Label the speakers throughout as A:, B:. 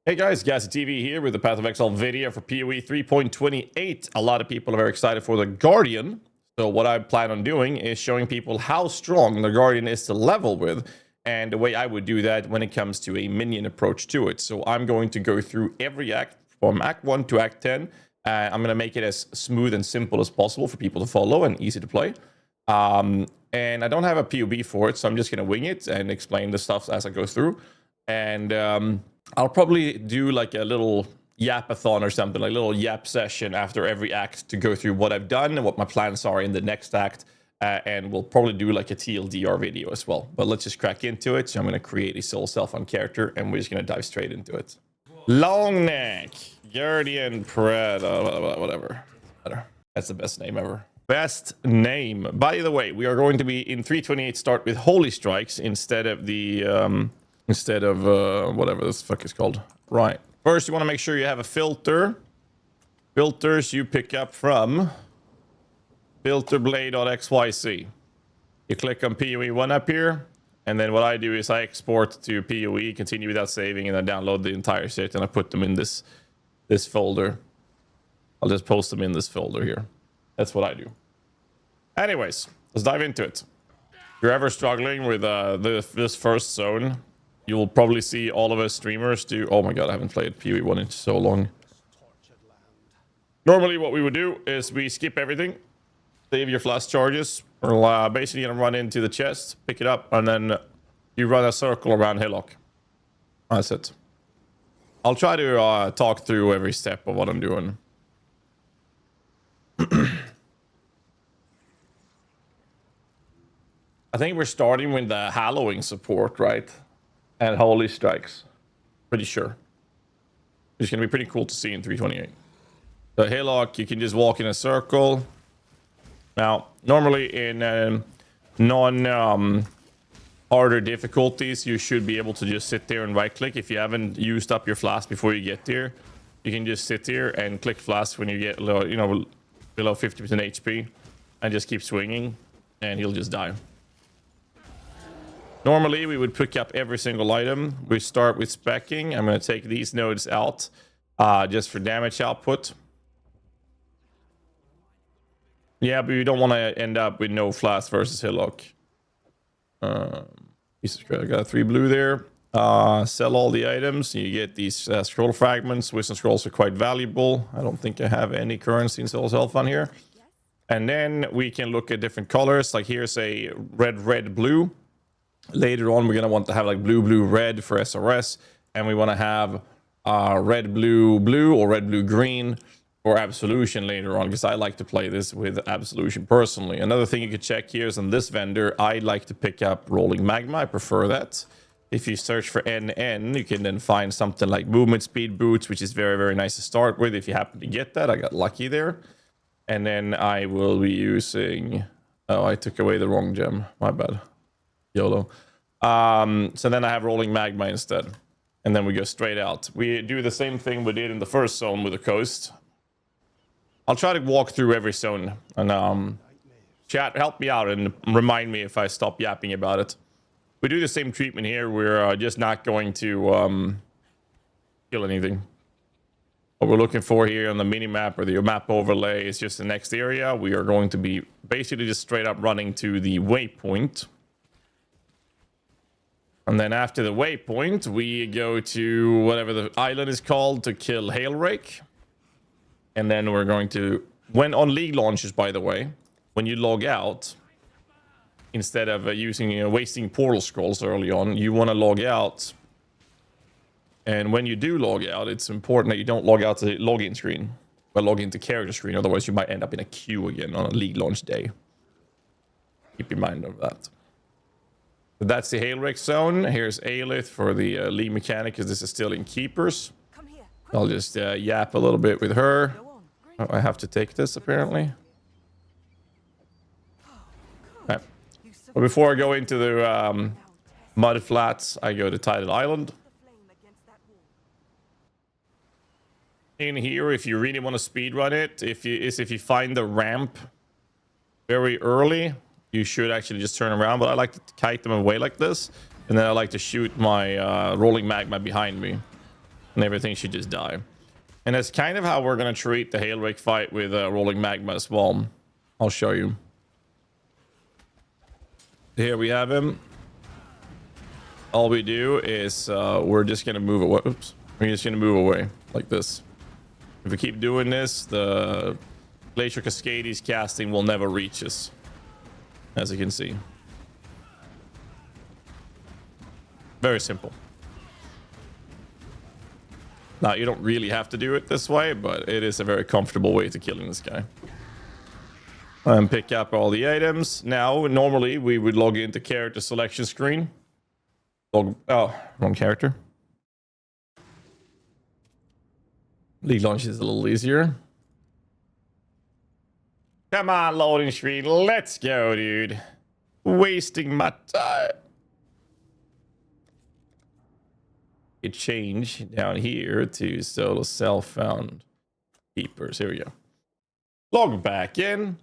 A: Hey guys, GHAZZY TV here with the Path of Exile video for PoE 3.28. A lot of people are very excited for the Guardian. So what I plan on doing is showing people how strong the Guardian is to level with, and the way I would do that when it comes to a minion approach to it. So I'm going to go through every act from Act 1 to Act 10. I'm going to make it as smooth and simple as possible for people to follow and easy to play. And I don't have a POB for it, so I'm just going to wing it and explain the stuff as I go through. And I'll probably do like a little yapathon or something, like a little yap session after every act to go through what I've done and what my plans are in the next act. And we'll probably do like a TLDR video as well. But let's just crack into it. So I'm going to create a soul self-on character and we're just going to dive straight into it. Long neck, Guardian Pred, whatever. That's the best name ever. Best name. By the way, we are going to be in 328 start with Holy Strikes instead of the... whatever this fuck is called. Right. First, you want to make sure you have a filter. Filters you pick up from filterblade.xyz. You click on PoE 1 up here. And then what I do is I export to PoE, continue without saving, and I download the entire shit and I put them in this folder. I'll just post them in this folder here. That's what I do. Anyways, let's dive into it. If you're ever struggling with this first zone, you will probably see all of us streamers do... Oh my god, I haven't played PoE 1 in so long. Normally what we would do is we skip everything. Save your flash charges. We're basically going to run into the chest, pick it up, and then you run a circle around Hillock. That's it. I'll try to talk through every step of what I'm doing. I think we're starting with the Hallowing support, right? And Holy Strikes. Pretty sure. It's going to be pretty cool to see in 328. The Hillock, you can just walk in a circle. Now, normally in harder difficulties, you should be able to just sit there and right-click. If you haven't used up your flask before you get there, you can just sit there and click flask when you get low, below 50% HP, and just keep swinging, and he'll just die. Normally, we would pick up every single item. We start with speccing. I'm going to take these nodes out just for damage output. Yeah, but you don't want to end up with no flask versus Hillock. Jesus Christ, I got 3 blue there. Sell all the items. You get these scroll fragments. Wisdom scrolls are quite valuable. I don't think I have any currency in Soul Self on here. And then we can look at different colors. Like here's a red, blue. Later on, we're going to want to have like blue, red for SRS. And we want to have red, blue, or red, blue, green for Absolution later on. Because I like to play this with Absolution personally. Another thing you could check here is on this vendor, I like to pick up Rolling Magma. I prefer that. If you search for NN, you can then find something like Movement Speed Boots, which is very, very nice to start with. If you happen to get that, I got lucky there. And then I will be using... Oh, I took away the wrong gem. My bad. YOLO. So then I have Rolling Magma instead. And then we go straight out. We do the same thing we did in the first zone with the coast. I'll try to walk through every zone. And chat, help me out and remind me if I stop yapping about it. We do the same treatment here. We're just not going to kill anything. What we're looking for here on the mini-map or the map overlay is just the next area. We are going to be basically just straight up running to the waypoint. And then after the waypoint, we go to whatever the island is called to kill Hailrake. And then we're going to... When on League launches, by the way, when you log out, instead of wasting portal scrolls early on, you want to log out. And when you do log out, it's important that you don't log out to the login screen, but log into character screen. Otherwise, you might end up in a queue again on a League launch day. Keep in mind of that. So that's the Hailrake zone. Here's Aelith for the League mechanic, because this is still in Keepers. I'll just yap a little bit with her. Oh, I have to take this, apparently. Okay. But before I go into the mud flats, I go to Tidal Island. In here, if you really want to speedrun it, if you find the ramp very early, you should actually just turn around. But I like to kite them away like this, and then I like to shoot my Rolling Magma behind me. and everything should just die. And that's kind of how we're going to treat the Hail Rake fight with Rolling Magma as well. I'll show you. Here we have him. All we do is we're just going to move away. Oops. We're just going to move away like this. If we keep doing this, the Glacier Cascade he's casting will never reach us, as you can see. Very simple. Now, you don't really have to do it this way, but it is a very comfortable way to killing this guy. And pick up all the items. Now, normally, we would log into character selection screen. Wrong character. League launch is a little easier. Come on, loading screen. Let's go, dude. Wasting my time. You change down here to solo self-found keepers. Here we go. Log back in.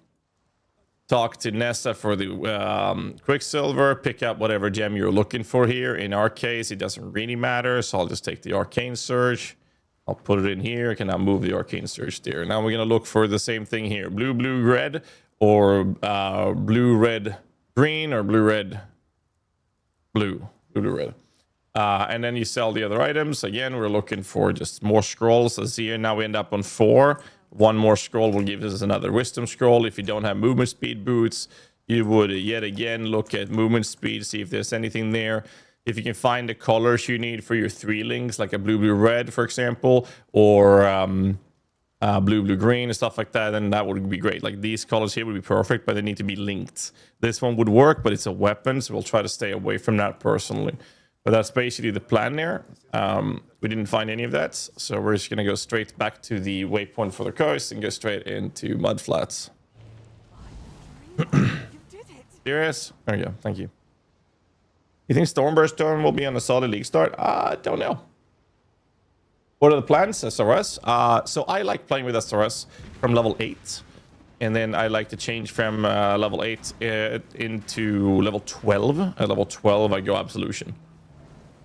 A: Talk to Nessa for the Quicksilver. Pick up whatever gem you're looking for here. In our case, it doesn't really matter, so I'll just take the Arcane Surge. I'll put it in here. I can now move the Arcane Surge there. Now we're going to look for the same thing here. Blue, blue, red, or blue, red, green, or blue, red, blue. Blue, blue, red. And then you sell the other items. Again, we're looking for just more scrolls. As here, now we end up on 4. One more scroll will give us another wisdom scroll. If you don't have movement speed boots, you would yet again look at movement speed, see if there's anything there. If you can find the colors you need for your 3 links, like a blue, blue, red, for example, or blue, blue, green, and stuff like that, then that would be great. Like these colors here would be perfect, but they need to be linked. This one would work, but it's a weapon, so we'll try to stay away from that personally. But that's basically the plan there. We didn't find any of that, so we're just going to go straight back to the waypoint for the coast and go straight into Mudflats. Serious? There we go. Thank you. You think Stormburst turn will be on a solid league start? Don't know. What are the plans? SRS. So I like playing with SRS from level 8. And then I like to change from level 8 into level 12. At level 12, I go Absolution.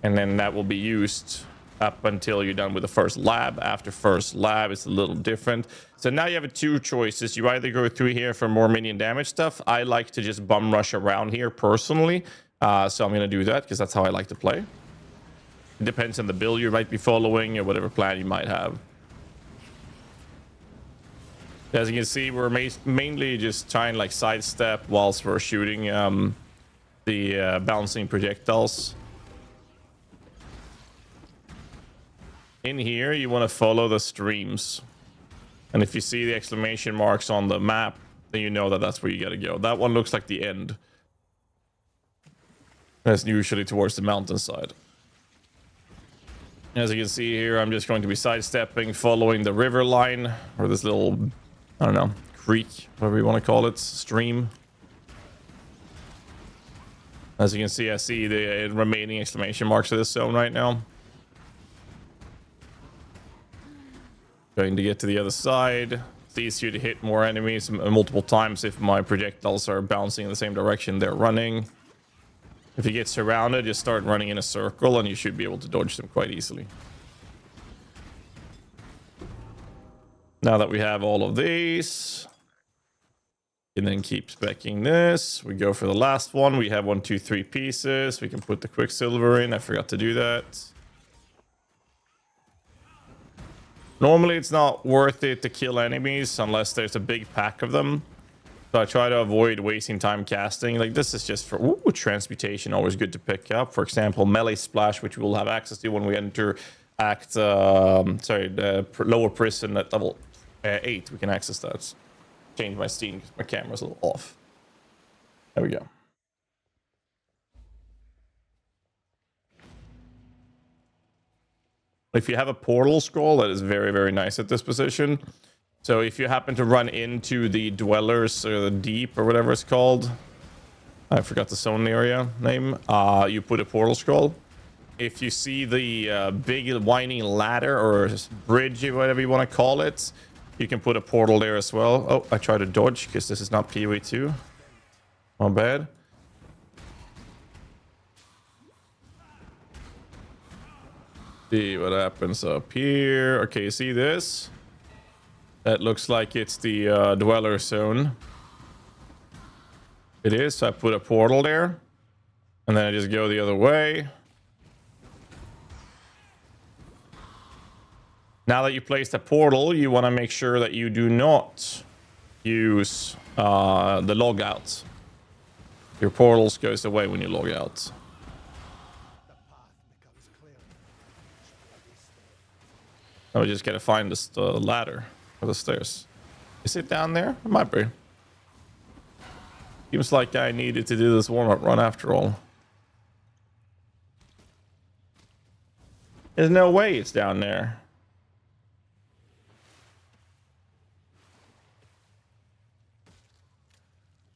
A: And then that will be used up until you're done with the first lab. After first lab, it's a little different. So now you have 2 choices. You either go through here for more minion damage stuff. I like to just bum rush around here personally. So I'm going to do that because that's how I like to play. It depends on the build you might be following or whatever plan you might have. As you can see, we're mainly just trying like sidestep whilst we're shooting the bouncing projectiles. In here, you want to follow the streams. And if you see the exclamation marks on the map, then you know that that's where you got to go. That one looks like the end. That's usually towards the mountainside. As you can see here, I'm just going to be sidestepping, following the river line, or this little, I don't know, creek, whatever you want to call it, stream. As you can see, I see the remaining exclamation marks of this zone right now. Going to get to the other side. It's easier to hit more enemies multiple times if my projectiles are bouncing in the same direction they're running. If you get surrounded, just start running in a circle and you should be able to dodge them quite easily. Now that we have all of these, and then keep specking this, we go for the last one. We have 1, 2, 3 pieces. We can put the Quicksilver in. I forgot to do that. Normally, it's not worth it to kill enemies unless there's a big pack of them. So I try to avoid wasting time casting. Like this is just for transmutation, always good to pick up. For example, melee splash, which we'll have access to when we enter lower prison at level 8. We can access that. Change my scene because my camera's a little off. There we go. If you have a portal scroll, that is very, very nice at this position. So if you happen to run into the dwellers or the deep or whatever it's called, I forgot the zone area name, you put a portal scroll. If you see the big winding ladder or bridge, whatever you want to call it, you can put a portal there as well. Oh, I tried to dodge because this is not PoE 2. Not bad. See what happens up here. Okay, see this? That looks like it's the dweller zone. It is, so I put a portal there. And then I just go the other way. Now that you placed a portal, you want to make sure that you do not use the logout. Your portals goes away when you log out. I just gotta find this ladder or the stairs. Is it down there? It might be. Seems like I needed to do this warm-up run after all. There's no way it's down there.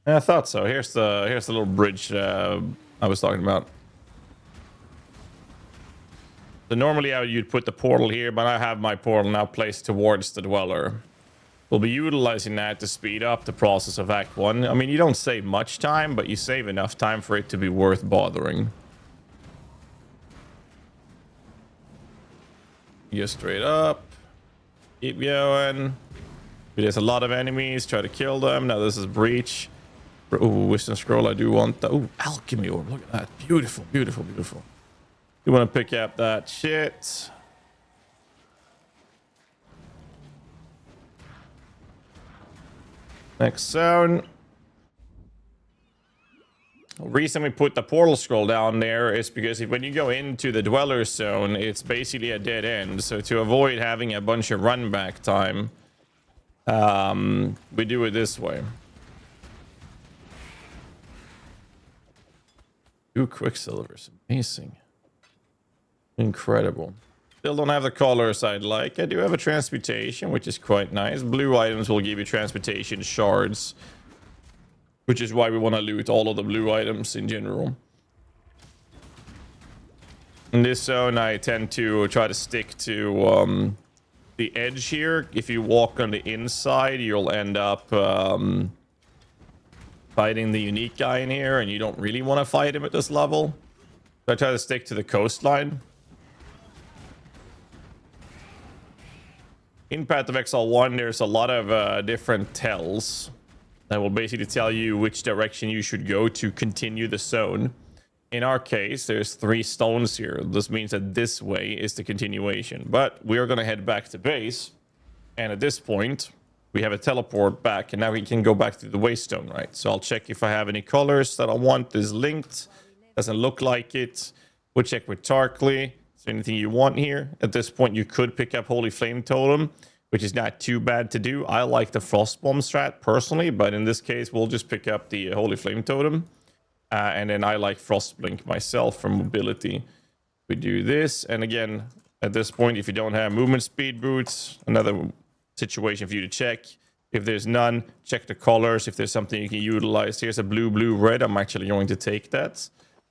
A: I thought so. Here's the little bridge I was talking about. So normally you'd put the portal here, but I have my portal now placed towards the dweller. We'll be utilizing that to speed up the process of Act 1. I mean, you don't save much time, but you save enough time for it to be worth bothering. Go straight up. Keep going. There's a lot of enemies. Try to kill them. Now this is Breach. Oh, Wisdom Scroll. I do want that. Oh, Alchemy Orb. Look at that. Beautiful, beautiful, beautiful. You want to pick up that shit. Next zone. The reason we put the portal scroll down there is because when you go into the dweller zone, it's basically a dead end. So to avoid having a bunch of run back time, we do it this way. Two Quicksilvers. Amazing. Incredible. Still don't have the colors I'd like. I do have a transmutation, which is quite nice. Blue items will give you transmutation shards, which is why we want to loot all of the blue items in general. In this zone, I tend to try to stick to the edge here. If you walk on the inside, you'll end up fighting the unique guy in here, and you don't really want to fight him at this level. So I try to stick to the coastline. In Path of Exile 1, there's a lot of different tells that will basically tell you which direction you should go to continue the zone. In our case, there's 3 stones here. This means that this way is the continuation. But we are going to head back to base. And at this point, we have a teleport back. And now we can go back to the Waystone, right? So I'll check if I have any colors that I want is linked. Doesn't look like it. We'll check with Tarkly. Is there anything you want here? At this point, you could pick up Holy Flame Totem, which is not too bad to do. I like the Frostbomb strat personally, but in this case, we'll just pick up the Holy Flame Totem. And then I like Frostblink myself for mobility. We do this, and again, at this point, if you don't have movement speed boots, another situation for you to check. If there's none, check the colors. If there's something you can utilize, here's a blue, blue, red. I'm actually going to take that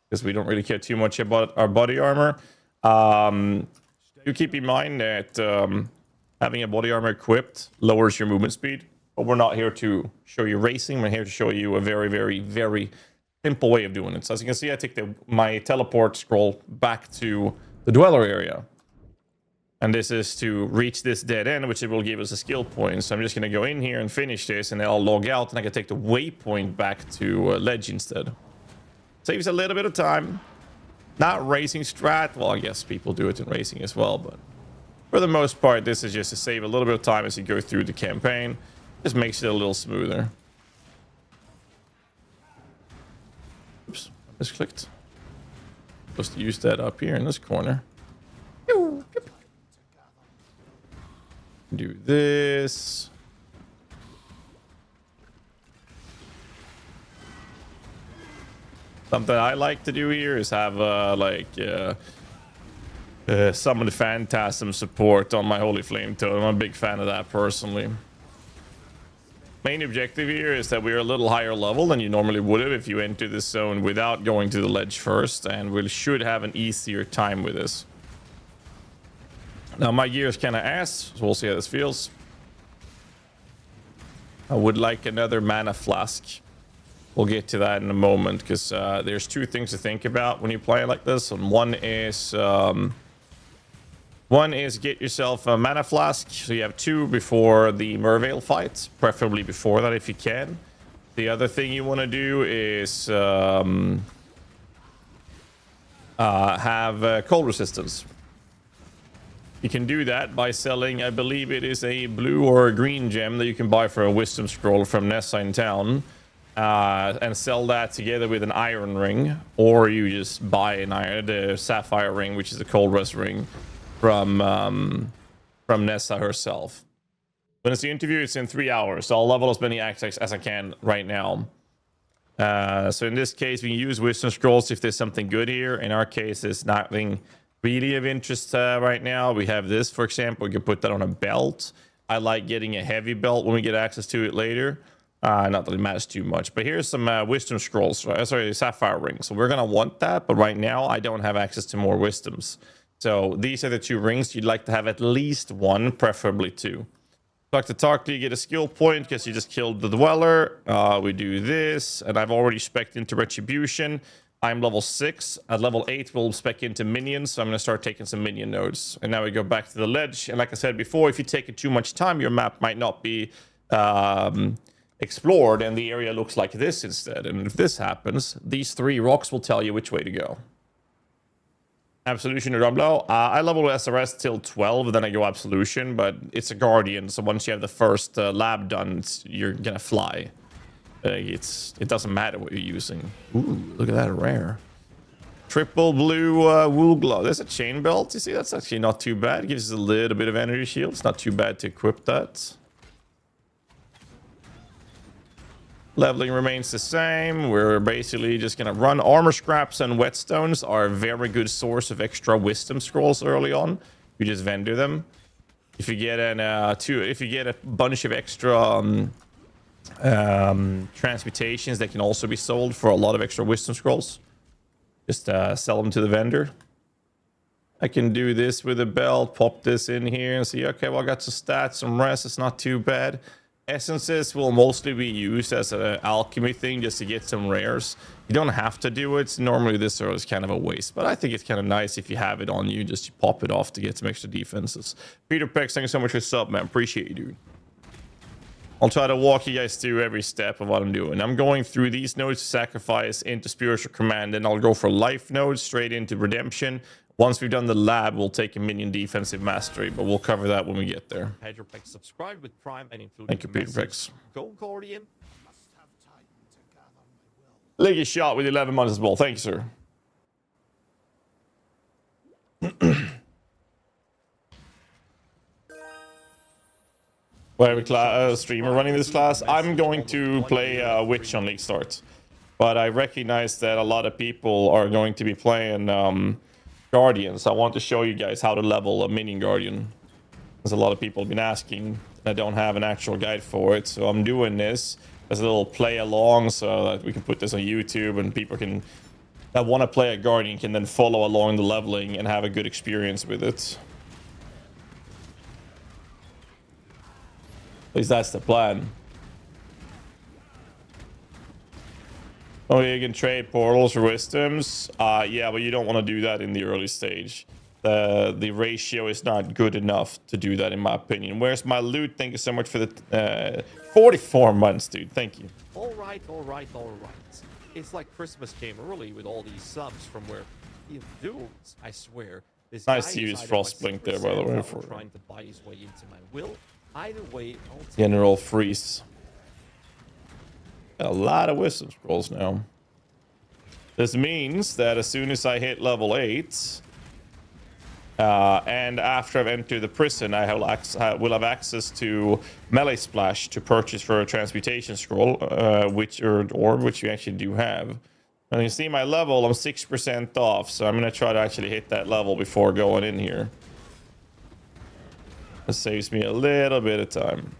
A: because we don't really care too much about our body armor. Do keep in mind that having a body armor equipped lowers your movement speed, but we're not here to show you racing. We're here to show you a very, very, very simple way of doing it. So as you can see, I take my teleport scroll back to the dweller area. And this is to reach this dead end, which it will give us a skill point. So I'm just going to go in here and finish this, and then I'll log out, and I can take the waypoint back to Ledge instead. Saves a little bit of time. Not racing strat. Well, I guess people do it in racing as well, but for the most part, this is just to save a little bit of time as you go through the campaign. Just makes it a little smoother. Oops, I misclicked. Supposed to use that up here in this corner. Do this. Something I like to do here is have summon Phantasm support on my Holy Flame Totem. I'm a big fan of that personally. Main objective here is that we're a little higher level than you normally would have if you enter this zone without going to the ledge first, and we should have an easier time with this. Now my gear is kind of ass, so we'll see how this feels. I would like another mana flask. We'll get to that in a moment, because there's 2 things to think about when you play like this. And one is One is get yourself a mana flask, so you have 2 before the Merveil fight, preferably before that if you can. The other thing you want to do is have cold resistance. You can do that by selling, I believe it is a blue or a green gem that you can buy for a wisdom scroll from Nessa in town, and sell that together with an iron ring, or you just buy the sapphire ring, which is a cold rest ring from Nessa herself. When it's the interview, it's in 3 hours, so I'll level as many access as I can right now. So in this case, we can use wisdom scrolls if there's something good here. In our case, there's nothing really of interest right now. We have this, for example. We can put that on a belt. I like getting a heavy belt when we get access to it later. Not that it matters too much, but here's some wisdom scrolls. Sorry, sapphire rings. So we're gonna want that, but right now I don't have access to more wisdoms. So these are the 2 rings. You'd like to have at least 1, preferably 2. Talk to you, get a skill point because you just killed the Dweller. We do this, and I've already spec'd into Retribution. I'm level 6. At level 8, we'll spec into Minions, so I'm going to start taking some Minion nodes. And now we go back to the ledge. And like I said before, if you take it too much time, your map might not be explored, and the area looks like this instead. And if this happens, these 3 rocks will tell you which way to go. Absolution or Rumblo. I level SRS till 12, then I go Absolution, but it's a Guardian, so once you have the first lab done, you're gonna fly. It doesn't matter what you're using. Ooh, look at that rare. Triple blue wool glove. There's a chain belt. You see, that's actually not too bad. It gives us a little bit of energy shield. It's not too bad to equip that. Leveling remains the same. We're basically just going to run armor scraps, and whetstones are a very good source of extra wisdom scrolls early on. You just vendor them. If you get a bunch of extra transmutations, that can also be sold for a lot of extra wisdom scrolls. Just sell them to the vendor. I can do this with a belt, pop this in here and see, okay, well, I got some stats, some rest. It's not too bad. Essences will mostly be used as an alchemy thing just to get some rares. You don't have to do it. Normally this is kind of a waste, but I think it's kind of nice if you have it on you, just to pop it off to get some extra defenses. Peter Peck, thank you so much for the sub, man. Appreciate you, dude. I'll try to walk you guys through every step of what I'm doing. I'm going through these nodes to sacrifice into spiritual command, and I'll go for life nodes straight into redemption. Once we've done the lab, we'll take a minion defensive mastery, but we'll cover that when we get there.
B: Pedro Peck subscribed with Prime and including
A: Thank you, Peter Peck.
B: Go Guardian.
A: Leggy shot with 11 months as well. Thank you, sir. Why have a streamer running this class? I'm going to play Witch on League Start, but I recognize that a lot of people are going to be playing Guardians. I want to show you guys how to level a Minion Guardian. There's a lot of people have been asking. I don't have an actual guide for it, so I'm doing this as a little play along so that we can put this on YouTube and people that want to play a Guardian can then follow along the leveling and have a good experience with it. At least that's the plan. Oh, you can trade portals for wisdoms. Yeah, but you don't want to do that in the early stage. The ratio is not good enough to do that, in my opinion. Where's my loot? Thank you so much for the 44 months, dude. Thank you.
B: All right. It's like Christmas came early with all these subs from where you do. I swear. This
A: nice to use Frostblink there, by the way. For
B: trying to buy his way into my will. Either way,
A: General Freeze. A lot of wisdom scrolls now. This means that as soon as I hit level 8, and after I've entered the prison, I will have access to Melee Splash to purchase for a transmutation scroll, which you actually do have. And you see my level, I'm 6% off, so I'm going to try to actually hit that level before going in here. It saves me a little bit of time.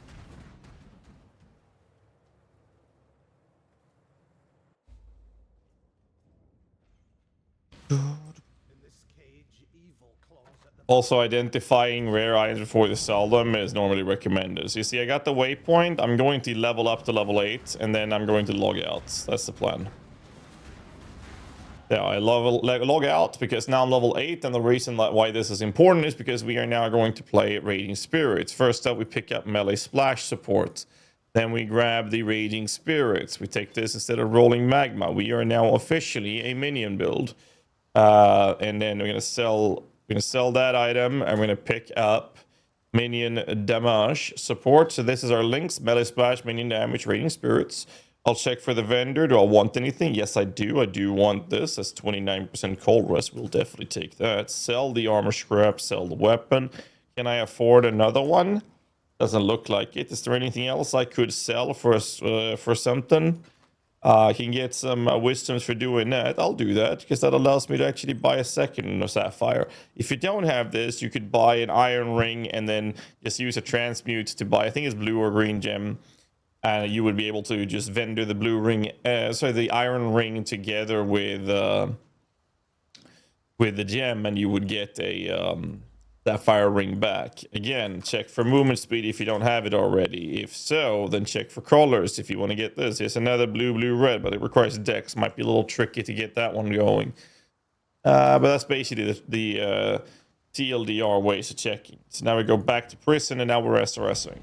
A: Also, identifying rare items before you sell them is normally recommended. So you see, I got the waypoint. I'm going to level up to level 8, and then I'm going to log out. That's the plan. Yeah, I log out because now I'm level 8, and the reason why this is important is because we are now going to play Raging Spirits. First up, we pick up melee splash support. Then we grab the Raging Spirits. We take this instead of Rolling Magma. We are now officially a Minion build. And then we're gonna sell that item, and we're gonna pick up Minion Damage support. So this is our links: melee splash, Minion damage, Raging Spirits. I'll check for the vendor. Do I want anything? Yes, I do. I do want this. That's 29% cold rest. We'll definitely take that. Sell the armor scrap. Sell the weapon. Can I afford another one? Doesn't look like it. Is there anything else I could sell for something? I can get some wisdoms for doing that. I'll do that because that allows me to actually buy a second sapphire. If you don't have this, you could buy an iron ring and then just use a transmute to buy, I think it's blue or green gem. You would be able to just vendor the blue ring, the iron ring together with the gem, and you would get a sapphire ring back. Again, check for movement speed if you don't have it already. If so, then check for colors if you want to get this. Here's another blue, red, but it requires dex. Might be a little tricky to get that one going. But that's basically the TLDR ways of checking. So now we go back to prison, and now we're SRSing.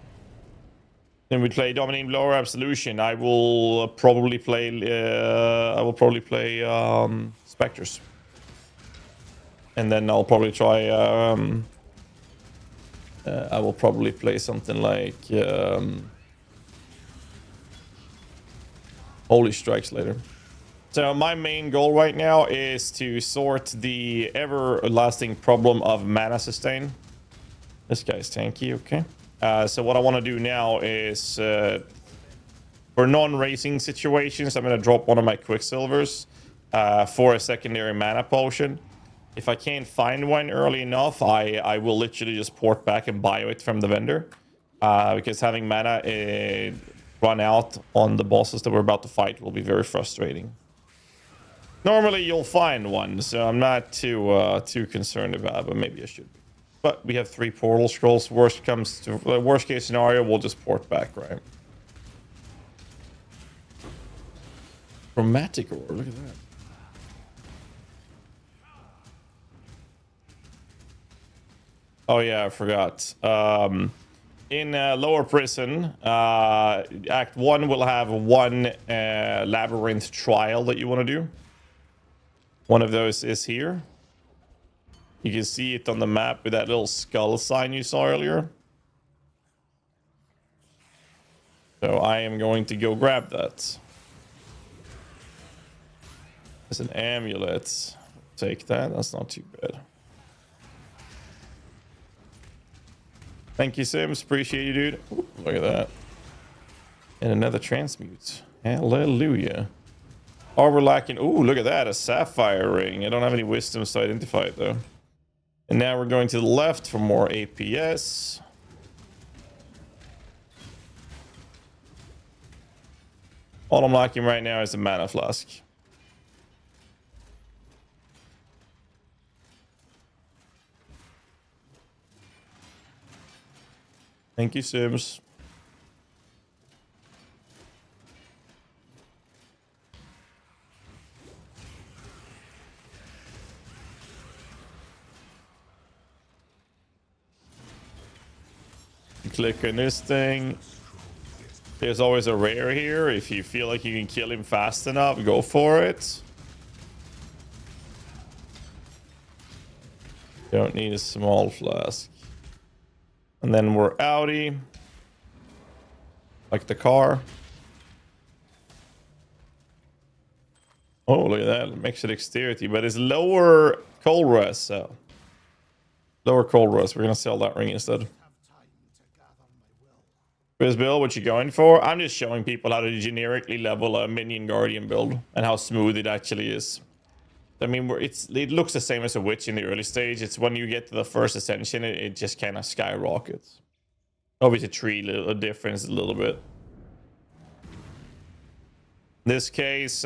A: Then we play Dominating Blower Absolution. I will probably play Spectres. And then I'll probably try I will probably play something like Holy Strikes later. So my main goal right now is to sort the everlasting problem of mana sustain. This guy's tanky, okay. So what I want to do now is for non-racing situations, I'm going to drop one of my Quicksilvers for a secondary mana potion. If I can't find one early enough, I will literally just port back and buy it from the vendor. Because having mana run out on the bosses that we're about to fight will be very frustrating. Normally you'll find one, so I'm not too concerned about it, but maybe I should be. But we have 3 portal scrolls. Worst case scenario, we'll just port back, right? Chromatic ore, look at that. Oh yeah, I forgot. In lower prison, Act 1 will have one labyrinth trial that you want to do. One of those is here. You can see it on the map with that little skull sign you saw earlier. So I am going to go grab that. There's an amulet. Take that. That's not too bad. Thank you, Sims. Appreciate you, dude. Ooh, look at that. And another transmute. Hallelujah. Oh, we're lacking. Ooh, look at that. A sapphire ring. I don't have any wisdoms to identify it, though. And now we're going to the left for more APS. All I'm lacking right now is a mana flask. Thank you, Sims. Click on this thing. There's always a rare here. If you feel like you can kill him fast enough, go for it. Don't need a small flask. And then we're outie. Like the car. Oh, look at that. Makes it dexterity, but it's lower cold rest, so. Lower cold rest. We're gonna sell that ring instead. Chris Bill, what you going for? I'm just showing people how to generically level a Minion Guardian build and how smooth it actually is. I mean, it looks the same as a Witch in the early stage. It's when you get to the first Ascension, it just kind of skyrockets. Obviously, a difference a little bit. In this case,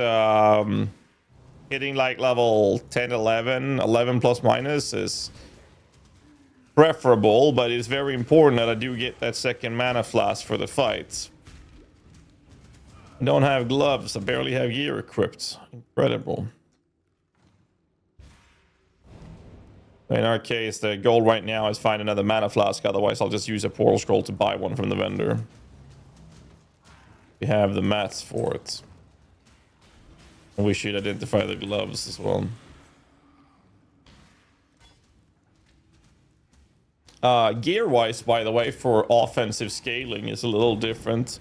A: hitting like level 10, 11 plus minus is preferable, but it's very important that I do get that second mana flask for the fights. I don't have gloves. I barely have gear equipped. Incredible. In our case, the goal right now is find another mana flask. Otherwise, I'll just use a portal scroll to buy one from the vendor. We have the mats for it. And we should identify the gloves as well. Gear-wise, by the way, for offensive scaling is a little different.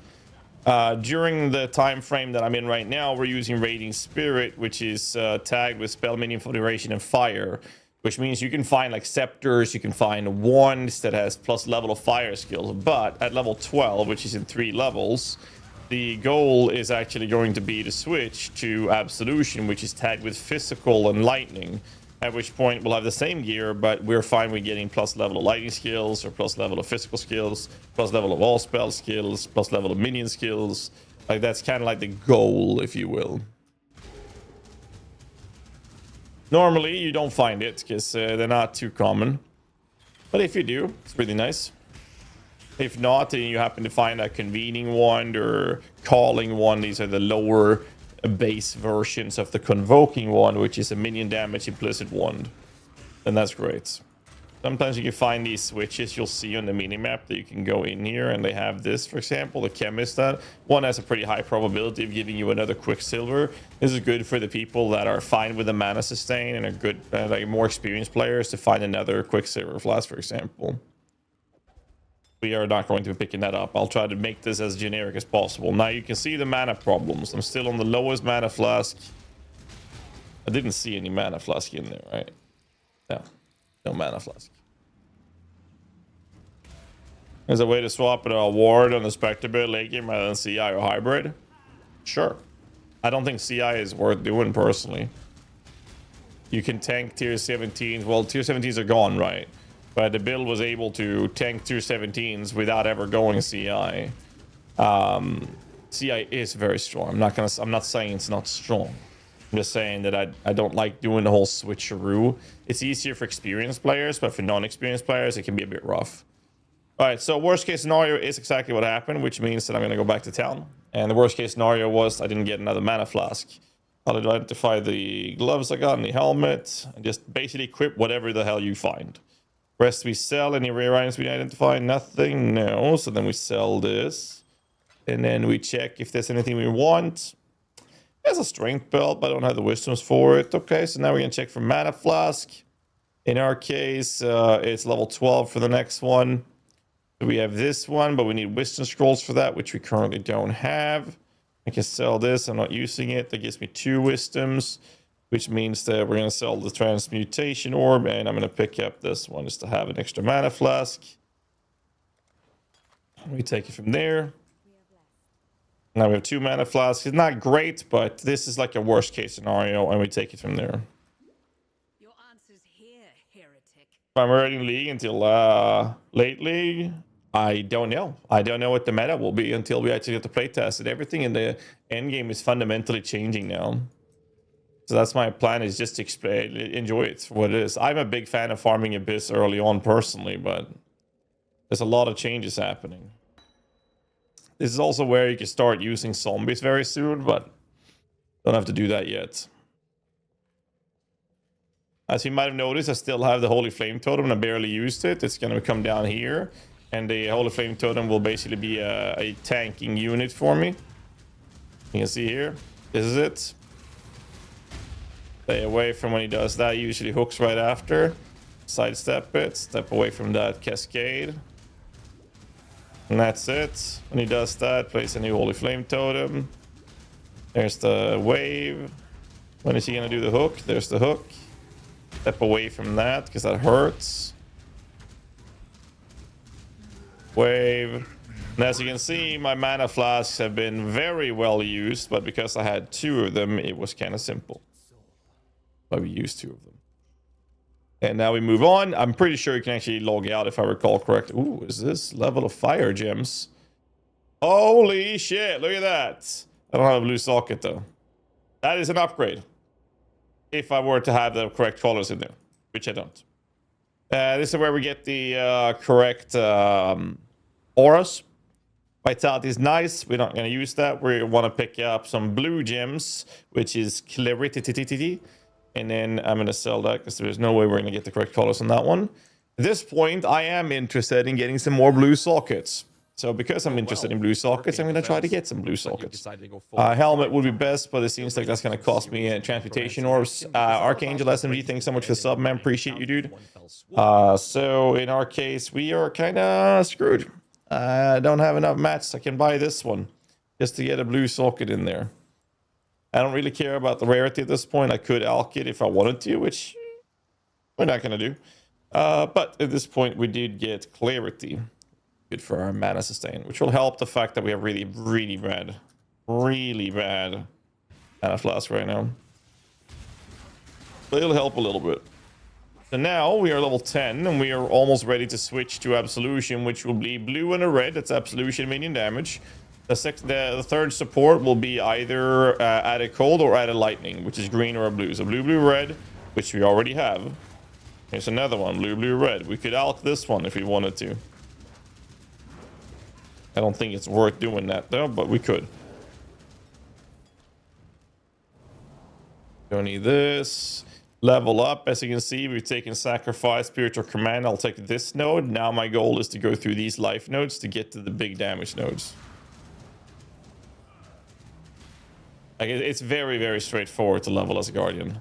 A: During the time frame that I'm in right now, we're using Raging Spirit, which is tagged with Spell, Minion for Duration, and Fire, which means you can find like scepters, you can find wands that has plus level of fire skills. But at level 12, which is in 3 levels, the goal is actually going to be to switch to Absolution, which is tagged with Physical and Lightning. At which point we'll have the same gear, but we're fine with getting plus level of lightning skills, or plus level of physical skills, plus level of all spell skills, plus level of minion skills. Like, that's kind of like the goal, if you will. Normally, you don't find it, because they're not too common. But if you do, it's really nice. If not, then you happen to find a convening wand or calling wand. These are the lower base versions of the convoking wand, which is a minion damage implicit wand, and that's great. Sometimes you can find these switches you'll see on the minimap that you can go in here, and they have this, for example, the chemist. That one has a pretty high probability of giving you another quicksilver. This is good for the people that are fine with the mana sustain and are good, like more experienced players, to find another quicksilver flask, for example. We are not going to be picking that up. I'll try to make this as generic as possible. Now you can see the mana problems. I'm still on the lowest mana flask. I didn't see any mana flask in there, right? No. No mana flask. There's a way to swap it a ward on the Spectre build late game rather than CI or hybrid? Sure. I don't think CI is worth doing personally. You can tank tier 17s. Well, tier 17s are gone, right? But the build was able to tank tier 17s without ever going CI. CI is very strong. I'm not saying it's not strong. I'm just saying that I don't like doing the whole switcheroo. It's easier for experienced players, but for non-experienced players, it can be a bit rough. All right, so worst case scenario is exactly what happened, which means that I'm going to go back to town. And the worst case scenario was I didn't get another mana flask. I'll identify the gloves I got and the helmet, and just basically equip whatever the hell you find. Rest we sell. Any rare items we identify? Nothing. No. So then we sell this. And then we check if there's anything we want. There's a strength belt, but I don't have the wisdoms for it. Okay, so now we're going to check for mana flask. In our case, it's level 12 for the next one. So we have this one, but we need wisdom scrolls for that, which we currently don't have. I can sell this. I'm not using it. That gives me 2 wisdoms, which means that we're going to sell the transmutation orb, and I'm going to pick up this one just to have an extra mana flask. We take it from there. Now we have 2 mana flasks. It's not great, but this is like a worst case scenario, and we take it from there.
C: Your answer's here, heretic.
A: If I'm already in league until late league, I don't know. I don't know what the meta will be until we actually get to play test it. Everything in the end game is fundamentally changing now. So that's my plan, is just to enjoy it for what it is. I'm a big fan of farming Abyss early on personally, but there's a lot of changes happening. This is also where you can start using zombies very soon, but don't have to do that yet. As you might have noticed, I still have the Holy Flame Totem and I barely used it. It's going to come down here, and the Holy Flame Totem will basically be a tanking unit for me. You can see here, this is it. Stay away from when he does that. He usually hooks right after. Sidestep it. Step away from that cascade. And that's it. When he does that, place a new Holy Flame Totem. There's the wave. When is he going to do the hook? There's the hook. Step away from that, because that hurts. Wave. And as you can see, my mana flasks have been very well used, but because I had 2 of them, it was kind of simple. But we used 2 of them. And now we move on. I'm pretty sure you can actually log out if I recall correctly. Ooh, is this level of fire gems? Holy shit, look at that. I don't have a blue socket though. That is an upgrade. If I were to have the correct colors in there, which I don't. This is where we get the correct auras. Vitality is nice. We're not going to use that. We want to pick up some blue gems, which is clarity. And then I'm going to sell that because there's no way we're going to get the correct colors on that one. At this point, I am interested in getting some more blue sockets. So because I'm interested in blue sockets, I'm going to try to get some blue sockets. Helmet would be best, but it seems like that's going to cost me transportation orbs. Archangel SMG, thanks so much for the sub, man. Appreciate you, dude. So in our case, we are kind of screwed. I don't have enough mats. I can buy this one just to get a blue socket in there. I don't really care about the rarity at this point. I could alch it if I wanted to, which we're not going to do. But at this point, we did get clarity. Good for our mana sustain, which will help the fact that we have really bad mana flask right now. But it'll help a little bit. So now we are level 10 and we are almost ready to switch to Absolution, which will be blue and a red. That's Absolution minion damage. The third support will be either added cold or added lightning, which is green or a blue. So blue, blue, red, which we already have. Here's another one, blue, blue, red. We could alch this one if we wanted to. I don't think it's worth doing that though, but we could. Don't need this. Level up. As you can see, we've taken Sacrifice, Spiritual Command. I'll take this node. Now my goal is to go through these life nodes to get to the big damage nodes. Like, it's very straightforward to level as a Guardian.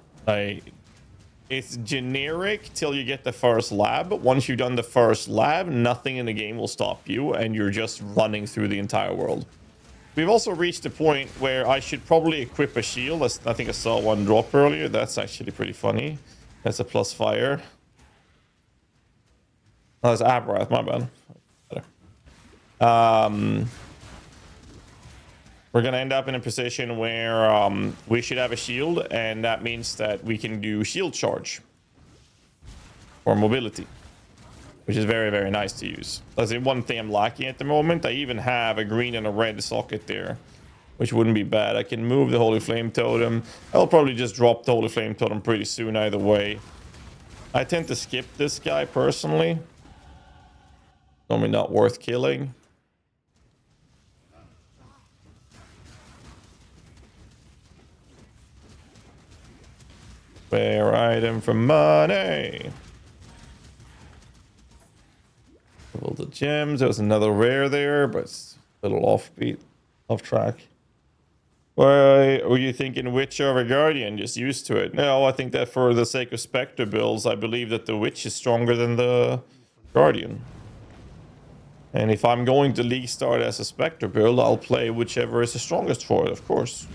A: It's generic till you get the first lab. Once you've done the first lab, nothing in the game will stop you, and you're just running through the entire world. We've also reached a point where I should probably equip a shield. I think I saw one drop earlier. That's actually pretty funny. That's a plus fire. Oh, that's Abrath, my bad. We're going to end up in a position where we should have a shield, and that means that we can do shield charge or mobility, which is very nice to use. That's the one thing I'm lacking at the moment. I even have a green and a red socket there, which wouldn't be bad. I can move the Holy Flame Totem. I'll probably just drop the Holy Flame Totem pretty soon either way. I tend to skip this guy personally. Normally not worth killing. Spare item for money. All the gems. There was another rare there, but it's a little offbeat, off track. Why were you thinking Witch over Guardian? Just used to it. No, I think that for the sake of Spectre builds, I believe that the Witch is stronger than the Guardian. And if I'm going to League start as a Spectre build, I'll play whichever is the strongest for it, of course.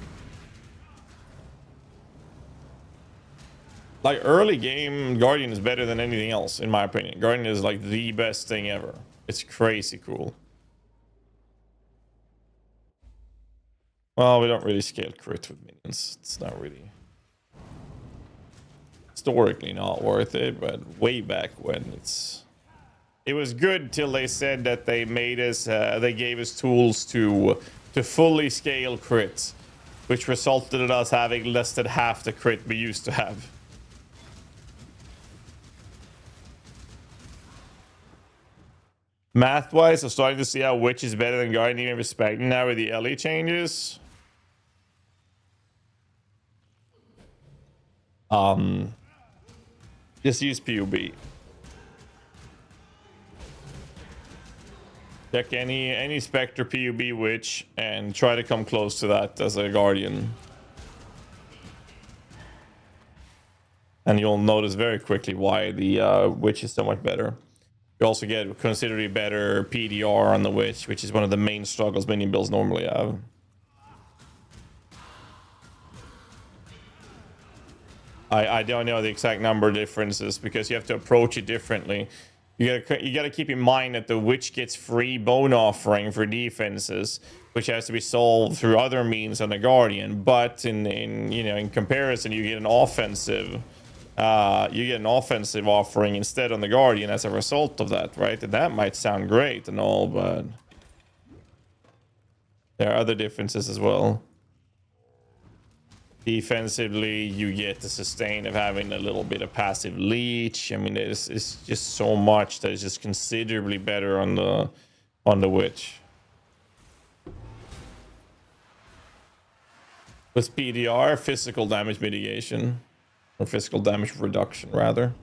A: Like, early game, Guardian is better than anything else, in my opinion. Guardian is like the best thing ever. It's crazy cool. Well, we don't really scale crit with minions. It's not really... historically not worth it, but way back when it was good till they said that they made us, they gave us tools to fully scale crits, which resulted in us having less than half the crit we used to have. Math-wise, I'm starting to see how Witch is better than Guardian even respecting now with the LE changes. Just use PUB. Check any Spectre PUB Witch and try to come close to that as a Guardian. And you'll notice very quickly why the Witch is so much better. You also get considerably better PDR on the Witch, which is one of the main struggles minion builds normally have. I don't know the exact number of differences because you have to approach it differently. You gotta keep in mind that the Witch gets free bone offering for defenses, which has to be solved through other means on the Guardian. But in comparison, you get an offensive. Offering instead on the Guardian as a result of that, right? And that might sound great and all, but there are other differences as well. Defensively, you get the sustain of having a little bit of passive leech. I mean, it's just so much that is just considerably better on the Witch. With PDR, physical damage mitigation. Or physical damage reduction, rather.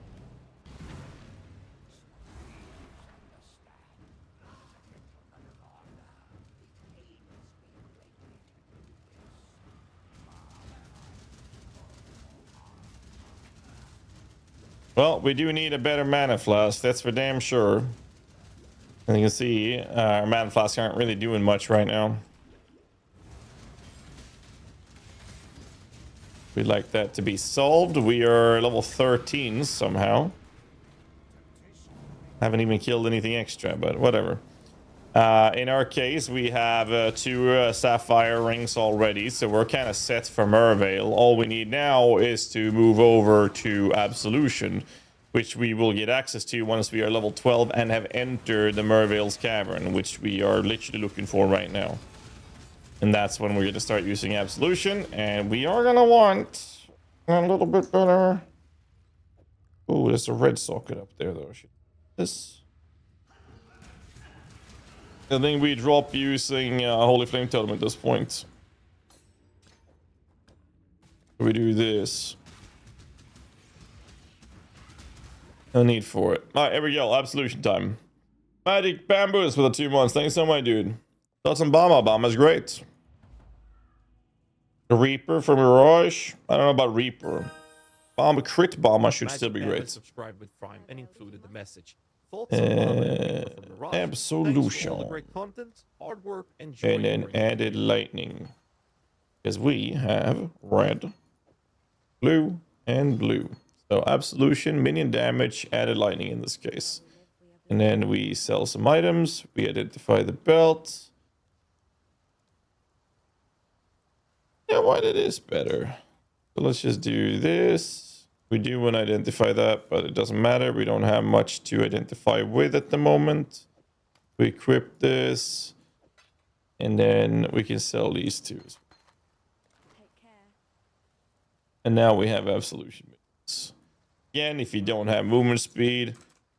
A: Well, we do need a better mana flask, that's for damn sure. And you can see our mana flasks aren't really doing much right now. We'd like that to be solved. We are level 13 somehow. Haven't even killed anything extra, but whatever. In our case, we have 2 sapphire rings already, so we're kind of set for Merveil. All we need now is to move over to Absolution, which we will get access to once we are level 12 and have entered the Merveil's Cavern, which we are literally looking for right now. And that's when we're going to start using Absolution, and we are going to want a little bit better. Oh, there's a red socket up there, though. This. I think we drop using Holy Flame Totem at this point. We do this. No need for it. All right, here we go. Absolution time. Magic Bamboos for the 2 months. Thanks so much, dude. Got some Bomber. Bomber's great. The Reaper from Mirage. I don't know about Reaper. Bomber Crit Bomber should still be great.
B: Subscribed with Prime and included the message. Thoughts on Bomber and Reaper from Mirage?
A: Absolution.
B: Thanks for all the great content, hard work, and joy.
A: And then added lightning. Because we have red, blue, and blue. So Absolution, minion damage, added lightning in this case. And then we sell some items. We identify the belt. Yeah, why did this better? So let's just do this. We do want to identify that, but it doesn't matter. We don't have much to identify with at the moment. We equip this. And then we can sell these 2. And now we have Absolution. Again, if you don't have movement speed,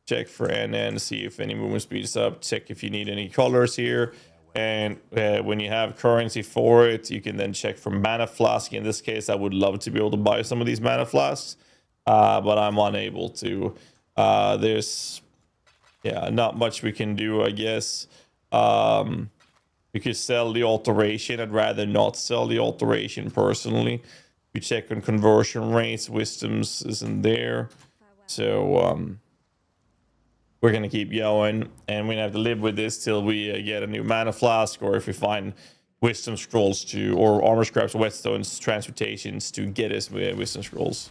A: check for NN, see if any movement speed is up. Check if you need any colors here. And when you have currency for it, you can then check for mana flask. In this case, I would love to be able to buy some of these mana flasks, but I'm unable to. There's, not much we can do, I guess. We could sell the alteration. I'd rather not sell the alteration personally. We check on conversion rates. Wisdom's isn't there. So, we're going to keep going, and we're going to have to live with this till we get a new mana flask, or if we find wisdom scrolls to, or armor scraps, whetstones, transmutations to get us wisdom scrolls.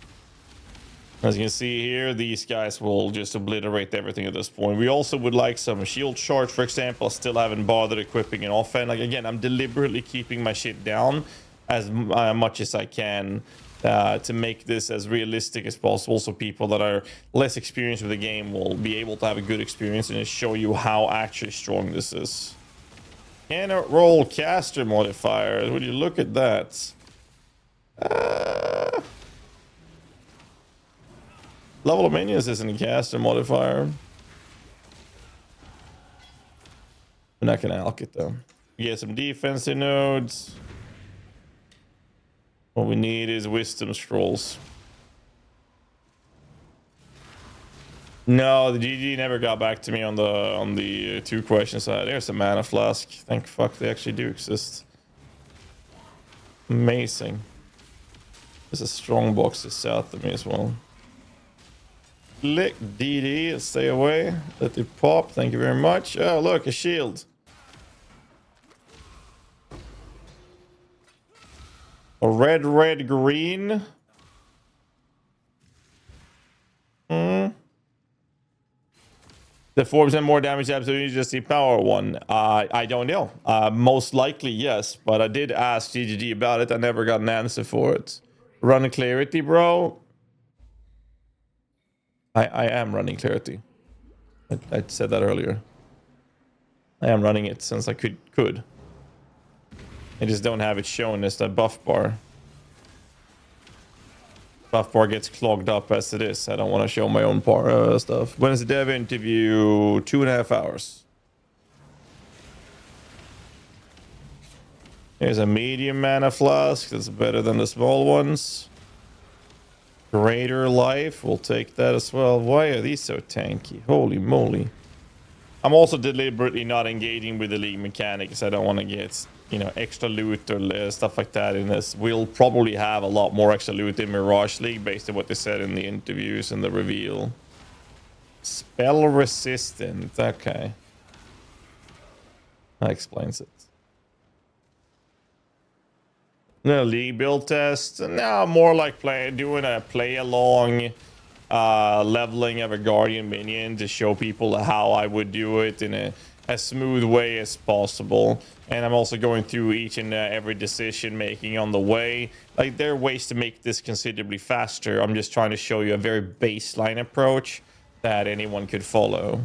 A: As you can see here, these guys will just obliterate everything at this point. We also would like some shield charge, for example. I still haven't bothered equipping an offhand. Like, again, I'm deliberately keeping my shit down as much as I can. To make this as realistic as possible, so people that are less experienced with the game will be able to have a good experience and just show you how actually strong this is. Cannot roll caster modifiers. Would you look at that? Level of minions isn't a caster modifier. We're not gonna alk it though. We get some defensive nodes. What we need is wisdom scrolls. No, the GG never got back to me on the 2 questions. There's a mana flask. Thank fuck they actually do exist. Amazing. There's a strong box to south of me as well. Click DD, stay away. Let it pop. Thank you very much. Oh, look, a shield. A red, red, green. The 4% more damage, absolutely just the power one. I don't know. Most likely, yes. But I did ask GGG about it. I never got an answer for it. Run clarity, bro. I am running clarity. I said that earlier. I am running it since I could. I just don't have it shown as the buff bar. Buff bar gets clogged up as it is. I don't want to show my own stuff. When is the dev interview? 2.5 hours. Here's a medium mana flask. That's better than the small ones. Greater life, we'll take that as well. Why are these so tanky? Holy moly. I'm also deliberately not engaging with the league mechanics. I don't want to get, you know, extra loot or stuff like that in this. We'll probably have a lot more extra loot in Mirage League based on what they said in the interviews and the reveal. Spell resistant. Okay. That explains it. No league build test. No, more like doing a play along leveling of a guardian minion to show people how I would do it in a as smooth way as possible. And I'm also going through each and every decision making on the way. Like, there are ways to make this considerably faster. I'm just trying to show you a very baseline approach that anyone could follow.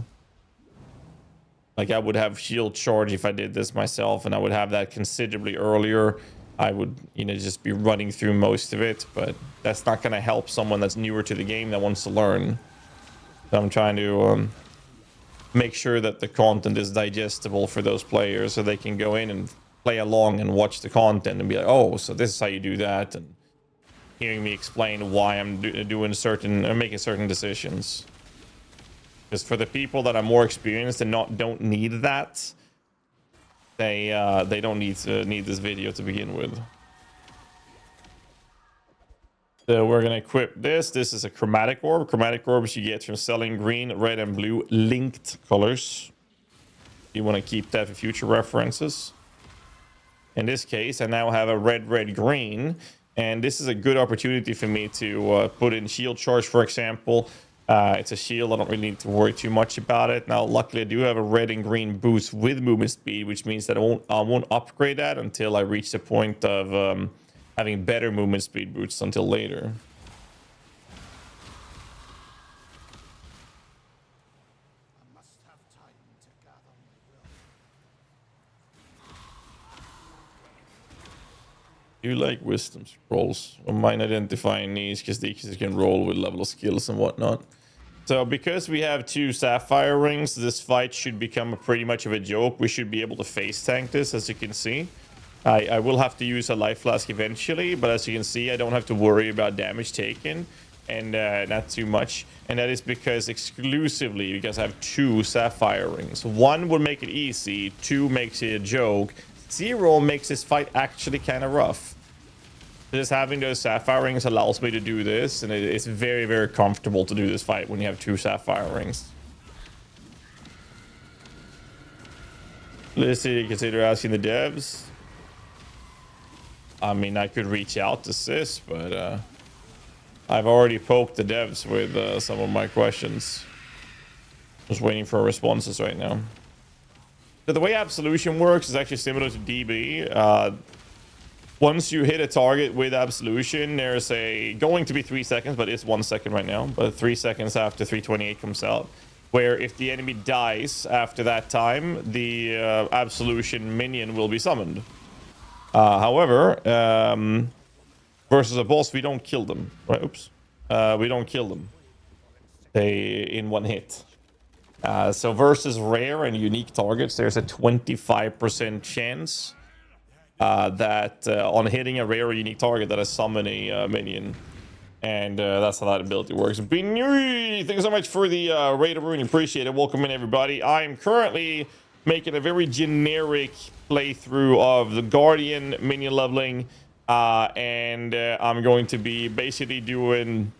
A: Like, I would have shield charge if I did this myself, and I would have that considerably earlier. I would, you know, just be running through most of it, but that's not going to help someone that's newer to the game that wants to learn. So I'm trying to make sure that the content is digestible for those players so they can go in and play along and watch the content and be like, oh, so this is how you do that, and hearing me explain why I'm doing certain or making certain decisions. Because for the people that are more experienced and don't need that, they don't need this video to begin with. So we're gonna equip this. This is a chromatic orb. Chromatic orbs you get from selling green, red, and blue linked colors. You want to keep that for future references. In this case, I now have a red, red, green, and this is a good opportunity for me to put in shield charge, for example. It's a shield. I don't really need to worry too much about it. Now, luckily, I do have a red and green boost with movement speed, which means that I won't upgrade that until I reach the point of having better movement speed boosts until later. Do you like wisdom scrolls? Or mine identifying needs because these can roll with level of skills and whatnot. So because we have 2 sapphire rings, this fight should become pretty much of a joke. We should be able to face tank this, as you can see. I will have to use a life flask eventually, but as you can see, I don't have to worry about damage taken, and not too much. And that is because exclusively because I have 2 sapphire rings. 1 would make it easy, 2 makes it a joke, 0 makes this fight actually kind of rough. Just having those sapphire rings allows me to do this, and it's very, very comfortable to do this fight when you have 2 sapphire rings. Let's see, consider asking the devs. I mean, I could reach out to Sis, but I've already poked the devs with some of my questions. Just waiting for responses right now. So the way Absolution works is actually similar to DB. Once you hit a target with Absolution, there's going to be 3 seconds, but it's 1 second right now. But 3 seconds after 328 comes out, where if the enemy dies after that time, the Absolution minion will be summoned. However, versus a boss, we don't kill them. Right? Oops. We don't kill them. They in 1 hit. So versus rare and unique targets, there's a 25% chance that on hitting a rare or unique target that I summon a minion. And that's how that ability works. Binuri, thank you so much for the raid of Rune. Appreciate it. Welcome in, everybody. I'm currently making a very generic playthrough of the Guardian minion leveling. And I'm going to be basically doing...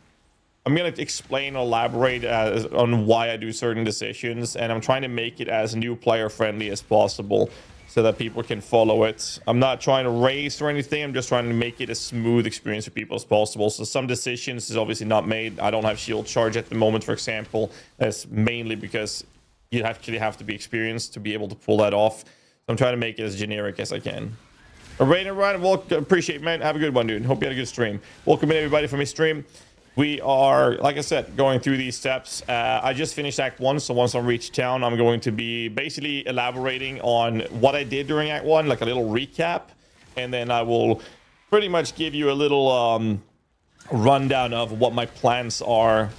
A: I'm going to explain or elaborate on why I do certain decisions. And I'm trying to make it as new player friendly as possible, so that people can follow it. I'm not trying to race or anything. I'm just trying to make it a smooth experience for people as possible. So some decisions is obviously not made. I don't have shield charge at the moment, for example. That's mainly because you actually have to be experienced to be able to pull that off. So I'm trying to make it as generic as I can. Rainer, Ryan, welcome. Appreciate it, man. Have a good one, dude. Hope you had a good stream. Welcome in, everybody, from my stream. We are, like I said, going through these steps. I just finished Act 1, so once I reach town, I'm going to be basically elaborating on what I did during Act 1, like a little recap. And then I will pretty much give you a little rundown of what my plans are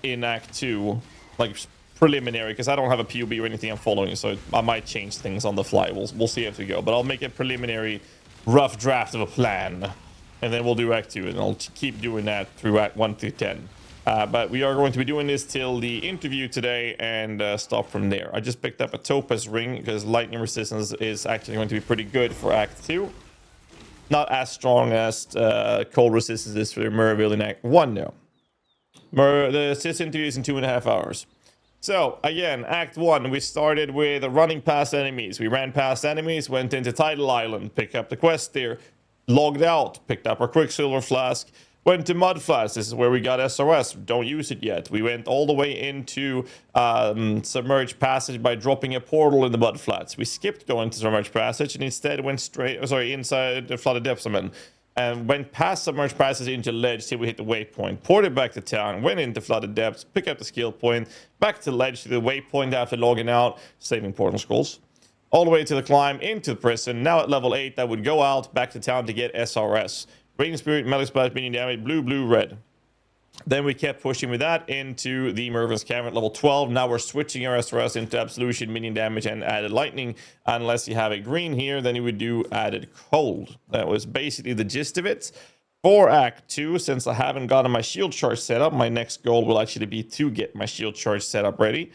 A: in Act 2, like preliminary, because I don't have a POB or anything I'm following, so I might change things on the fly. We'll see as we go, but I'll make a preliminary rough draft of a plan. And then we'll do Act 2, and I'll keep doing that through Act 1 through 10. But we are going to be doing this till the interview today and stop from there. I just picked up a Topaz ring because lightning resistance is actually going to be pretty good for Act 2. Not as strong as cold resistance is for Merville in Act 1 now. This interview is in 2.5 hours. So, again, Act 1, we started with running past enemies. We ran past enemies, went into Tidal Island, picked up the quest there, logged out, picked up our Quicksilver Flask, went to Mud Flats. This is where we got SRS. Don't use it yet. We went all the way into Submerged Passage by dropping a portal in the Mud Flats. We skipped going to Submerged Passage and instead went inside the Flooded Depths, and went past Submerged Passage into Ledge till we hit the waypoint. Ported back to town, went into Flooded Depths, picked up the skill point, back to Ledge to the waypoint after logging out, saving Portal Scrolls. All the way to the climb into the prison. Now at level 8, that would go out back to town to get SRS. Radiant Spirit, Melee Splash, Minion Damage, blue, blue, red. Then we kept pushing with that into the Mervin's Cavern at level 12. Now we're switching our SRS into Absolution, Minion Damage, and added Lightning. Unless you have a green here, then you would do added Cold. That was basically the gist of it. For Act 2, since I haven't gotten my shield charge set up, my next goal will actually be to get my shield charge set up ready.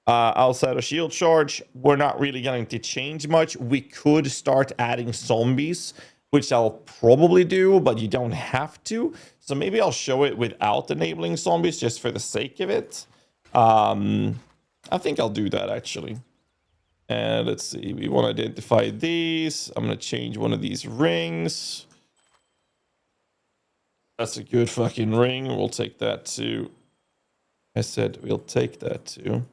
A: Outside of shield charge, we're not really going to change much. We could start adding zombies, which I'll probably do, but you don't have to. So maybe I'll show it without enabling zombies just for the sake of it. I think I'll do that actually. And let's see, we want to identify these. I'm going to change one of these rings. That's a good fucking ring. We'll take that too. I said we'll take that too.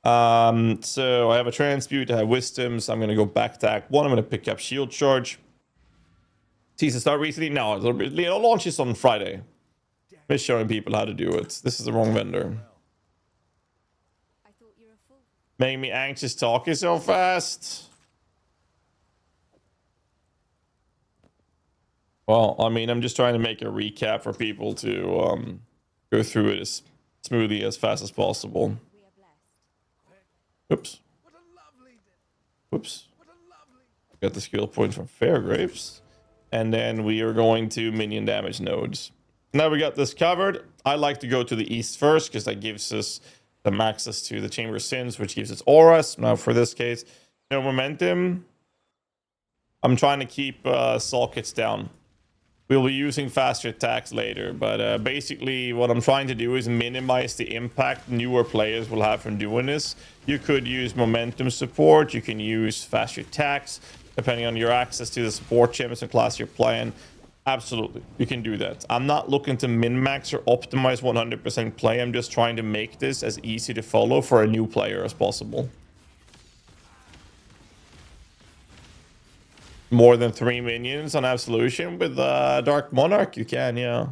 A: So I have a Transmute, I have Wisdom, so I'm going to go back to Act 1. I'm going to pick up Shield Charge. Teaser start recently? No, it'll launch this on Friday. Just showing people how to do it. This is the wrong vendor.
C: I thought you were a fool.
A: Making me anxious talking so fast. Well, I mean, I'm just trying to make a recap for people to go through it as smoothly as fast as possible.
C: We are blessed.
A: Oops. Whoops. Got the skill point from Fairgrapes. And then we are going to Minion Damage nodes. Now we got this covered. I like to go to the east first because that gives us some access to the Chamber of Sins, which gives us auras. Now for this case, no momentum. I'm trying to keep sockets down. We'll be using faster attacks later, but basically what I'm trying to do is minimize the impact newer players will have from doing this. You could use momentum support, you can use faster attacks, depending on your access to the support gems and class you're playing. Absolutely, you can do that. I'm not looking to min-max or optimize 100% play. I'm just trying to make this as easy to follow for a new player as possible. More than 3 minions on Absolution with Dark Monarch, you can, yeah.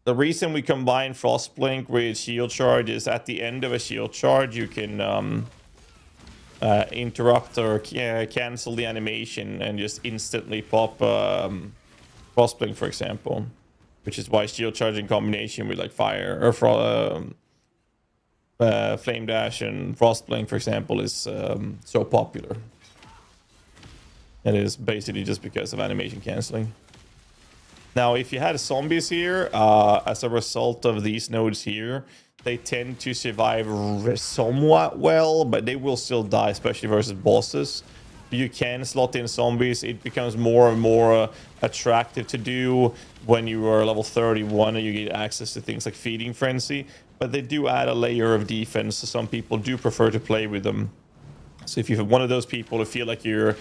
A: The reason we combine Frostblink with Shield Charge is at the end of a Shield Charge, you can interrupt or cancel the animation and just instantly pop Frostblink, for example. Which is why Shield Charge in combination with like Fire or Flame Dash and Frostblink, for example, is so popular. It is basically just because of animation canceling. Now, if you had zombies here, as a result of these nodes here, they tend to survive somewhat well, but they will still die, especially versus bosses. You can slot in zombies. It becomes more and more attractive to do when you are level 31 and you get access to things like Feeding Frenzy. But they do add a layer of defense, so some people do prefer to play with them. So if you're one of those people who feel like you're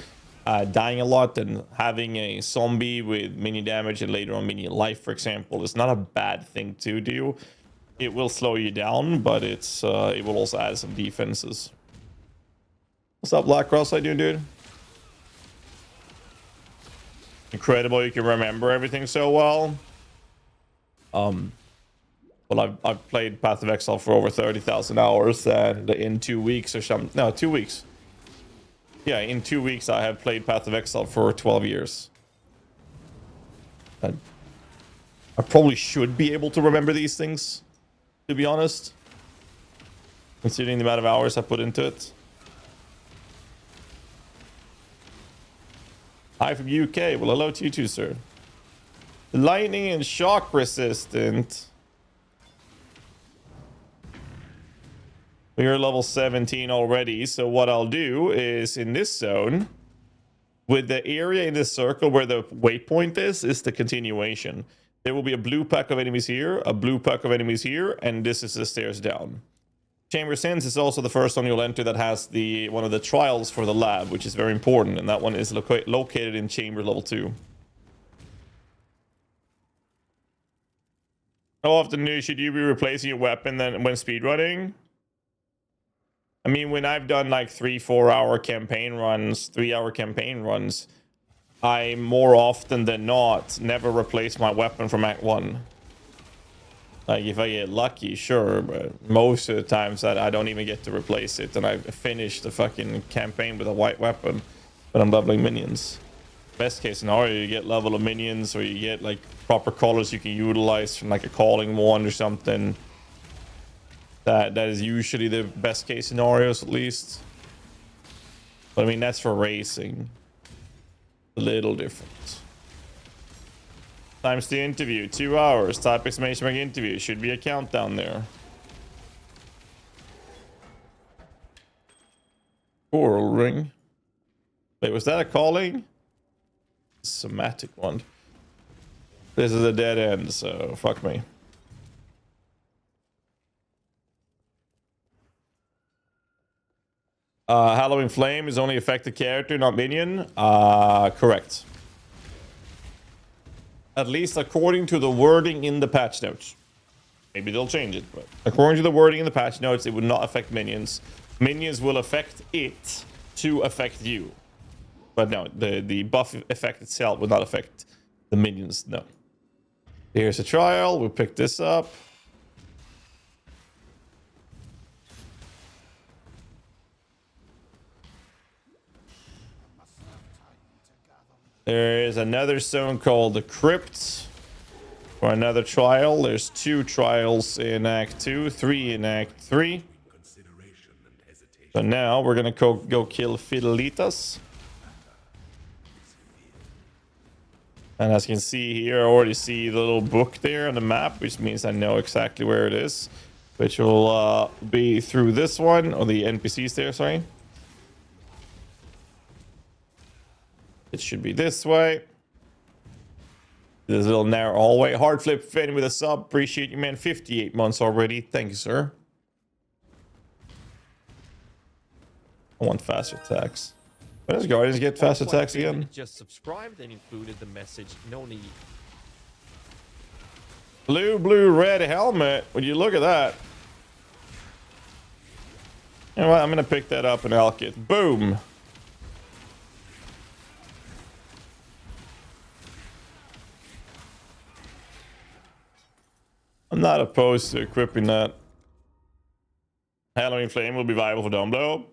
A: dying a lot, and having a zombie with minion damage and later on minion life, for example, is not a bad thing to do. It will slow you down, but it will also add some defenses. What's up, Black Cross? How you doing, dude? Incredible, you can remember everything so well. Well, I've played Path of Exile for over 30,000 hours, and in 2 weeks or something. No, 2 weeks. Yeah, in 2 weeks I have played Path of Exile for 12 years. I probably should be able to remember these things, to be honest, considering the amount of hours I put into it. Hi from UK. Well, hello to you too, sir. Lightning and shock resistant. We're level 17 already. So what I'll do is in this zone, with the area in this circle where the waypoint is the continuation. There will be a blue pack of enemies here, a blue pack of enemies here, and this is the stairs down. Chamber Sense is also the first one you'll enter that has one of the trials for the lab, which is very important, and that one is located in chamber level 2. How often should you be replacing your weapon then when speedrunning? I mean, when I've done like 3-4 hour campaign runs, 3-hour campaign runs, I more often than not never replace my weapon from Act 1. Like, if I get lucky, sure, but most of the times that I don't even get to replace it, and I finish the fucking campaign with a white weapon, but I'm leveling minions. Best case scenario, you get level of minions, or you get like proper colors you can utilize from like a calling wand or something. That is usually the best case scenarios, at least. But I mean, that's for racing. A little different. Times the interview, 2 hours. Type exclamation mark interview. Should be a countdown there. Coral ring. Wait, was that a calling? Somatic one. This is a dead end, so fuck me. Halloween Flame is only affected character, not minion. Correct. At least according to the wording in the patch notes. Maybe they'll change it, but according to the wording in the patch notes, it would not affect minions. Minions will affect it to affect you. But no, the buff effect itself will not affect the minions, no. Here's a trial. We'll pick this up. There is another zone called the Crypt for another trial. There's 2 trials in Act 2, 3 in Act 3. So now we're gonna go kill Fidelitas. And as you can see here, I already see the little book there on the map, which means I know exactly where it is. Which will be through this one, or the NPCs there, sorry. It should be this way. This little narrow hallway. Hard flip Finn with a sub. Appreciate you, man. 58 months already. Thank you, sir. I want fast attacks. When does Guardians get fast attacks again?
B: Just subscribed and included the message. No need.
A: Blue, red helmet. Would you look at that? You know what? I'm going to pick that up and elk it. Boom. I'm not opposed to equipping that. Halloween Flame will be viable for down blow.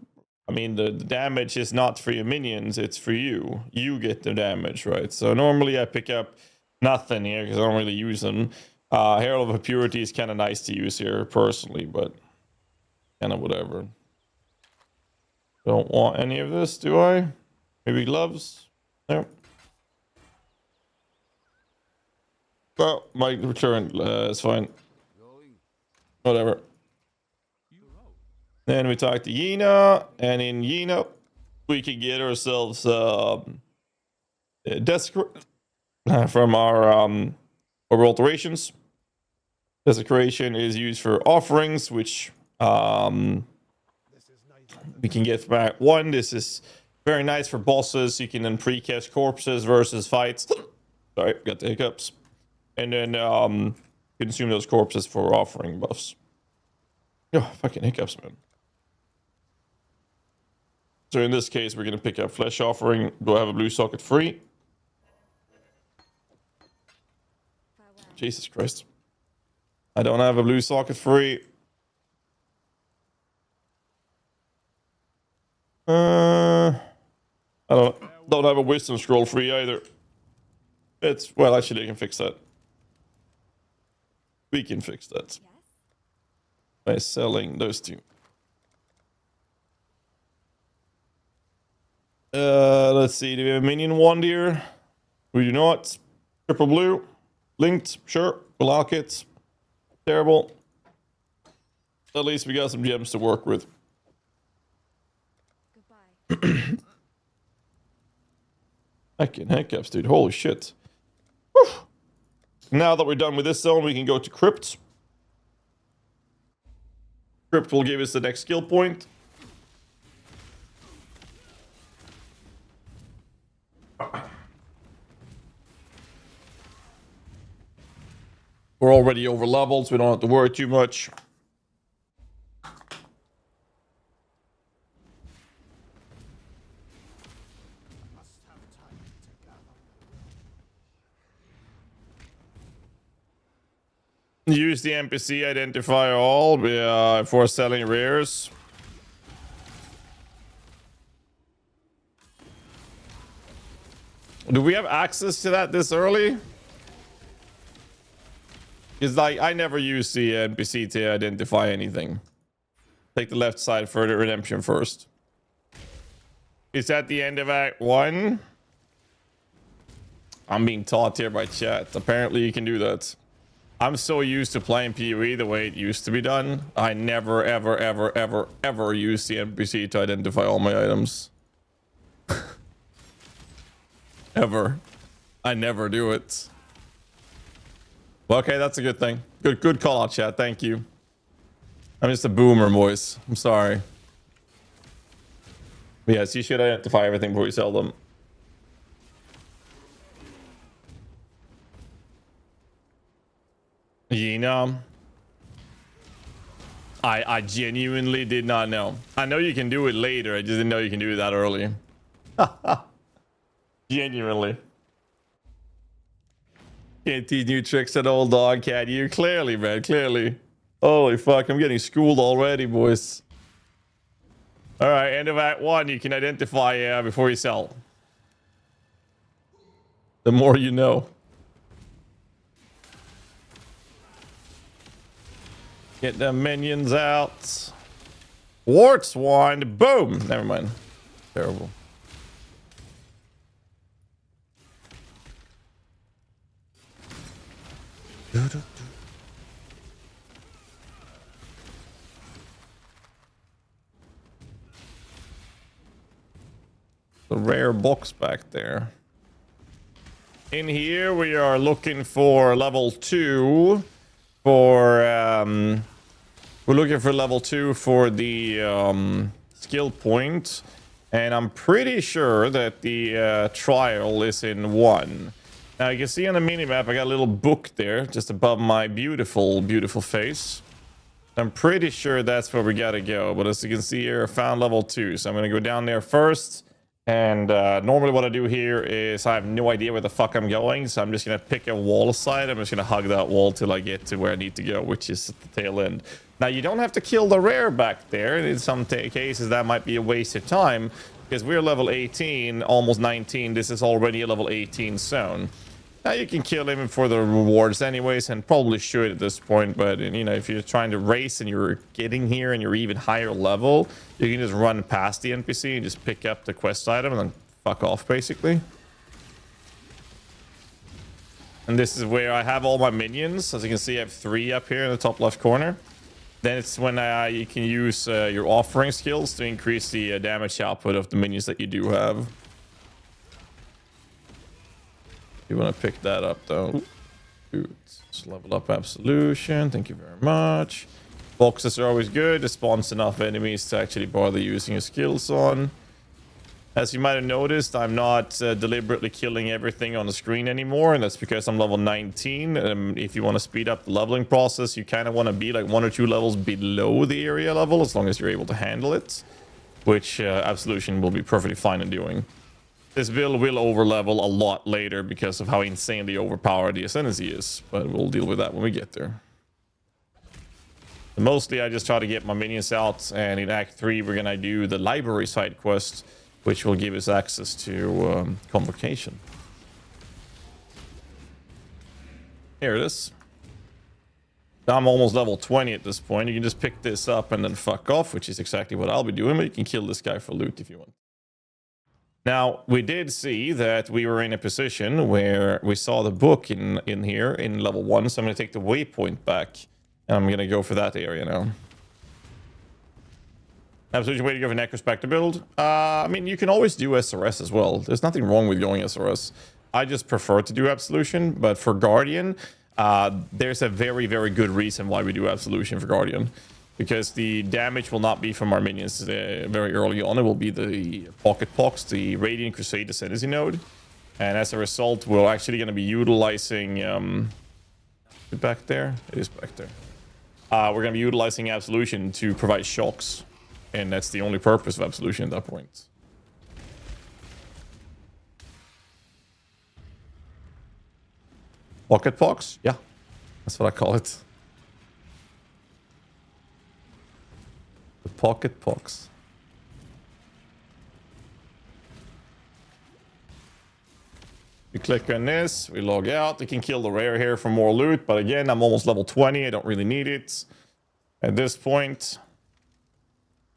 A: I mean, the damage is not for your minions, it's for you. You get the damage, right? So normally I pick up nothing here because I don't really use them. Herald of Purity is kind of nice to use here personally, but kind of whatever. Don't want any of this, do I? Maybe gloves? No. Well, my return is fine. Whatever. Then we talk to Yena, and in Yena, we can get ourselves from our orbital alterations. Desecration is used for offerings, which we can get from Act 1. This is very nice for bosses. You can then pre-catch corpses versus fights. Sorry, got the hiccups. And then consume those corpses for offering buffs. Oh, fucking hiccups, man. So in this case, we're going to pick up Flesh Offering. Do I have a blue socket free? Jesus Christ. I don't have a blue socket free. I don't have a wisdom scroll free either. It's, well, actually I can fix that. We can fix that by selling those two. Let's see. Do we have a minion wand here? We do not. Triple blue. Linked. Sure. Allow kits. Terrible. At least we got some gems to work with.
C: Goodbye.
A: Heckin' hiccups, dude. Holy shit. Whew. Now that we're done with this zone, we can go to Crypt. Crypt will give us the next skill point. We're already over leveled, so we don't have to worry too much. Use the NPC identifier all for selling rares. Do we have access to that this early? It's like I never use the NPC to identify anything. Take the left side for the redemption first. It's at the end of Act 1. I'm being taught here by chat. Apparently you can do that. I'm so used to playing PoE the way it used to be done. I never, ever, ever, ever, ever use the NPC to identify all my items. Ever. I never do it. Well, okay, that's a good thing. Good call out, chat. Thank you. I'm just a boomer, boys. I'm sorry. But yes, you should identify everything before you sell them. You know, I genuinely did not know. I know you can do it later. I just didn't know you can do it that early. Genuinely. Can't teach new tricks at all, dog, can you? Clearly, man, clearly. Holy fuck, I'm getting schooled already, boys. All right, end of Act 1, you can identify before you sell. The more you know. Get the minions out. Warts wand. Boom. Never mind. Terrible. The rare box back there. In here we are looking for level 2 for we're looking for level 2 for the skill point, and I'm pretty sure that the trial is in 1. Now you can see on the minimap I got a little book there just above my beautiful face. I'm pretty sure that's where we gotta go, but as you can see here, I found level 2, so I'm gonna go down there first. And normally what I do here is I have no idea where the fuck I'm going, so I'm just gonna pick a wall aside. I'm just gonna hug that wall till I get to where I need to go, which is at the tail end. Now you don't have to kill the rare back there. In some cases that might be a waste of time, because we're level 18, almost 19. This is already a level 18 zone. Now you can kill him for the rewards anyways, and probably should at this point, but you know, if you're trying to race and you're getting here and you're even higher level, you can just run past the NPC and just pick up the quest item and then fuck off basically. And this is where I have all my minions. As you can see, I have 3 up here in the top left corner. Then it's when you can use your offering skills to increase the damage output of the minions that you do have. You want to pick that up though. Just level up absolution. Thank you very much. Boxes are always good. It spawns enough enemies to actually bother using your skills on. As you might have noticed, I'm not deliberately killing everything on the screen anymore, and that's because I'm level 19. If you want to speed up the leveling process, you kind of want to be like 1 or 2 levels below the area level, as long as you're able to handle it, which absolution will be perfectly fine in doing. This build will overlevel a lot later because of how insanely overpowered the Ascendancy is, but we'll deal with that when we get there. Mostly I just try to get my minions out, and in Act 3 we're gonna do the library side quest, which will give us access to Convocation. Here it is. I'm almost level 20 at this point. You can just pick this up and then fuck off, which is exactly what I'll be doing, but you can kill this guy for loot if you want. Now, we did see that we were in a position where we saw the book in here in level 1, so I'm going to take the waypoint back, and I'm going to go for that area now. Absolutely way to go for Necrospectre build. I mean, you can always do SRS as well. There's nothing wrong with going SRS. I just prefer to do Absolution, but for Guardian, there's a very, very good reason why we do Absolution for Guardian. Because the damage will not be from our minions very early on. It will be the Pocket Pox, the Radiant Crusade Ascendancy node. And as a result, we're actually going to be utilizing... is it back there? It is back there. We're going to be utilizing Absolution to provide shocks. And that's the only purpose of Absolution at that point. Pocket Pox? Yeah, that's what I call it. The Pocket Pox. We click on this, we log out. We can kill the rare here for more loot, but again, I'm almost level 20. I don't really need it. At this point,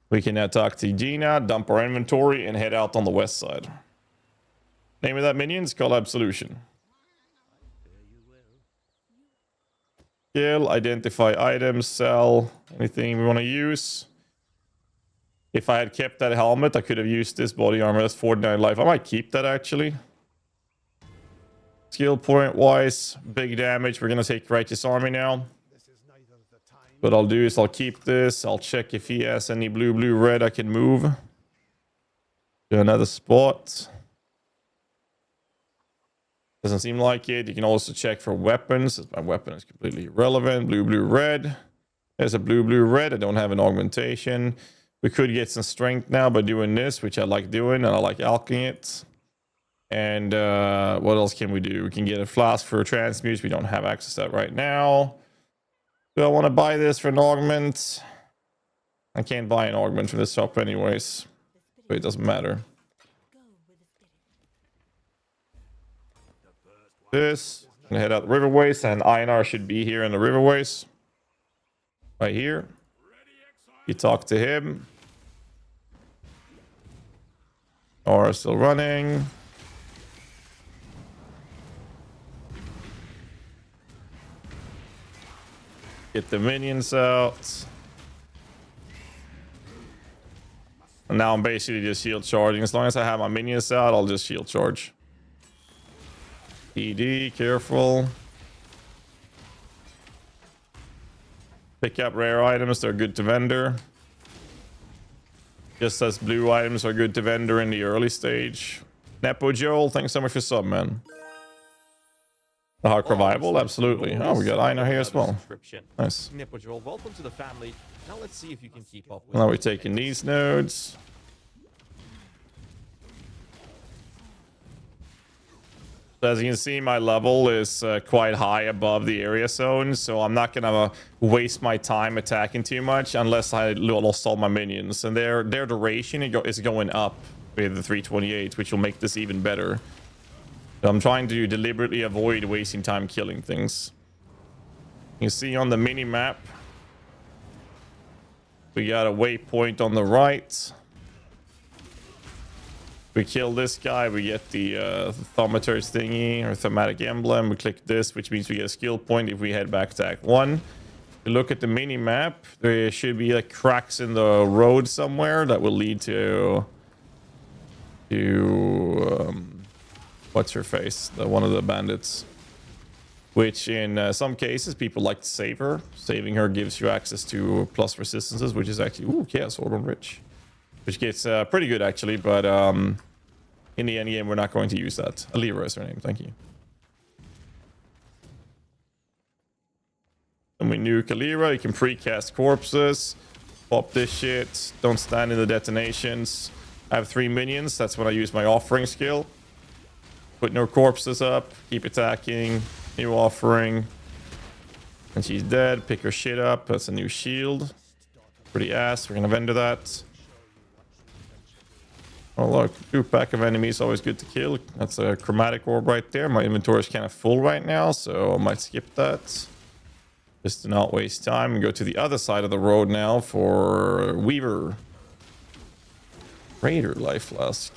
A: we can now talk to Gina, dump our inventory, and head out on the west side. Name of that minion is called Absolution. Kill, identify items, sell, anything we want to use. If I had kept that helmet, I could have used this body armor. That's 49 life. I might keep that, actually. Skill point wise, big damage. We're going to take Righteous Army now. What I'll do is I'll keep this. I'll check if he has any blue, blue, red I can move to another spot. Doesn't seem like it. You can also check for weapons. My weapon is completely irrelevant. Blue, blue, red. There's a blue, blue, red. I don't have an augmentation. We could get some strength now by doing this, which I like doing, and I like alching it. And what else can we do? We can get a flask for a transmute. We don't have access to that right now. Do I want to buy this for an augment? I can't buy an augment from this shop anyways, so it doesn't matter. This, I'm gonna head out the riverways, and Einar should be here in the riverways. Right here. You talk to him. Or still running. Get the minions out. And now I'm basically just shield charging. As long as I have my minions out, I'll just shield charge. ED, careful. Pick up rare items, they're good to vendor. Just as blue items are good to vendor in the early stage. Nepo Joel, thanks so much for sub, man. The Hard Revival, absolutely. Oh, we got Einar here as well. Nice.
B: Nepo Joel, welcome to the family. Now let's see if you can keep up with
A: now we're taking these nodes. As you can see, my level is quite high above the area zone, so I'm not gonna waste my time attacking too much unless I lost all my minions. And their duration is going up with the 328, which will make this even better. So I'm trying to deliberately avoid wasting time killing things. You see on the mini map, we got a waypoint on the right. We kill this guy, we get the thaumaturge thingy or thematic emblem. We click this, which means we get a skill point if we head back to Act 1. If you look at the mini map, there should be like cracks in the road somewhere that will lead to what's her face? One of the bandits. Which in some cases people like to save her. Saving her gives you access to plus resistances, which is actually Chaos Orb on Rich. Which gets pretty good actually, but in the end game we're not going to use that. Alira is her name, thank you. And we nuke Alira, you can precast corpses, pop this shit, don't stand in the detonations. I have 3 minions, that's when I use my offering skill. Put no corpses up, keep attacking, new offering. And she's dead, pick her shit up, that's a new shield. Pretty ass, we're gonna vendor that. Oh look, group back of enemies, always good to kill. That's a chromatic orb right there. My inventory is kind of full right now, so I might skip that. Just to not waste time and go to the other side of the road now for Weaver. Raider Life Flask.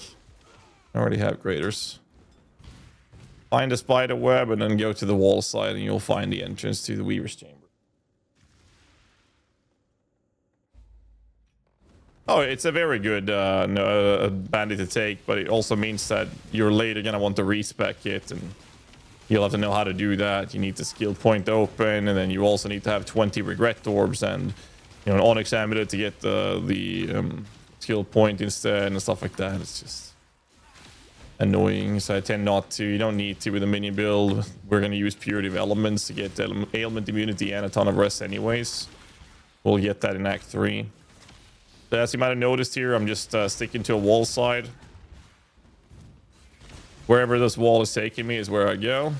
A: I already have graders. Find a spider web and then go to the wall side and you'll find the entrance to the Weaver's Chamber. Oh, it's a very good bandit to take, but it also means that you're later going to want to respec it, and you'll have to know how to do that. You need the skill point open, and then you also need to have 20 regret orbs and an onyx amulet to get the skill point instead and stuff like that. It's just annoying, so I tend not to. You don't need to with a minion build. We're going to use purity of elements to get ailment immunity and a ton of rest anyways. We'll get that in Act 3. So as you might have noticed here, I'm just sticking to a wall side. Wherever this wall is taking me is where I go.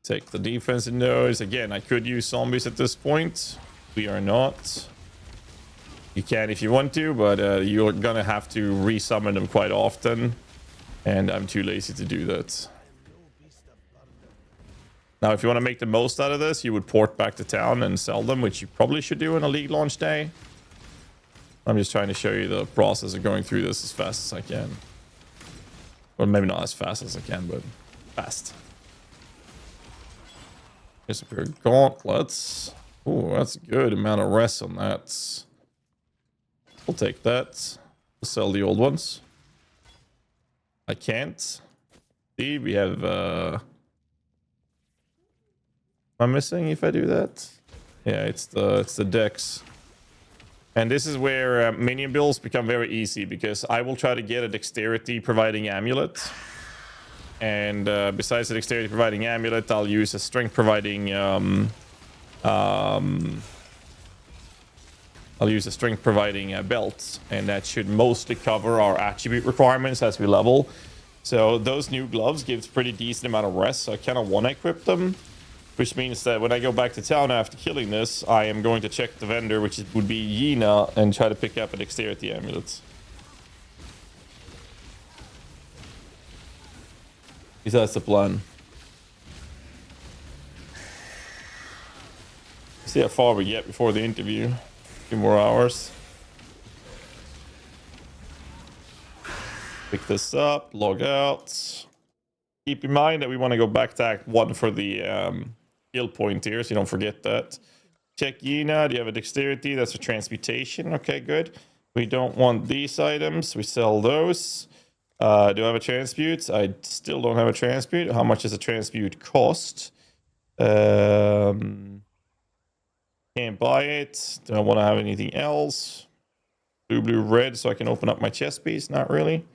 A: Take the defensive nodes. Again, I could use zombies at this point. We are not. You can if you want to, but you're gonna have to resummon them quite often, and I'm too lazy to do that. Now, if you want to make the most out of this, you would port back to town and sell them, which you probably should do on a league launch day. I'm just trying to show you the process of going through this as fast as I can. Well, maybe not as fast as I can, but fast. Here's a pair of gauntlets. Oh, that's a good amount of rest on that. We'll take that. We'll sell the old ones. I can't. See, we have... Am I missing if I do that? Yeah, it's the dex. And this is where minion builds become very easy, because I will try to get a dexterity providing amulet. And besides the dexterity providing amulet, I'll use a strength providing belt, and that should mostly cover our attribute requirements as we level. So those new gloves gives pretty decent amount of rest, so I kind of want to equip them. Which means that when I go back to town after killing this, I am going to check the vendor, which would be Yina, and try to pick up a dexterity amulet. At least that's the plan. See how far we get before the interview. A few more hours. Pick this up, log out. Keep in mind that we want to go back to Act 1 for the skill point here, so you don't forget that. Check Yina. Do you have a dexterity? That's a transmutation. Okay, good. We don't want these items. We sell those. Do I have a transmute? I still don't have a transmute. How much does a transmute cost? Can't buy it. Do I want to have anything else? Blue, red, so I can open up my chest piece? Not really.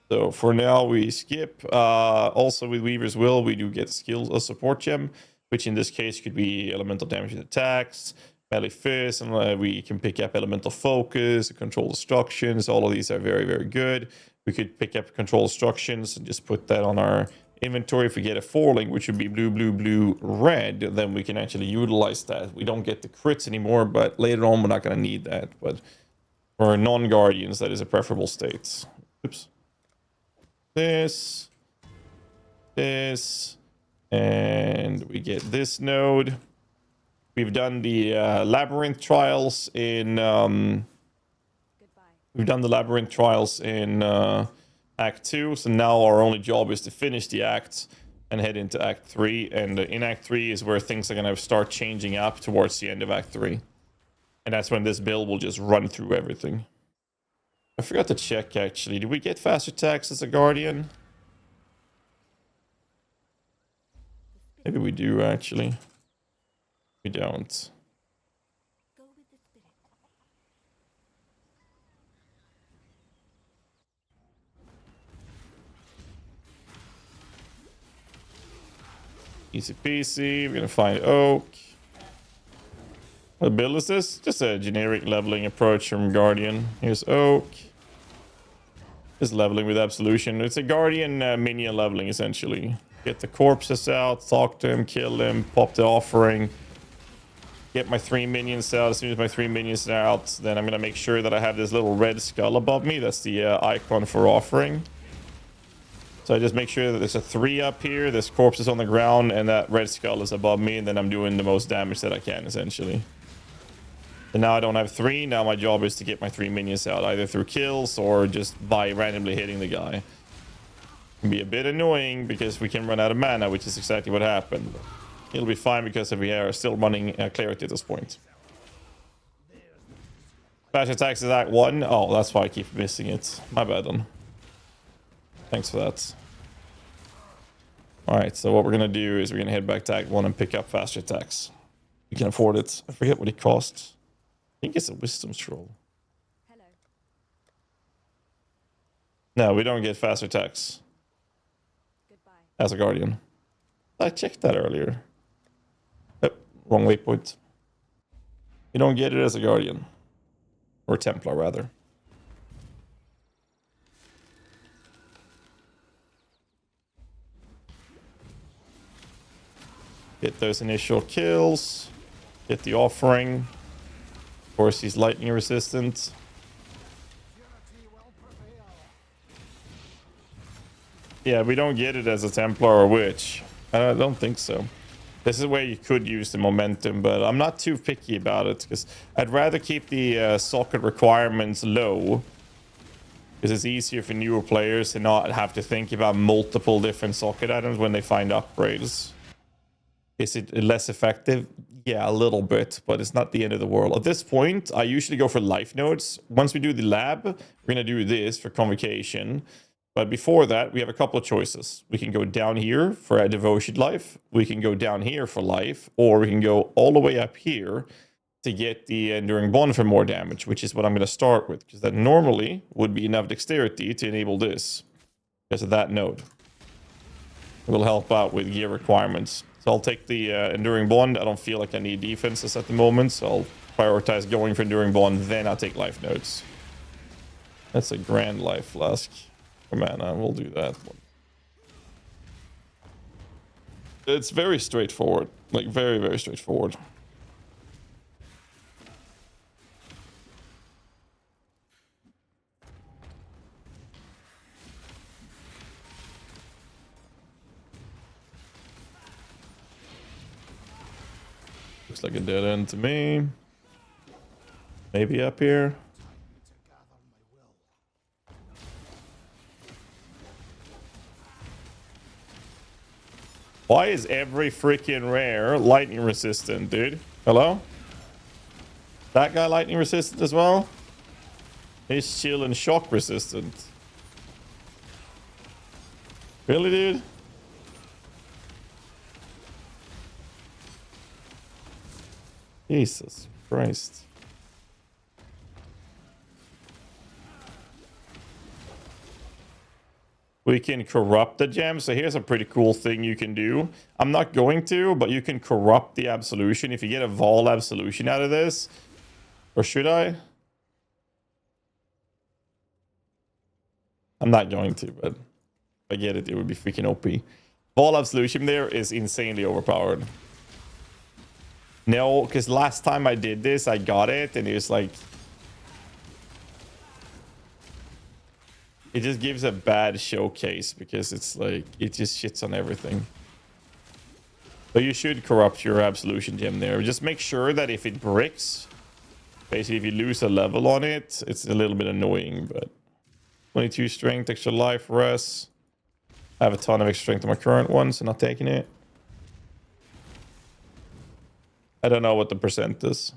A: So for now, we skip. Also, with Weaver's Will, we do get skills, a support gem, which in this case could be elemental damage and attacks, melee fist, and we can pick up elemental focus, control destructions. All of these are very, very good. We could pick up control destructions and just put that on our inventory. If we get a falling, which would be blue, red, then we can actually utilize that. We don't get the crits anymore, but later on, we're not going to need that. But for non-guardians, that is a preferable state. Oops. This, and we get this node. We've done the labyrinth trials in Act 2, so now our only job is to finish the act and head into Act 3. And in Act 3 is where things are going to start changing up towards the end of Act 3, and that's when this build will just run through everything. I forgot to check, actually. Did we get fast attacks as a guardian? Maybe we do, actually. We don't.
C: Go with the spirit.
A: Easy peasy. We're gonna find oak. What build is this? Just a generic leveling approach from Guardian. Here's oak. Just leveling with Absolution. It's a Guardian minion leveling, essentially. Get the corpses out, talk to him, kill him, pop the offering. Get my 3 minions out. As soon as my 3 minions are out, then I'm going to make sure that I have this little red skull above me. That's the icon for offering. So I just make sure that there's a 3 up here, this corpse is on the ground, and that red skull is above me, and then I'm doing the most damage that I can, essentially. And now I don't have 3. Now my job is to get my 3 minions out, either through kills or just by randomly hitting the guy. It can be a bit annoying because we can run out of mana, which is exactly what happened. It'll be fine because we are still running clarity at this point. Flash attacks is Act 1. Oh, that's why I keep missing it. My bad then. Thanks for that. Alright, so what we're going to do is we're going to head back to Act 1 and pick up faster attacks. We can afford it. I forget what it costs. I think it's a wisdom scroll.
C: Hello.
A: No, we don't get faster attacks
C: Goodbye.
A: as a guardian. I checked that earlier. Oh, wrong waypoint. You don't get it as a guardian. Or Templar, rather. Get those initial kills. Get the offering. Of course, he's lightning resistant. Yeah, we don't get it as a Templar or Witch. I don't think so. This is where you could use the momentum, but I'm not too picky about it because I'd rather keep the socket requirements low because it's easier for newer players to not have to think about multiple different socket items when they find upgrades. Is it less effective? Yeah, a little bit, but it's not the end of the world. At this point, I usually go for life nodes. Once we do the lab, we're going to do this for convocation. But before that, we have a couple of choices. We can go down here for a devotion life. We can go down here for life. Or we can go all the way up here to get the Enduring Bond for more damage, which is what I'm going to start with. Because that normally would be enough dexterity to enable this. Because of that node. It will help out with gear requirements. So I'll take the Enduring Bond. I don't feel like I need defenses at the moment. So I'll prioritize going for Enduring Bond. Then I'll take life nodes. That's a grand life flask. Mana, we'll do that one. It's very straightforward. Like, very, very straightforward. Looks like a dead end to me. Maybe up here. Why is every freaking rare lightning resistant, dude? Hello? That guy lightning resistant as well? He's chill and shock resistant. Really, dude? Jesus Christ. We can corrupt the gem. So here's a pretty cool thing you can do. I'm not going to, but you can corrupt the absolution. If you get a Vol absolution out of this. Or should I? I'm not going to, but if I get it, it would be freaking OP. Vol absolution there is insanely overpowered. No, because last time I did this, I got it, and it was like... It just gives a bad showcase because it's like it just shits on everything. But you should corrupt your absolution gem there. Just make sure that if it bricks, basically if you lose a level on it, it's a little bit annoying. But 22 strength, extra life, rest. I have a ton of extra strength on my current one, so not taking it. I don't know what the percent is.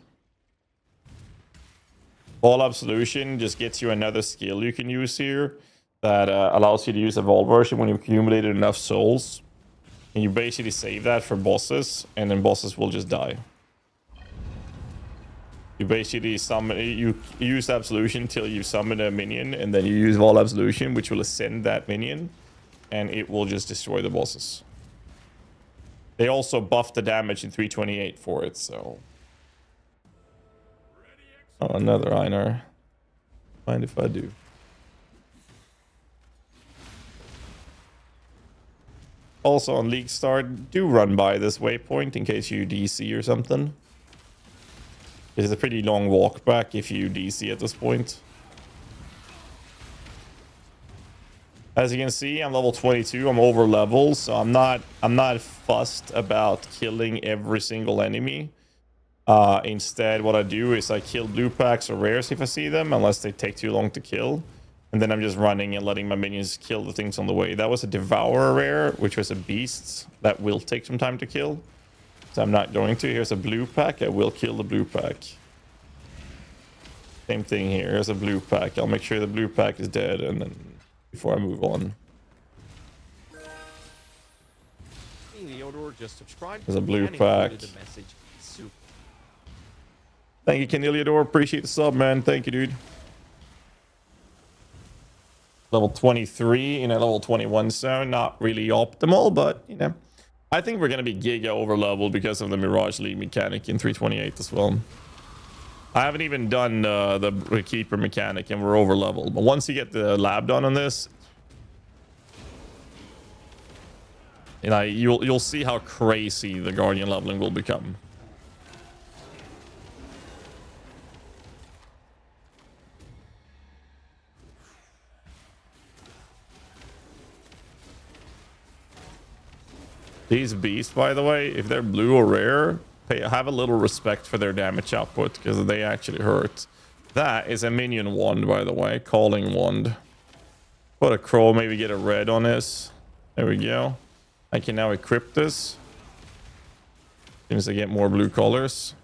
A: Vol Absolution just gets you another skill you can use here that allows you to use a Vol version when you've accumulated enough souls. And you basically save that for bosses, and then bosses will just die. You basically summon, you use Absolution till you summon a minion, and then you use Vol Absolution, which will ascend that minion, and it will just destroy the bosses. They also buff the damage in 328 for it, so... Oh, another Einar. Mind if I do? Also on League Start, do run by this waypoint in case you DC or something. It's a pretty long walk back if you DC at this point. As you can see, I'm level 22. I'm over level, so I'm not fussed about killing every single enemy. Instead, what I do is I kill blue packs or rares if I see them, unless they take too long to kill. And then I'm just running and letting my minions kill the things on the way. That was a Devourer rare, which was a beast that will take some time to kill. So I'm not going to. Here's a blue pack. I will kill the blue pack. Same thing here. Here's a blue pack. I'll make sure the blue pack is dead and then before I move on.
B: Theodore just subscribed.
A: There's a blue
B: and
A: pack.
B: included a message. Super.
A: Thank you, Caneliador. Appreciate the sub, man. Thank you, dude. Level 23 in a level 21 zone. Not really optimal, but, you know. I think we're going to be giga over leveled because of the Mirage League mechanic in 328 as well. I haven't even done the Keeper mechanic and we're over leveled. But once you get the lab done on this, you know, you'll see how crazy the Guardian leveling will become. These beasts, by the way, if they're blue or rare, have a little respect for their damage output because they actually hurt. That is a minion wand, by the way, calling wand. Put a crow, maybe get a red on this. There we go. I can now equip this. As soon as I get more blue colors.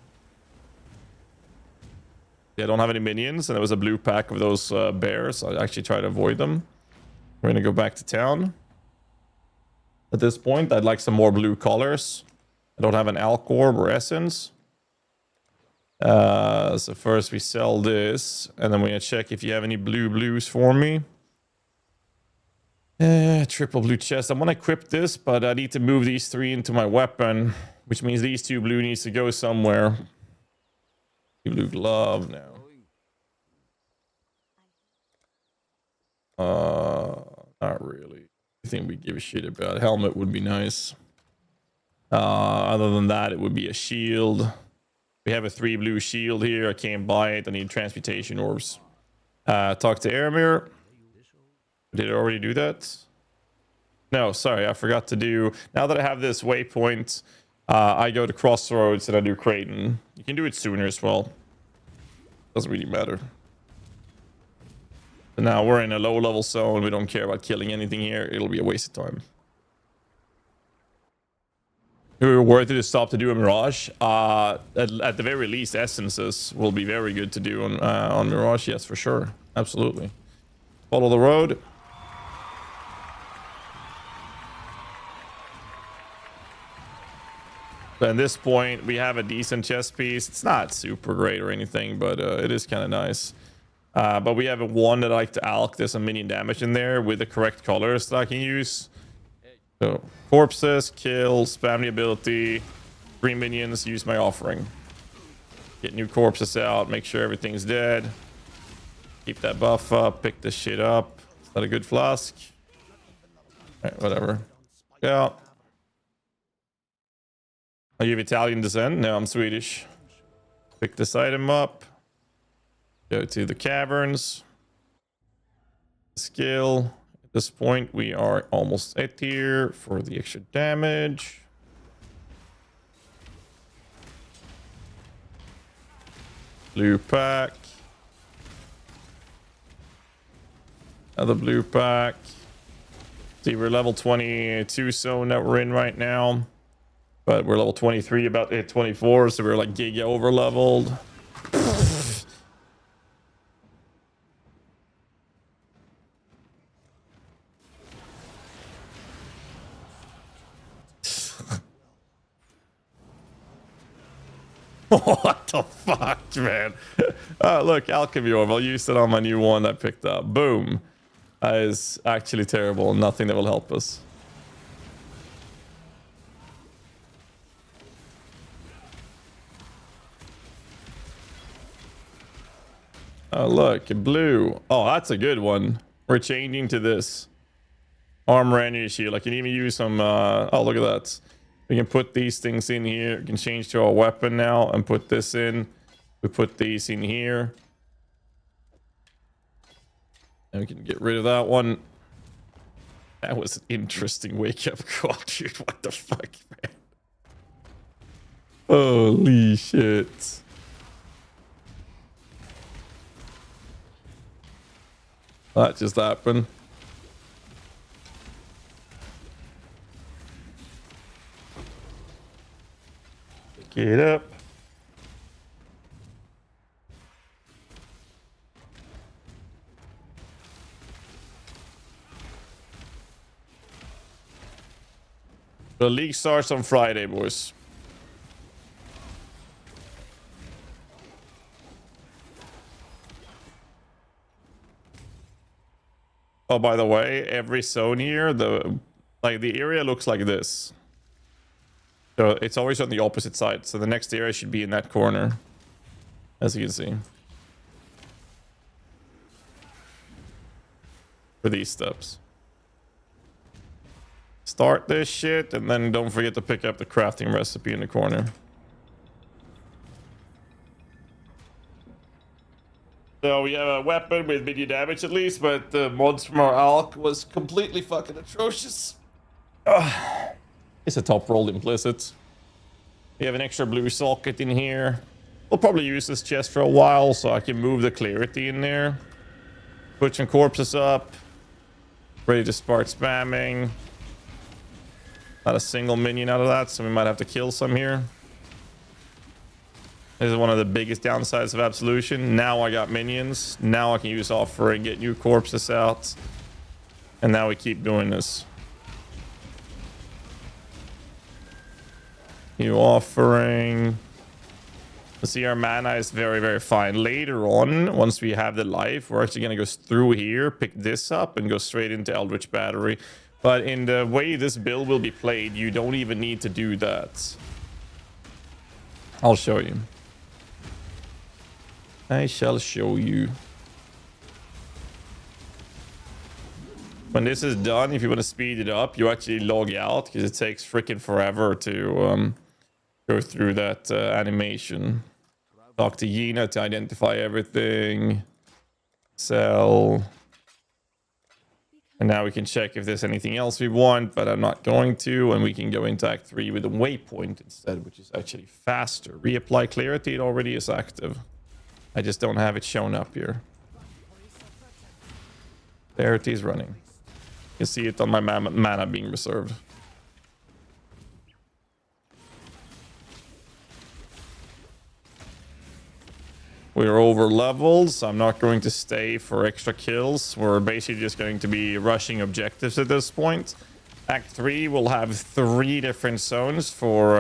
A: Yeah, I don't have any minions, and there was a blue pack of those bears. I actually try to avoid them. We're gonna go back to town. At this point, I'd like some more blue colors. I don't have an Alch Orb or Essence. So first we sell this, and then we're gonna check if you have any blues for me. Triple blue chest. I'm gonna equip this, but I need to move these 3 into my weapon, which means these 2 blue needs to go somewhere. Blue glove now. Not really. I think we give a shit about. Helmet would be nice. Other than that, it would be a shield. We have a 3 blue shield here. I can't buy it. I need transmutation orbs. Talk to Aramir. Did I already do that? No, sorry, I forgot to do. Now that I have this waypoint, I go to Crossroads and I do Creighton. You can do it sooner as well. Doesn't really matter. So now we're in a low level zone. We don't care about killing anything here. It'll be a waste of time. If we were worth it to stop to do a Mirage, at the very least, essences will be very good to do on Mirage. Yes, for sure. Absolutely. Follow the road. But at this point, we have a decent chest piece. It's not super great or anything, but it is kind of nice. But we have a one that I like to alch. There's some minion damage in there with the correct colors that I can use. So, corpses, kill, spam the ability, green minions, use my offering. Get new corpses out, make sure everything's dead. Keep that buff up, pick this shit up. Is that a good flask? Alright, whatever. Yeah. Are you of Italian descent? No, I'm Swedish. Pick this item up. Go to the caverns. Skill. At this point, we are almost at tier for the extra damage. Blue pack. Another blue pack. See, we're level 22 zone that we're in right now. But we're level 23, about to hit 24, so we're like giga over leveled. What the fuck, man? Look, Alchemy Orb. I'll use it on my new one I picked up. Boom. That is actually terrible. Nothing that will help us. Oh, look, blue. Oh, that's a good one. We're changing to this. Armor energy shield. I can even use some... oh, look at that. We can put these things in here. We can change to our weapon now and put this in. We put these in here. And we can get rid of that one. That was an interesting wake-up call, dude. What the fuck, man? Holy shit. That just happened. Pick it up. The league starts on Friday, boys. Oh, by the way, every zone here, the area looks like this. So it's always on the opposite side. So the next area should be in that corner, as you can see. For these steps. Start this shit, and then don't forget to pick up the crafting recipe in the corner. So we have a weapon with minion damage at least, but the mods from our alk was completely fucking atrocious. It's a top roll implicit. We have an extra blue socket in here. We'll probably use this chest for a while so I can move the clarity in there. Put some corpses up. Ready to start spamming. Not a single minion out of that, so we might have to kill some here. This is one of the biggest downsides of Absolution. Now I got minions. Now I can use Offering, get new corpses out. And now we keep doing this. New Offering. See, our mana is very, very fine. Later on, once we have the life, we're actually going to go through here, pick this up, and go straight into Eldritch Battery. But in the way this build will be played, you don't even need to do that. I'll show you. I shall show you. When this is done, if you want to speed it up, you actually log out because it takes freaking forever to go through that animation. Talk to Yina to identify everything. Sell. And now we can check if there's anything else we want, but I'm not going to. And we can go into Act 3 with a waypoint instead, which is actually faster. Reapply clarity, it already is active. I just don't have it shown up here. There it is running. You can see it on my mana being reserved. We're over leveled, so I'm not going to stay for extra kills. We're basically just going to be rushing objectives at this point. Act 3 will have 3 different zones for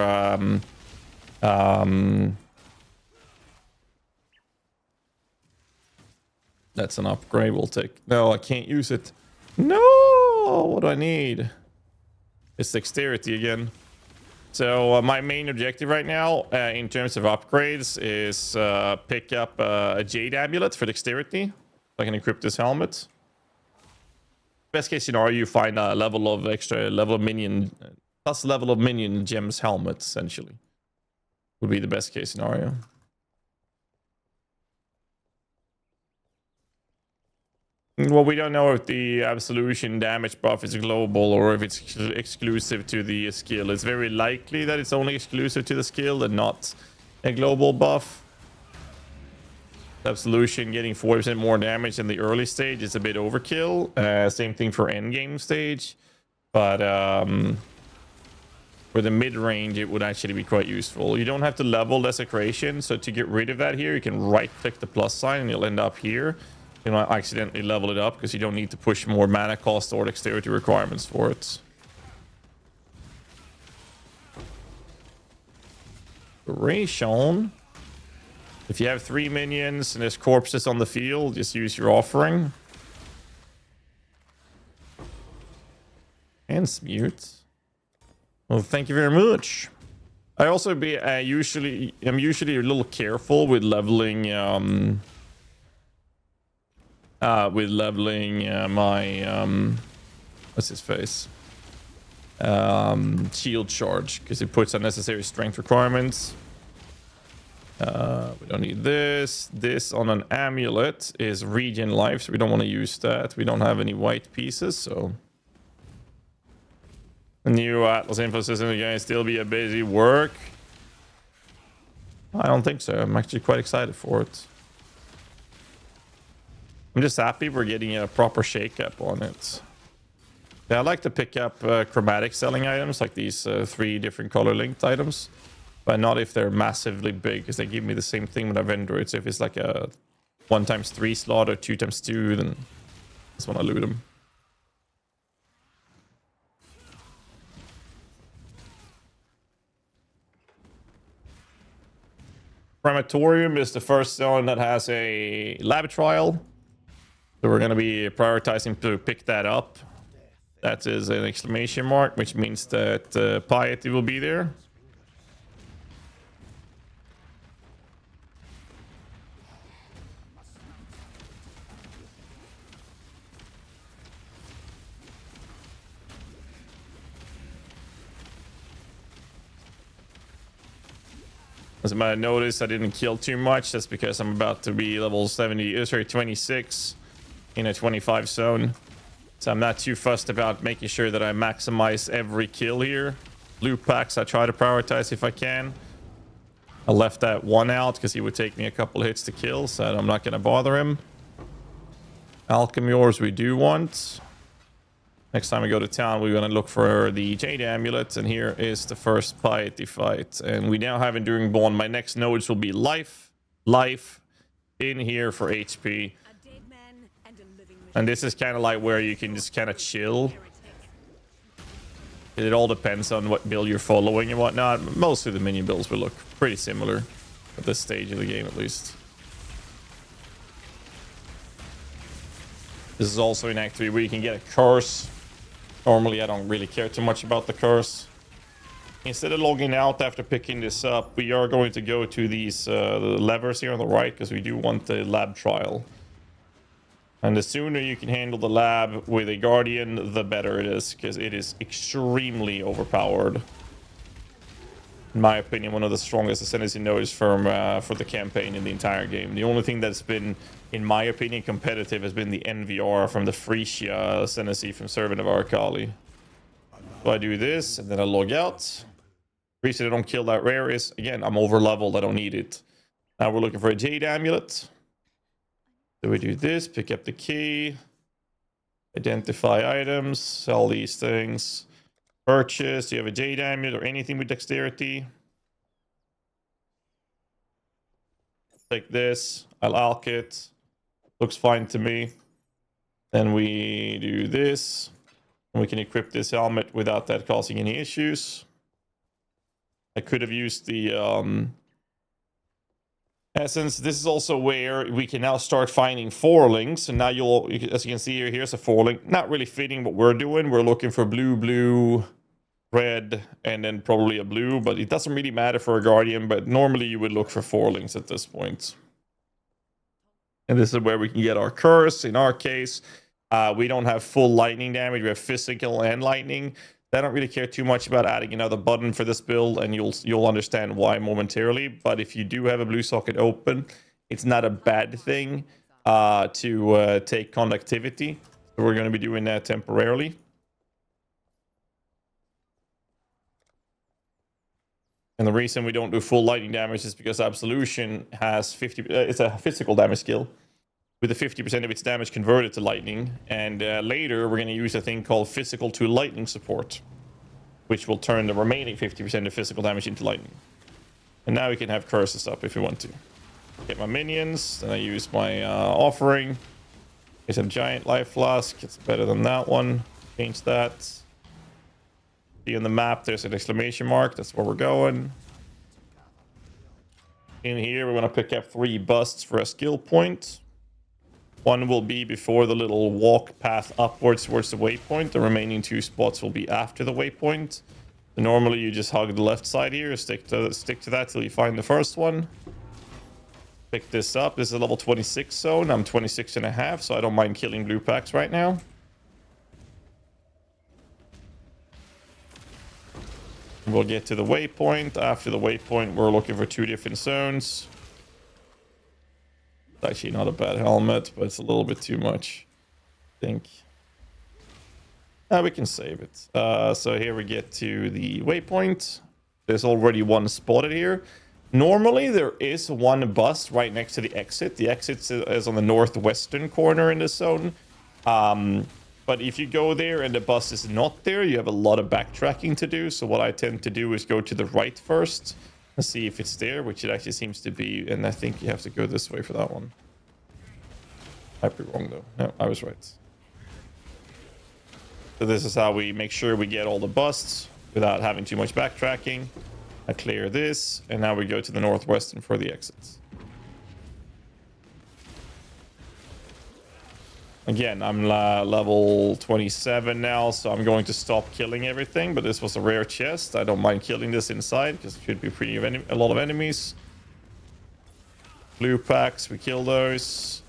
A: that's an upgrade we'll take. No, I can't use it. No! What do I need? It's dexterity again. So my main objective right now in terms of upgrades is pick up a Jade Amulet for dexterity. So I can equip this helmet. Best case scenario, you find a level of extra level of minion, plus level of minion gems helmet, essentially. Would be the best case scenario. Well, we don't know if the Absolution damage buff is global or if it's exclusive to the skill. It's very likely that it's only exclusive to the skill and not a global buff. Absolution getting 40% more damage in the early stage is a bit overkill. Same thing for endgame stage. But for the mid-range, it would actually be quite useful. You don't have to level Desecration. So to get rid of that here, you can right-click the plus sign and you'll end up here. You know, accidentally level it up because you don't need to push more mana cost or dexterity requirements for it. Duration. If you have 3 minions and there's corpses on the field, just use your Offering. And Smute. Well, thank you very much. I also I'm usually a little careful with leveling my what's his face, shield charge, because it puts unnecessary strength requirements. We don't need this. This on an amulet is regen life, so we don't want to use that. We don't have any white pieces, so the new Atlas info system is going to still be a busy work. I don't think so. I'm actually quite excited for it. I'm just happy we're getting a proper shake-up on it. Yeah, I like to pick up chromatic selling items, like these 3 different color-linked items. But not if they're massively big, because they give me the same thing when I vendor it. So if it's like a 1x3 slot or 2x2, then I just want to loot them. Crematorium is the first zone that has a lab trial. So we're going to be prioritizing to pick that up. That is an exclamation mark, which means that piety will be there. As you might have noticed, I didn't kill too much. That's because I'm about to be level 26 in a 25 zone. So I'm not too fussed about making sure that I maximize every kill here. Loot packs, I try to prioritize if I can. I left that one out because he would take me a couple hits to kill, so I'm not going to bother him. Alchemy ores we do want. Next time we go to town, we're going to look for the Jade Amulet, and here is the first piety fight. And we now have Enduring Bond. My next nodes will be life, in here for HP. And this is kind of like where you can just kind of chill. It all depends on what build you're following and whatnot. Most of the minion builds will look pretty similar at this stage of the game, at least. This is also in Act 3 where you can get a curse. Normally, I don't really care too much about the curse. Instead of logging out after picking this up, we are going to go to these the levers here on the right because we do want the lab trial. And the sooner you can handle the lab with a guardian, the better it is, because it is extremely overpowered. In my opinion, one of the strongest ascendancy nodes for the campaign in the entire game. The only thing that's been, in my opinion, competitive has been the NVR from the Frisia ascendancy from Servant of Arcali. So I do this, and then I log out. The reason I don't kill that rare is, again, I'm over leveled, I don't need it. Now we're looking for a Jade Amulet. So we do this, pick up the key, identify items, sell these things, purchase. Do you have a Jade Amulet or anything with dexterity? Take this, I'll alch it. Looks fine to me. Then we do this, and we can equip this helmet without that causing any issues. I could have used the essence. This is also where we can now start finding 4 links. And now you'll, as you can see here, here's a 4 link. Not really fitting what we're doing. We're looking for blue, red, and then probably a blue. But it doesn't really matter for a guardian. But normally you would look for 4 links at this point. And this is where we can get our curse. In our case, we don't have full lightning damage. We have physical and lightning. I don't really care too much about adding another button for this build, and you'll understand why momentarily. But if you do have a blue socket open, it's not a bad thing to take conductivity. So we're going to be doing that temporarily. And the reason we don't do full lightning damage is because Absolution has 50. It's a physical damage skill with a 50% of its damage converted to lightning. And later, we're going to use a thing called physical to lightning support, which will turn the remaining 50% of physical damage into lightning. And now we can have curses up if we want to. Get my minions, then I use my offering. It's a giant life flask. It's better than that one. Change that. See on the map, there's an exclamation mark. That's where we're going. In here, we're going to pick up 3 busts for a skill point. One will be before the little walk path upwards towards the waypoint. The remaining 2 spots will be after the waypoint. So normally you just hug the left side here, stick to that till you find the first one. Pick this up. This is a level 26 zone. I'm 26.5, so I don't mind killing blue packs right now. We'll get to the waypoint. After the waypoint, we're looking for 2 different zones. It's actually not a bad helmet, but it's a little bit too much, I think. We can save it. So here we get to the waypoint. There's already 1 spotted here. Normally, there is one bus right next to the exit. The exit is on the northwestern corner in this zone. But if you go there and the bus is not there, you have a lot of backtracking to do. So what I tend to do is go to the right first and see if it's there, which it actually seems to be. And I think you have to go this way for that one. Might be wrong, though. No, I was right. So this is how we make sure we get all the busts without having too much backtracking. I clear this, and now we go to the northwestern for the exits. Again, I'm level 27 now, so I'm going to stop killing everything, but this was a rare chest. I don't mind killing this inside, because it should be a lot of enemies. Blue packs, we kill those.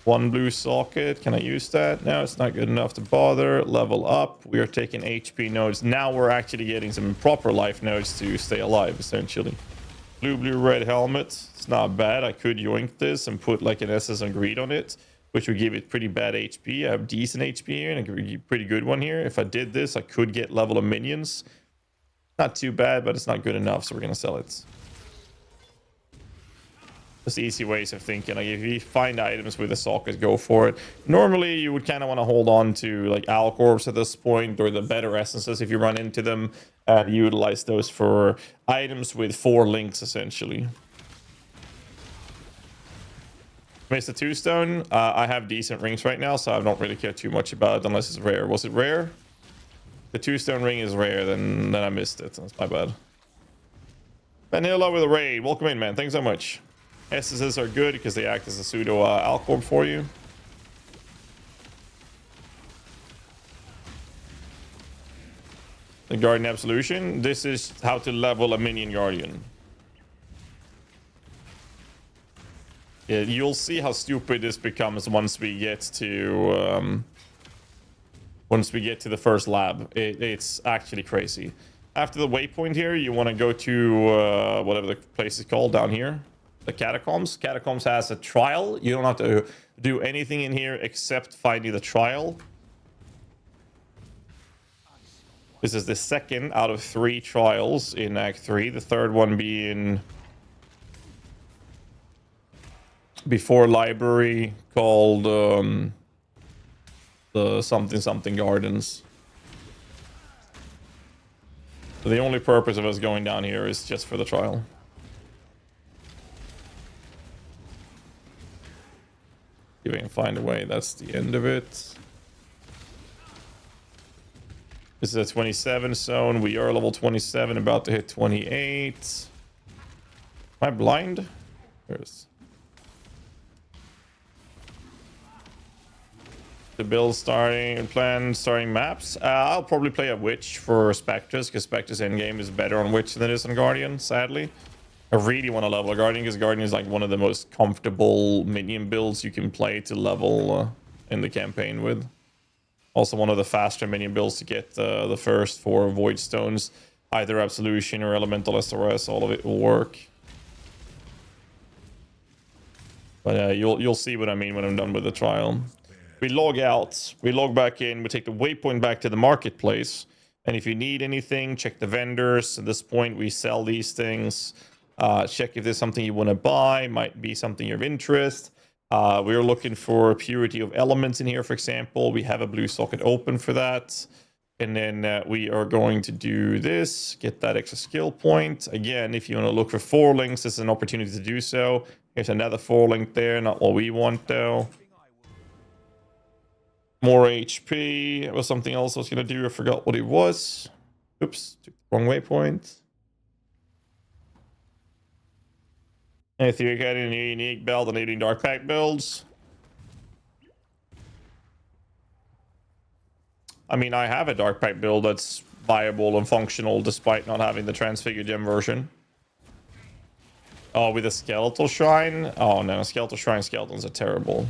A: One blue socket, can I use that? No, it's not good enough to bother. Level up, we are taking HP nodes. Now we're actually getting some proper life nodes to stay alive, essentially. Blue, red helmet, it's not bad. I could yoink this and put like an SS on greed on it, which would give it pretty bad HP. I have decent HP here and a pretty good one here. If I did this, I could get level of minions. Not too bad, but it's not good enough, so we're gonna sell it. Just easy ways of thinking. Like if you find items with a socket, go for it. Normally, you would kind of want to hold on to like Alcorps at this point, or the better essences if you run into them, and utilize those for items with 4 links, essentially. Missed the 2-stone. I have decent rings right now, so I don't really care too much about it unless it's rare. Was it rare? The 2-stone ring is rare, then I missed it. That's my bad. Vanilla with a raid. Welcome in, man. Thanks so much. Essences are good because they act as a pseudo Alcorp for you. The Guardian Absolution. This is how to level a Minion Guardian. Yeah, you'll see how stupid this becomes once we get to the first lab. It's actually crazy. After the waypoint here, you want to go to whatever the place is called down here. The Catacombs. Catacombs has a trial. You don't have to do anything in here except finding the trial. This is the second out of 3 trials in Act 3. The third one being before library, called the something gardens. So the only purpose of us going down here is just for the trial. If we can find a way, that's the end of it. This is a 27 zone. We are level 27, about to hit 28. Am I blind? There's the build starting maps. I'll probably play a Witch for Spectres, because Spectres endgame is better on Witch than it is on Guardian, sadly. I really want to level a Guardian, because Guardian is like one of the most comfortable minion builds you can play to level in the campaign with. Also one of the faster minion builds to get the first 4 Void Stones. Either Absolution or Elemental SRS, all of it will work. But you'll see what I mean when I'm done with the trial. We log out, we log back in, we take the waypoint back to the marketplace. And if you need anything, check the vendors. At this point, we sell these things. Check if there's something you want to buy, might be something of interest. We're looking for purity of elements in here, for example. We have a blue socket open for that. And then we are going to do this, get that extra skill point. Again, if you want to look for 4 links, this is an opportunity to do so. Here's another 4 link there, not what we want though. More HP. It was something else I was going to do. I forgot what it was. Oops, took the wrong waypoint. If you're getting a unique build and needing dark pack builds. I mean, I have a dark pack build that's viable and functional despite not having the transfigured gem version. Oh, with a skeletal shrine? Oh no, skeletal shrine skeletons are terrible.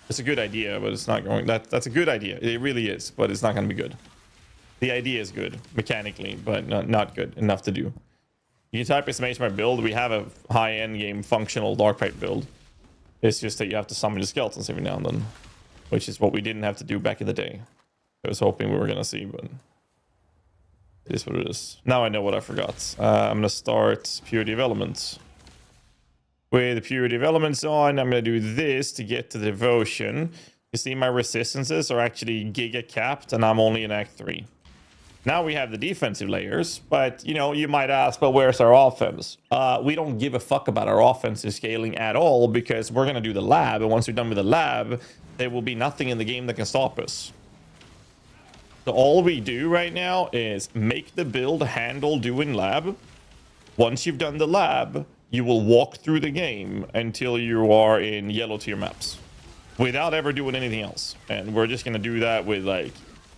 A: It's a good idea, but it's not going... That's a good idea. It really is, but it's not going to be good. The idea is good, mechanically, but not good enough to do. You can type estimate my build. We have a high-end game functional dark pipe build. It's just that you have to summon the skeletons every now and then, which is what we didn't have to do back in the day. I was hoping we were going to see, but... It is what it is. Now I know what I forgot. I'm gonna start pure development. With the pure developments on, I'm gonna do this to get to the devotion. You see my resistances are actually giga capped, and I'm only in Act 3. Now we have the defensive layers, but, you know, you might ask, but where's our offense? We don't give a fuck about our offensive scaling at all, because we're going to do the lab, and once we're done with the lab, there will be nothing in the game that can stop us. So all we do right now is make the build handle doing lab. Once you've done the lab, you will walk through the game until you are in yellow tier maps without ever doing anything else. And we're just going to do that with, like,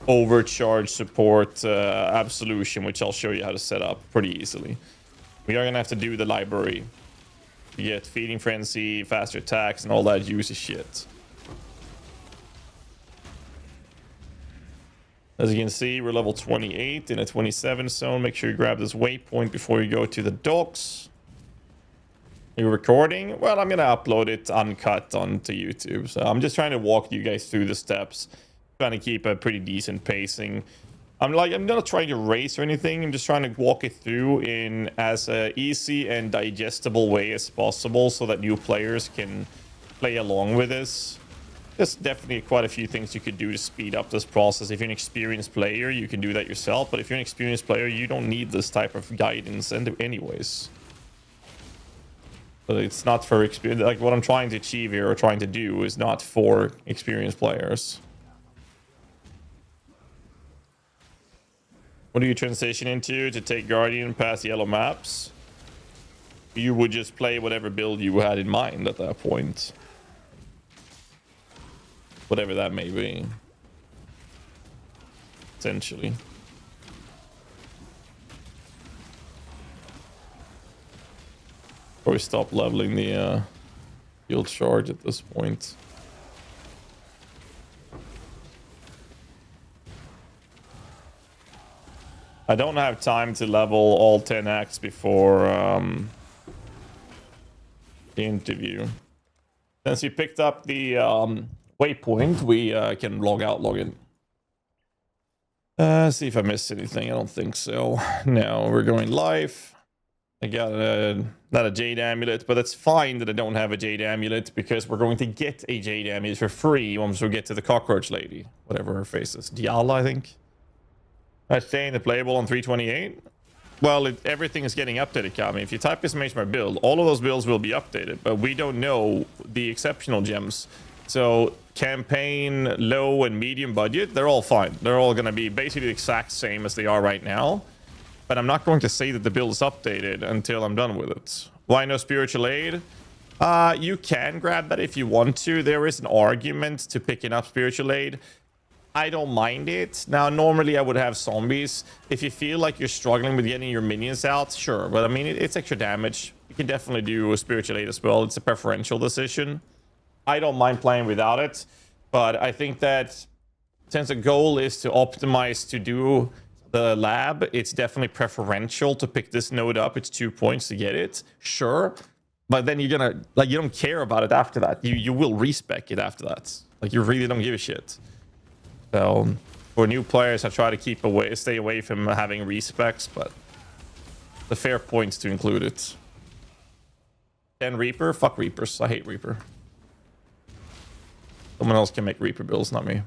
A: overcharge support absolution, which I'll show you how to set up pretty easily. We are gonna have to do the library to get feeding frenzy, faster attacks, and all that juicy shit. As you can see, we're level 28 in a 27 zone. Make sure you grab this waypoint before you go to the docks. You're recording? Well, I'm gonna upload it uncut onto YouTube, so I'm just trying to walk you guys through the steps, trying to keep a pretty decent pacing. I'm not trying to race or anything. I'm just trying to walk it through in as easy and digestible way as possible so that new players can play along with this. There's definitely quite a few things you could do to speed up this process. If you're an experienced player, you can do that yourself. But if you're an experienced player, you don't need this type of guidance anyways. But it's not for experience. Like, what I'm trying to achieve here or trying to do is not for experienced players. What do you transition into to take Guardian past yellow maps? You would just play whatever build you had in mind at that point. Whatever that may be. Essentially. Probably stop leveling the field charge at this point. I don't have time to level all 10 acts before the interview. Since we picked up the waypoint, we can log out, log in. See if I missed anything. I don't think so. No, we're going live. I got not a Jade Amulet, but it's fine that I don't have a Jade Amulet because we're going to get a Jade Amulet for free once we get to the cockroach lady. Whatever her face is. Diala, I think. I stay in the playable on 328. Well, everything is getting updated, Kami. If you type SMH my build, all of those builds will be updated, but we don't know the exceptional gems. So campaign, low and medium budget, they're all fine. They're all going to be basically the exact same as they are right now. But I'm not going to say that the build is updated until I'm done with it. Why no spiritual aid? You can grab that if you want to. There is an argument to picking up spiritual aid. I don't mind it. Now, normally I would have zombies. If you feel like you're struggling with getting your minions out, sure. But I mean, it's extra damage. You can definitely do a spiritual aid as well. It's a preferential decision. I don't mind playing without it. But I think that since the goal is to optimize to do the lab, it's definitely preferential to pick this node up. It's 2 points to get it. Sure. But then you're gonna, like, you don't care about it after that. You will respec it after that. Like, you really don't give a shit. So for new players, I try to stay away from having respecs, but the fair points to include it. And Reaper? Fuck Reapers. I hate Reaper. Someone else can make Reaper builds, not me.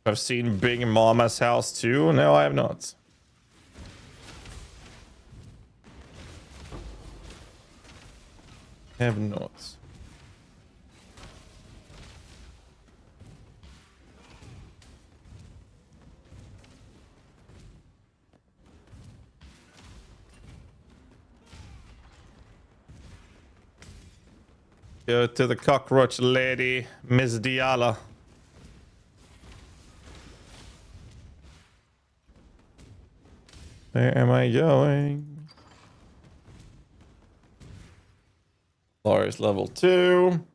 A: I've seen Big Mama's house too. No, I have not. I have not. Go to the cockroach lady, Miss Diala. Where am I going? Lars level 2.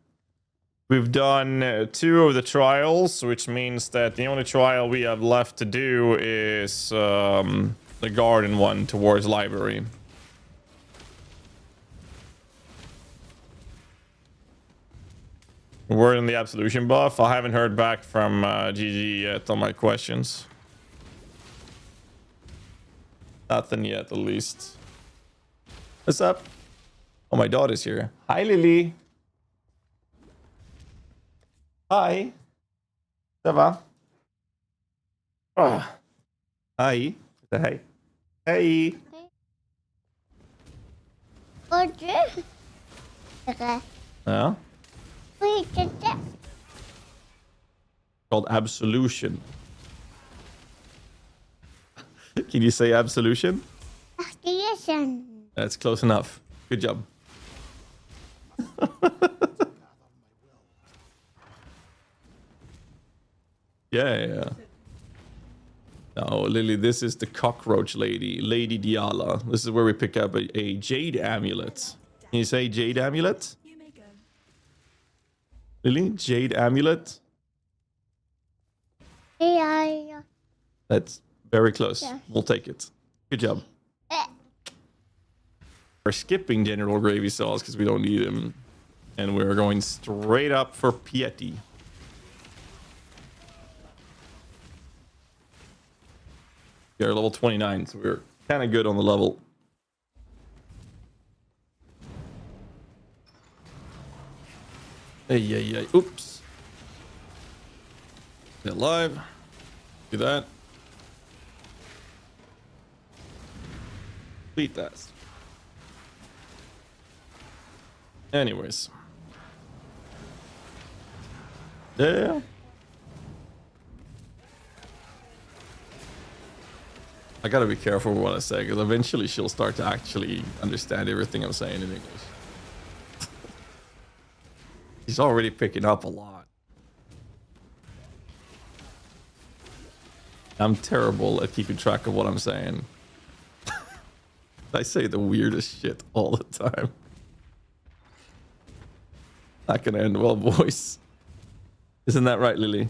A: We've done 2 of the trials, which means that the only trial we have left to do is the garden one towards library. We're in the absolution buff. I haven't heard back from GG yet on my questions. Nothing yet, at least. What's up? Oh, my daughter's here. Hi, Lily. Hi. Ça va? Ah. Hi. Hey. Hey. Yeah. Called absolution. Can you say absolution? That's close enough. Good job. Yeah. No, Lily, this is the cockroach lady, Lady Diala. This is where we pick up a jade amulet. Can you say jade amulet?
C: You may go.
A: Lily, jade amulet? That's very close.
D: Yeah.
A: We'll take it. Good job. We're skipping General Gravy Sauce because we don't need him. And we're going straight up for Piety. We are level 29, so we're kind of good on the level. Hey. Oops. Stay alive. Do that. Complete that. Anyways. Yeah. I gotta be careful with what I say, because eventually she'll start to actually understand everything I'm saying in English. She's already picking up a lot. I'm terrible at keeping track of what I'm saying. I say the weirdest shit all the time. Not gonna end well, boys. Isn't that right, Lily?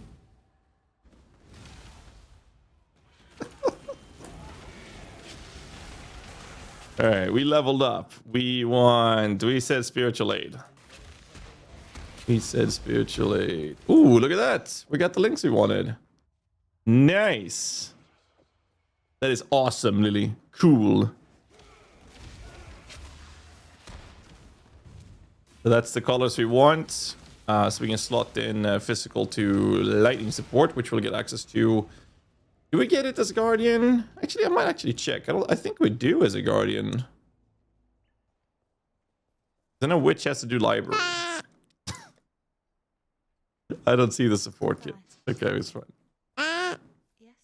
A: All right, we leveled up. We said spiritual aid. We said spiritual aid. Ooh, look at that. We got the links we wanted. Nice. That is awesome, Lily. Cool. So that's the colors we want. So we can slot in physical to lightning support, which we'll get access to. Do we get it as Guardian? Actually, I might actually check. I think we do as a Guardian. I know which has to do library. I don't see the support yet. Okay, it's fine.
C: Yes.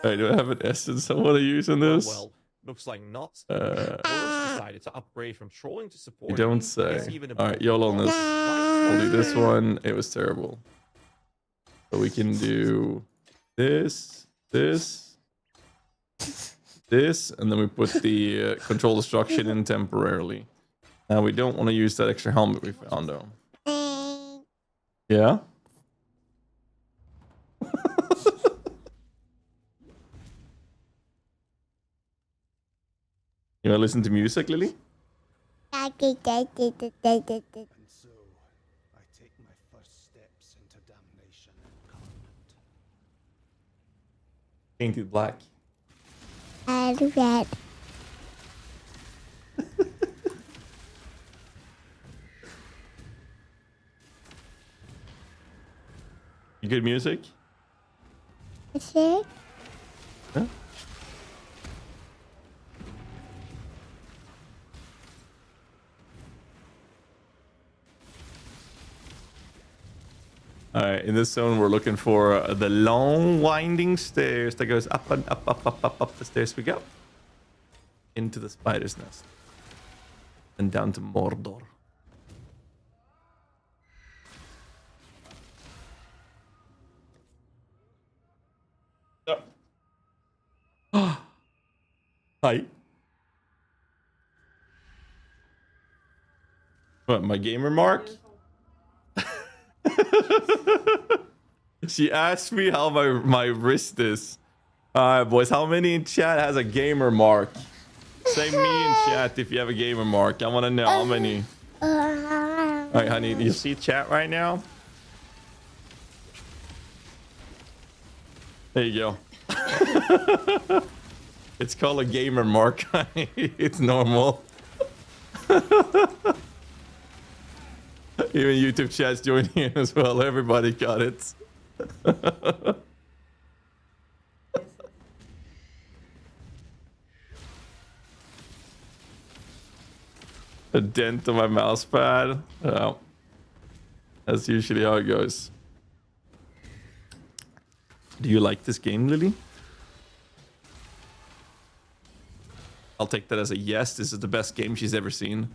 A: Alright, do I have an essence I want to use in this?
B: Well, looks like not. Boris decided to upgrade from trolling to support.
A: You don't
B: It's
A: say.
B: even a
A: Alright,
B: bit
A: YOLO on this.
B: more-
A: We'll do this one. It was terrible. So we can do this, and then we put the control destruction in temporarily. Now we don't want to use that extra helmet we found though. Yeah? You want to listen to music, Lily?
D: And so I take my first steps into damnation and torment.
A: Painted black.
D: Red.
A: You good music?
D: See?
A: Yeah. Alright, in this zone we're looking for the long winding stairs that goes up and up the stairs we go. Into the spider's nest. And down to Mordor. Oh. Hi. What, my gamer mark? She asked me how my wrist is. Alright, boys, how many in chat has a gamer mark? Say me in chat if you have a gamer mark. I want to know how many. All right, honey, do you see chat right now? There you go. It's called a gamer mark. It's normal. Even YouTube chat's joining in as well. Everybody got it. A dent on my mouse pad. Oh, that's usually how it goes. Do you like this game, Lily? I'll take that as a yes. This is the best game she's ever seen.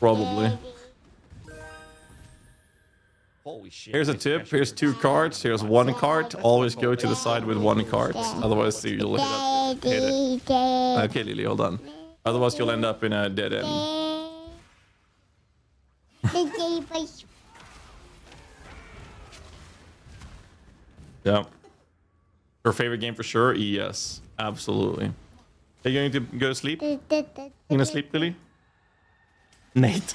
A: Probably.
B: Holy shit.
A: Here's a tip. Here's 2 cards. Here's 1 card. Always go to the side with 1 card. Otherwise, you'll hit it. Okay, Lily, hold on. Otherwise, you'll end up in a dead end. Yeah. Her favorite game for sure? Yes. Absolutely. Are you going to go to sleep? You gonna sleep, Lily? Nate.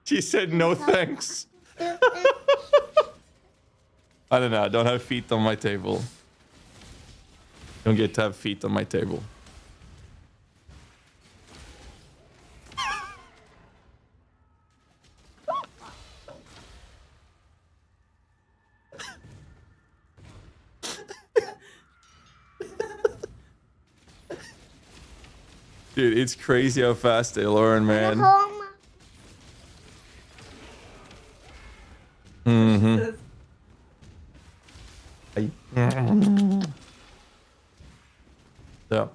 A: She said no thanks. I don't know. I don't have feet on my table. Don't get to have feet on my table. Dude, it's crazy how fast they learn, man. Mm-hmm. Yeah.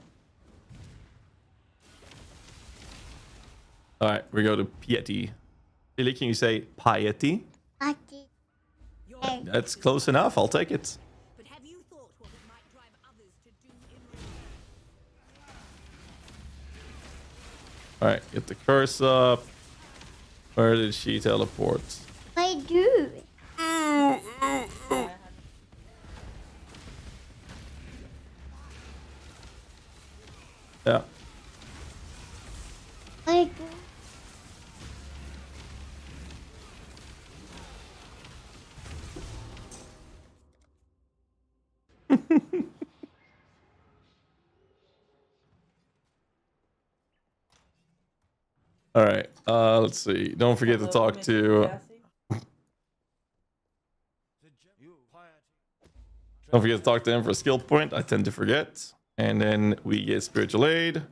A: All right, we go to piety. Billy, can you say piety? That's close enough. I'll take it.
E: But have you thought what it might drive others to do in
A: All right, get the curse up. Where did she teleport?
C: I do.
A: Yeah.
C: I do.
A: All right. Let's see. Don't forget to talk to. Don't forget to talk to him for a skill point. I tend to forget. And then we get spiritual aid.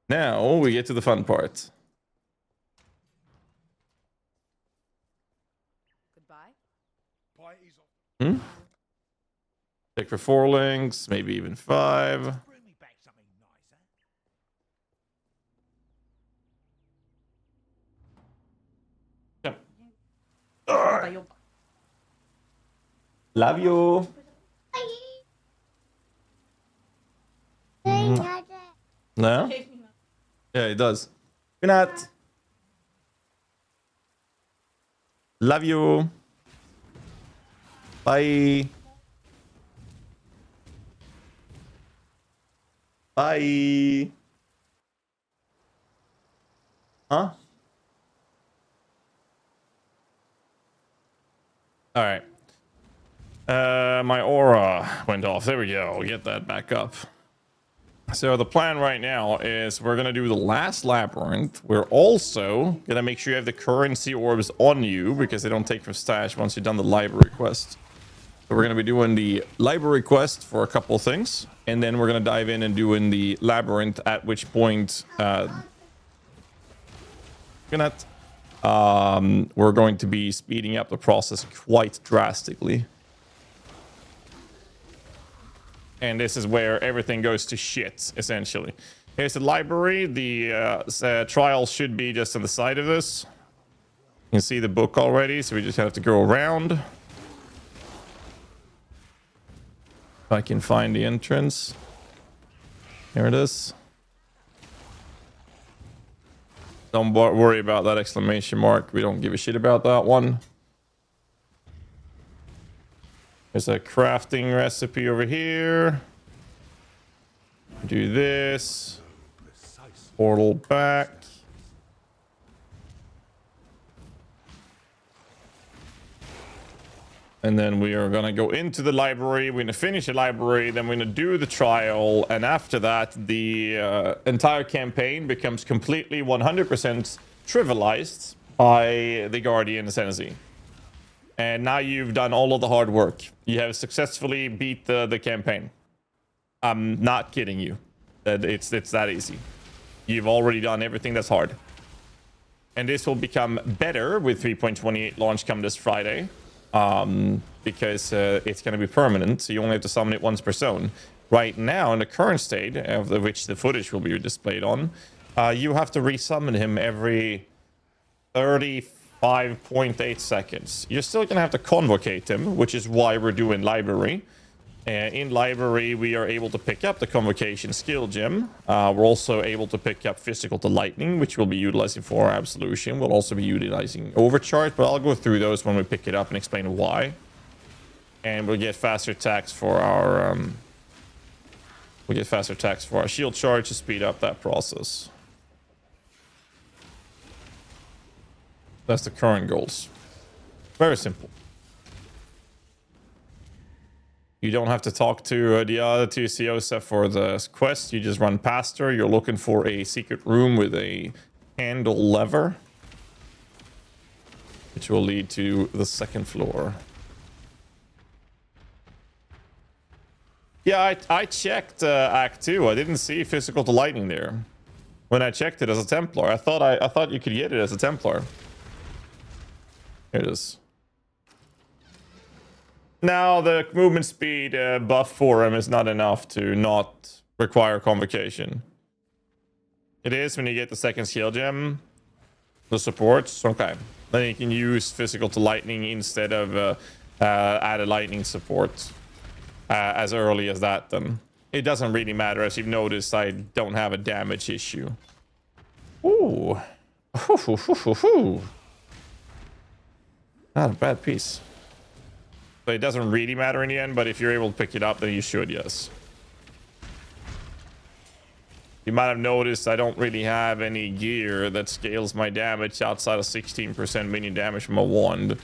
A: Now we get to the fun part.
E: Goodbye.
A: Hmm? Check for 4 links, maybe even 5.
D: Bring me back something nicer.
A: Yeah. Love you. No? Yeah, it does. Good night. Love you. Bye. Bye. Huh? All right. My aura went off. There we go. Get that back up. So the plan right now is we're going to do the last labyrinth. We're also going to make sure you have the currency orbs on you because they don't take from stash once you've done the library quest. So we're going to be doing the library quest for a couple of things. And then we're going to dive in and doing the labyrinth, at which point we're going to be speeding up the process quite drastically. And this is where everything goes to shit, essentially. Here's the library. The trial should be just on the side of this. You can see the book already, so we just have to go around. If I can find the entrance. Here it is. Don't worry about that exclamation mark. We don't give a shit about that one. There's a crafting recipe over here. Do this. Portal back. And then we are going to go into the library. We're going to finish the library. Then we're going to do the trial. And after that, the entire campaign becomes completely 100% trivialized by the Guardian Ascendancy. And now you've done all of the hard work. You have successfully beat the campaign. I'm not kidding you. It's that easy. You've already done everything that's hard. And this will become better with 3.28 launch come this Friday. Because it's going to be permanent, so you only have to summon it once per zone. Right now, in the current state, of which the footage will be displayed on, you have to resummon him every 35.8 seconds. You're still going to have to convocate him, which is why we're doing library. In library, we are able to pick up the convocation skill gem. We're also able to pick up physical to lightning, which we'll be utilizing for our absolution. We'll also be utilizing overcharge, but I'll go through those when we pick it up and explain why. And we'll get faster attacks for our shield charge to speed up that process. That's the current goals. Very simple. You don't have to talk to the other two COs for the quest. You just run past her. You're looking for a secret room with a handle lever, which will lead to the second floor. Yeah, I checked Act 2. I didn't see physical to lightning there. When I checked it as a Templar, I thought you could get it as a Templar. Here it is. Now, the movement speed buff for him is not enough to not require convocation. It is when you get the second skill gem, the supports. Okay. Then you can use physical to lightning instead of added lightning support as early as that then. It doesn't really matter. As you've noticed, I don't have a damage issue. Ooh. Not a bad piece. So it doesn't really matter in the end, but if you're able to pick it up, then you should, yes. You might have noticed I don't really have any gear that scales my damage outside of 16% minion damage from a wand.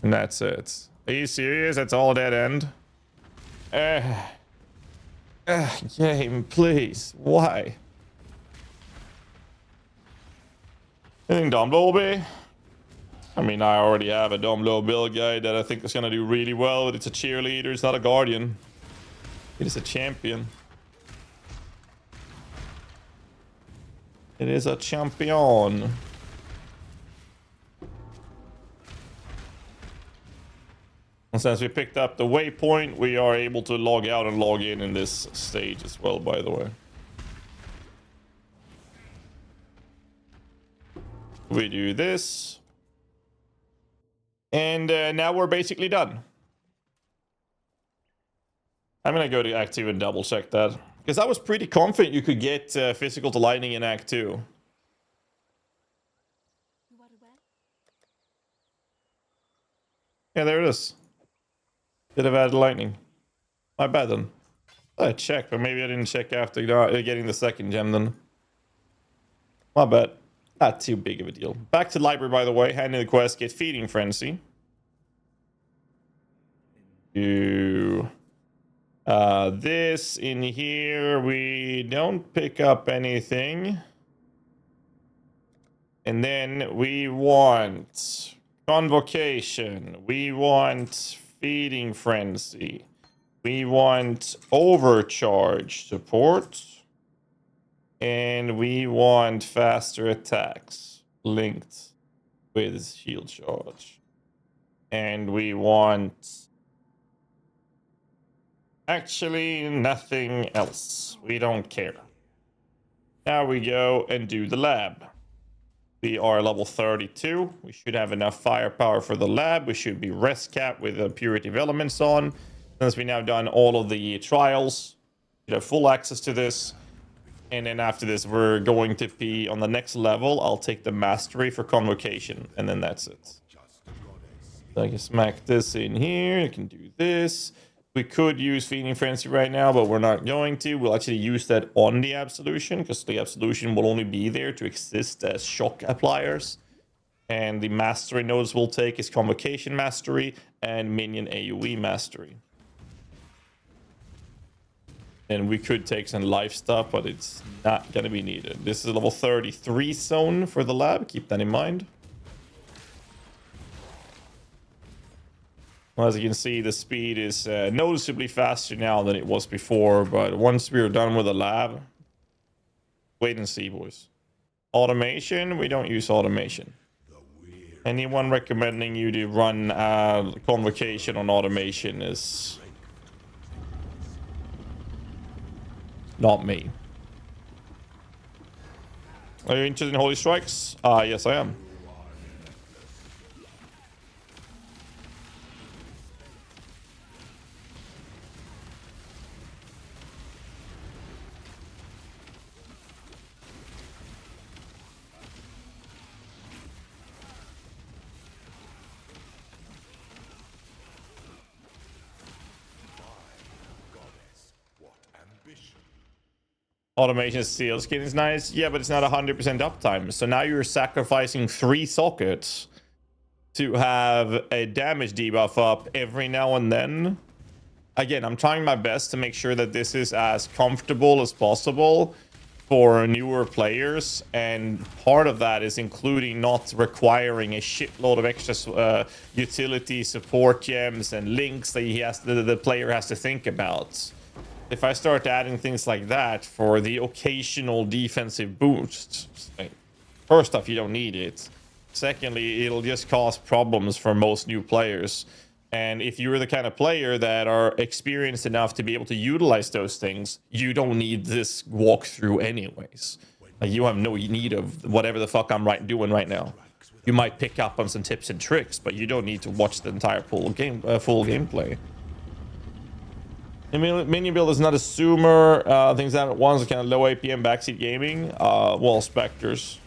A: And that's it. Are you serious? That's all dead end? Game, please. Why? Anything down below, be? I mean, I already have a dumb low build guy that I think is going to do really well, but it's a cheerleader. It's not a guardian. It is a champion. It is a champion. And since we picked up the waypoint, we are able to log out and log in this stage as well, by the way. We do this. And now we're basically done. I'm going to go to Act 2 and double check that. Because I was pretty confident you could get physical to lightning in Act 2. Yeah, there it is. Did have added lightning. My bad then. I checked, but maybe I didn't check after getting the second gem then. My bad. Not too big of a deal. Back to the library, by the way. Handing the quest, get Feeding Frenzy. Do this in here. We don't pick up anything. And then we want Convocation. We want Feeding Frenzy. We want Overcharge support. And we want faster attacks linked with shield charge. And we want actually nothing else. We don't care. Now we go and do the lab. We are level 32. We should have enough firepower for the lab. We should be rest capped with the purity of elements on. Since we now done all of the trials, you have full access to this. And then after this, we're going to be on the next level. I'll take the mastery for convocation, and then that's it. So I can smack this in here. I can do this. We could use Feeding Frenzy right now, but we're not going to. We'll actually use that on the Absolution, because the Absolution will only be there to exist as shock appliers. And the mastery nodes we'll take is Convocation Mastery and Minion AoE Mastery. And we could take some life stuff, but it's not going to be needed. This is a level 33 zone for the lab. Keep that in mind. Well, as you can see, the speed is noticeably faster now than it was before. But once we're done with the lab, wait and see, boys. Automation, we don't use automation. Anyone recommending you to run convocation on automation is not me. Are you interested in Holy Strikes? Yes, I am. Automation seal skin is nice. Yeah, but it's not 100% uptime. So now you're sacrificing 3 sockets to have a damage debuff up every now and then. Again, I'm trying my best to make sure that this is as comfortable as possible for newer players. And part of that is including not requiring a shitload of extra utility support gems and links that the player has to think about. If I start adding things like that for the occasional defensive boost, first off, you don't need it. Secondly, it'll just cause problems for most new players. And if you're the kind of player that are experienced enough to be able to utilize those things, you don't need this walkthrough anyways. Like, you have no need of whatever the fuck I'm doing right now. You might pick up on some tips and tricks, but you don't need to watch the entire full gameplay. Minion build is not a zoomer. Things that at once kind of low APM backseat gaming. Well, Spectres.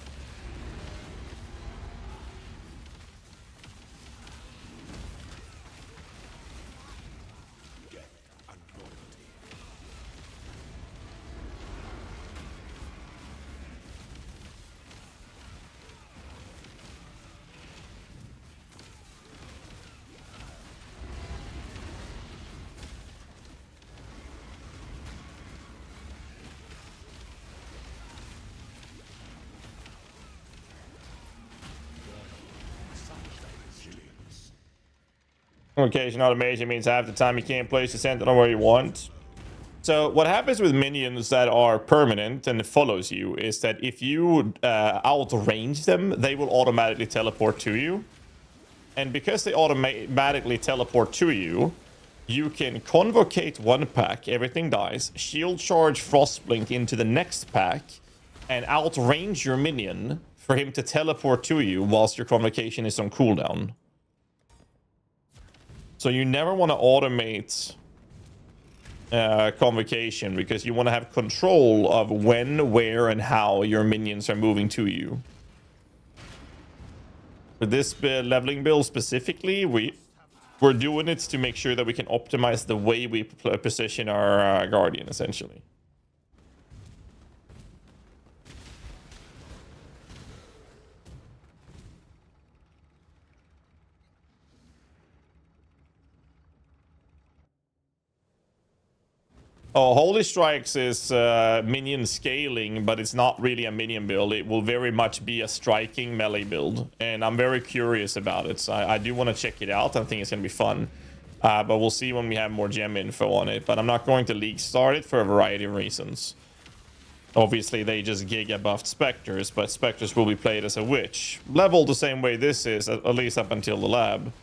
A: Convocation automation means half the time you can't place the sentinel where you want. So what happens with minions that are permanent and it follows you is that if you outrange them, they will automatically teleport to you. And because they automatically teleport to you, you can convocate one pack, everything dies, shield charge Frostblink into the next pack, and outrange your minion for him to teleport to you whilst your convocation is on cooldown. So you never want to automate convocation because you want to have control of when, where, and how your minions are moving to you. For this leveling build specifically, we're doing it to make sure that we can optimize the way we position our Guardian, essentially. Oh, Holy Strikes is minion scaling, but it's not really a minion build. It will very much be a striking melee build, and I'm very curious about it. So I do want to check it out. I think it's going to be fun, but we'll see when we have more gem info on it. But I'm not going to league start it for a variety of reasons. Obviously, they just giga buffed Spectres, but Spectres will be played as a witch. Leveled the same way this is, at least up until the lab,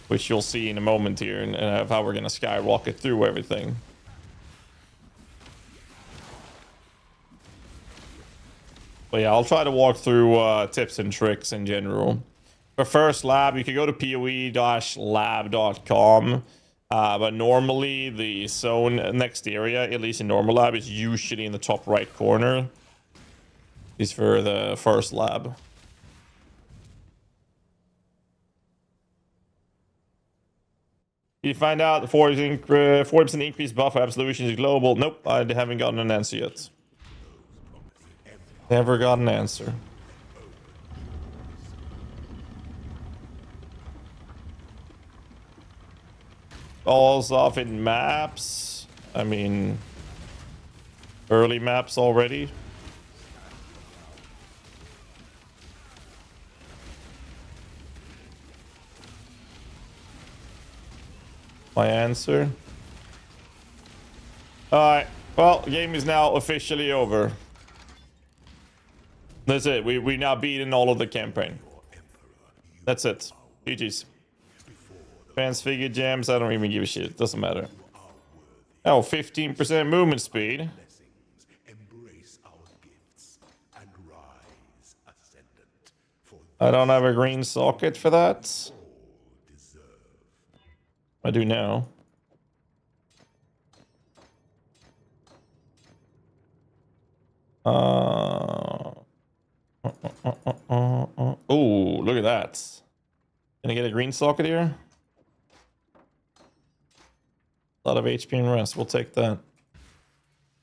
A: which you'll see in a moment here, and how we're going to skyrocket through everything. But yeah, I'll try to walk through tips and tricks in general. For first lab, you can go to PoE-lab.com But normally the zone next area, at least in normal lab, is usually in the top right corner. Is for the first lab. You find out the 40% increased buff for absolution is global. Nope, I haven't gotten an answer yet. Never got an answer. Falls off in maps. I mean, early maps already. My answer. Alright, well, game is now officially over. That's it. We now beaten all of the campaign. That's it. GG's. Fans figure gems. I don't even give a shit. Doesn't matter. Oh, 15% movement speed. I don't have a green socket for that. I do now. Oh, look at that. Can I get a green socket here? A lot of HP and rest. We'll take that.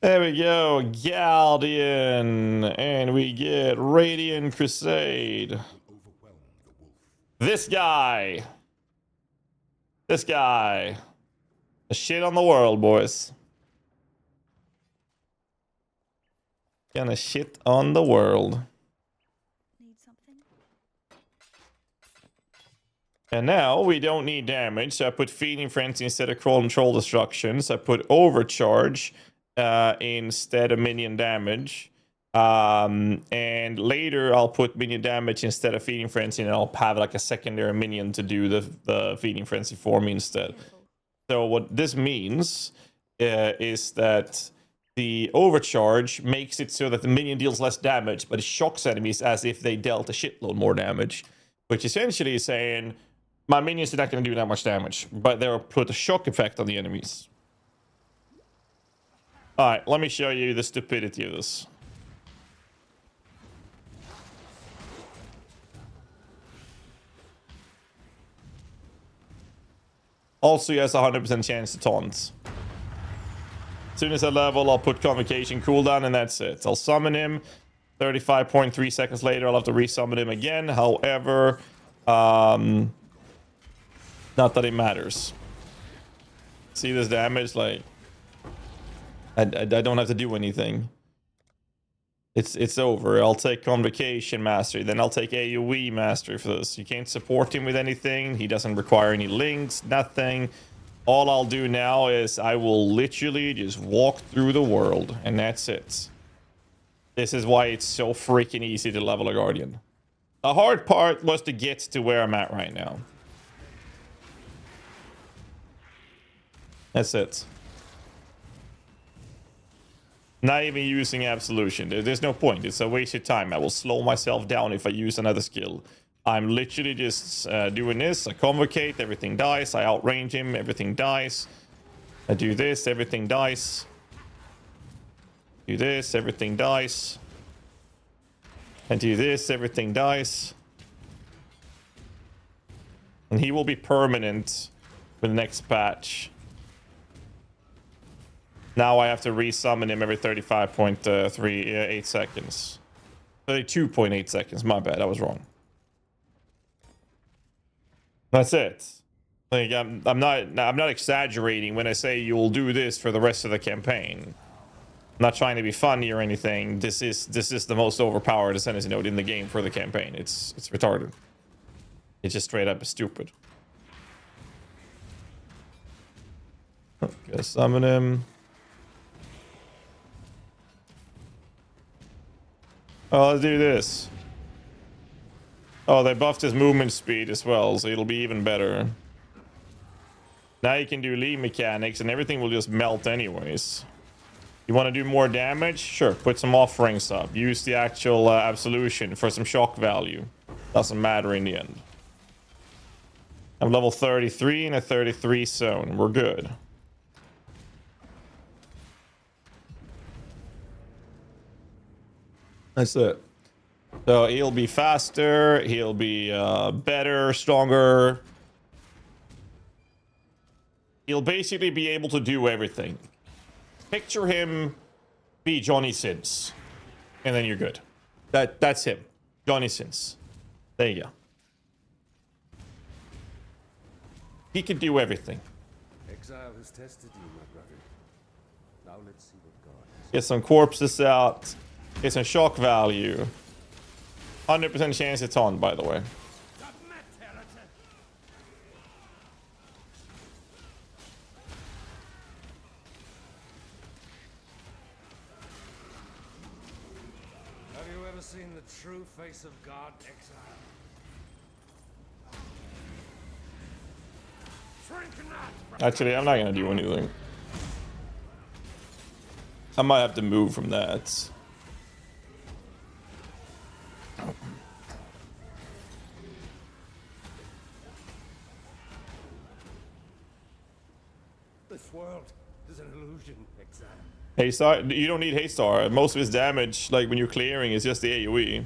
A: There we go. Guardian. And we get Radiant Crusade. This guy. This guy. The shit on the world, boys. Gonna shit on the world.
C: Need something?
A: And now we don't need damage, so I put Feeding Frenzy instead of Control Destructions. I put Overcharge instead of Minion Damage. And later I'll put Minion Damage instead of Feeding Frenzy, and I'll have like a secondary minion to do the Feeding Frenzy for me instead. So what this means is that the Overcharge makes it so that the minion deals less damage, but it shocks enemies as if they dealt a shitload more damage. Which essentially is saying, my minions are not going to do that much damage, but they'll put a shock effect on the enemies. Alright, let me show you the stupidity of this. Also, he has a 100% chance to taunt. As soon as I level, I'll put Convocation cooldown, and that's it. I'll summon him. 35.3 seconds later, I'll have to resummon him again. However, not that it matters. See this damage? Like, I don't have to do anything. It's over. I'll take Convocation Mastery. Then I'll take AoE Mastery for this. You can't support him with anything. He doesn't require any links, nothing. All I'll do now is I will literally just walk through the world, and that's it. This is why it's so freaking easy to level a Guardian. The hard part was to get to where I'm at right now. That's it. Not even using Absolution. There's no point. It's a waste of time. I will slow myself down if I use another skill. I'm literally just doing this. I Convocate, everything dies. I outrange him, everything dies. I do this, everything dies. Do this, everything dies. And do this, everything dies. And he will be permanent for the next patch. Now I have to resummon him every 35.38 seconds. 32.8 seconds, my bad, I was wrong. That's it. Like I'm not exaggerating when I say you'll do this for the rest of the campaign. I'm not trying to be funny or anything. This is the most overpowered ascendancy node in the game for the campaign. It's retarded. It's just straight up stupid. Okay, summon him. Oh, let's do this. Oh, they buffed his movement speed as well, so it'll be even better. Now you can do lead mechanics, and everything will just melt anyways. You want to do more damage? Sure, put some offerings up. Use the actual Absolution for some shock value. Doesn't matter in the end. I'm level 33 in a 33 zone. We're good. That's it. So he'll be faster. He'll be better, stronger. He'll basically be able to do everything. Picture him be Johnny Sins. And then you're good. That's him. Johnny Sins. There you go. He can do everything.
D: Exile has tested you, my brother. Now let's see what God has.
A: Get some corpses out. Get some shock value. 100% chance it's on, by the way.
D: Have you ever seen the true face of God, Exile? Shrink not!
A: Actually, I'm not going to do anything. I might have to move from that.
D: This world is an illusion, Exile.
A: Haystar, you don't need Haystar. Most of his damage, like when you're clearing, is just the AoE.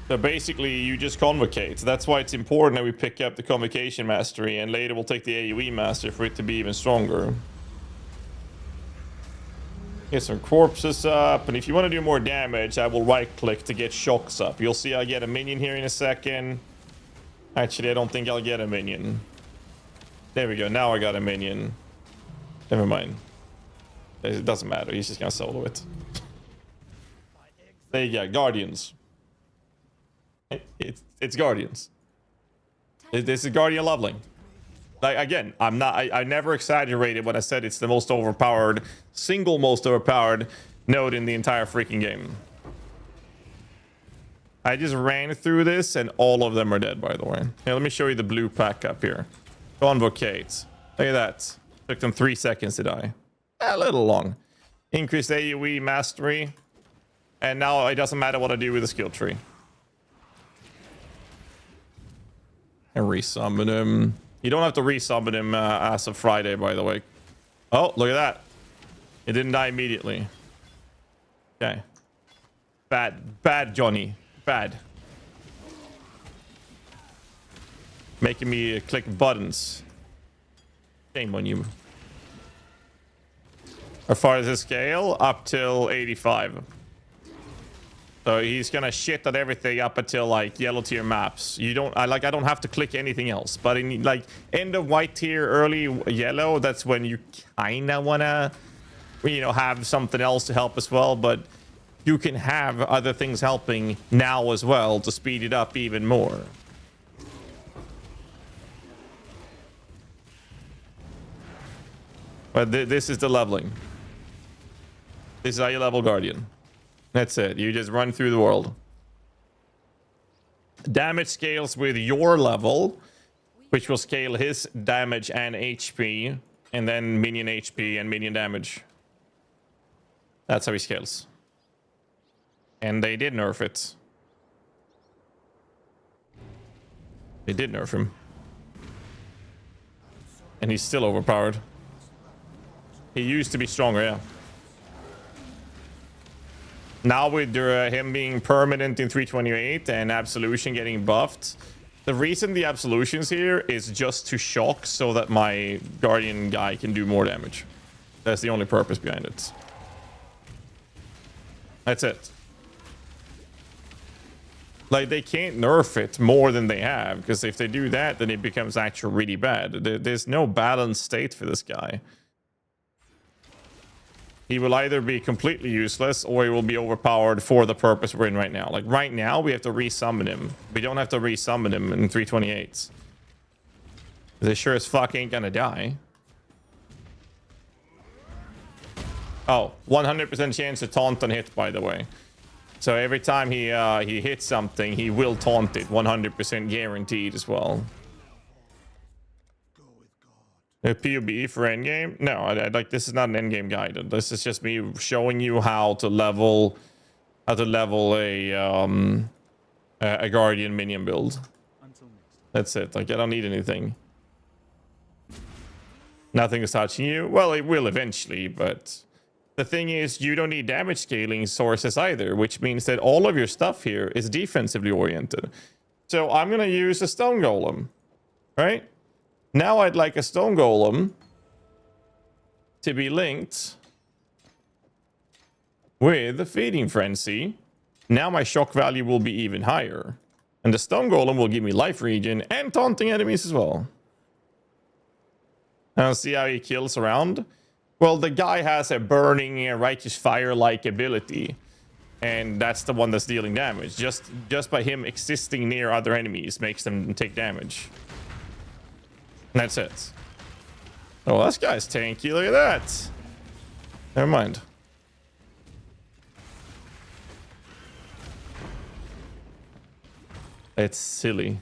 A: So basically, you just convocate. That's why it's important that we pick up the Convocation Mastery, and later we'll take the AoE Master for it to be even stronger. Get some corpses up, and if you want to do more damage, I will right-click to get shocks up. You'll see I get a minion here in a second. Actually, I don't think I'll get a minion. There we go. Now I got a minion. Never mind. It doesn't matter. He's just gonna solo it. There you go. Guardians. It's Guardians. This is Guardian leveling. Like, again, I never exaggerated when I said it's the most overpowered, single most overpowered node in the entire freaking game. I just ran through this and all of them are dead, by the way. Here, let me show you the blue pack up here. Convocate. Look at that. Took them 3 seconds to die. A little long. Increased AoE mastery. And now it doesn't matter what I do with the skill tree. And resummon him. You don't have to resummon him as of Friday, by the way. Oh, look at that. It didn't die immediately. Okay. Bad, Johnny. Bad. Making me click buttons. Shame on you. As far as the scale, up till 85. So he's gonna shit at everything up until like yellow tier maps. I don't have to click anything else. But in like end of white tier, early yellow, that's when you kinda wanna, you know, have something else to help as well. But you can have other things helping now as well to speed it up even more. But this is the leveling. This is how you level Guardian. That's it. You just run through the world. Damage scales with your level, which will scale his damage and HP, and then minion HP and minion damage. That's how he scales. And they did nerf it. They did nerf him. And he's still overpowered. He used to be stronger, yeah. Now with him being permanent in 328 and Absolution getting buffed, the reason the Absolution's here is just to shock so that my Guardian guy can do more damage. That's the only purpose behind it. That's it. Like, they can't nerf it more than they have, because if they do that, then it becomes actually really bad. There's no balanced state for this guy. He will either be completely useless or he will be overpowered for the purpose we're in right now. Like right now, we have to resummon him. We don't have to resummon him in 328s. They sure as fuck ain't gonna die. Oh, 100% chance to taunt and hit, by the way. So every time he hits something, he will taunt it. 100% guaranteed as well. A PoE for endgame? No, I like, this is not an endgame guide. This is just me showing you how to level a a Guardian minion build. That's it. Like, I don't need anything. Nothing is touching you. Well, it will eventually, but the thing is, you don't need damage scaling sources either, which means that all of your stuff here is defensively oriented. So I'm going to use a stone golem, right? Now I'd like a stone golem to be linked with the feeding frenzy. Now my shock value will be even higher. And the stone golem will give me life regen and taunting enemies as well. Now see how he kills around? Well, the guy has a burning righteous fire-like ability. And that's the one that's dealing damage. Just by him existing near other enemies makes them take damage. And that's it. Oh, this guy's tanky. Look at that. Never mind. It's silly.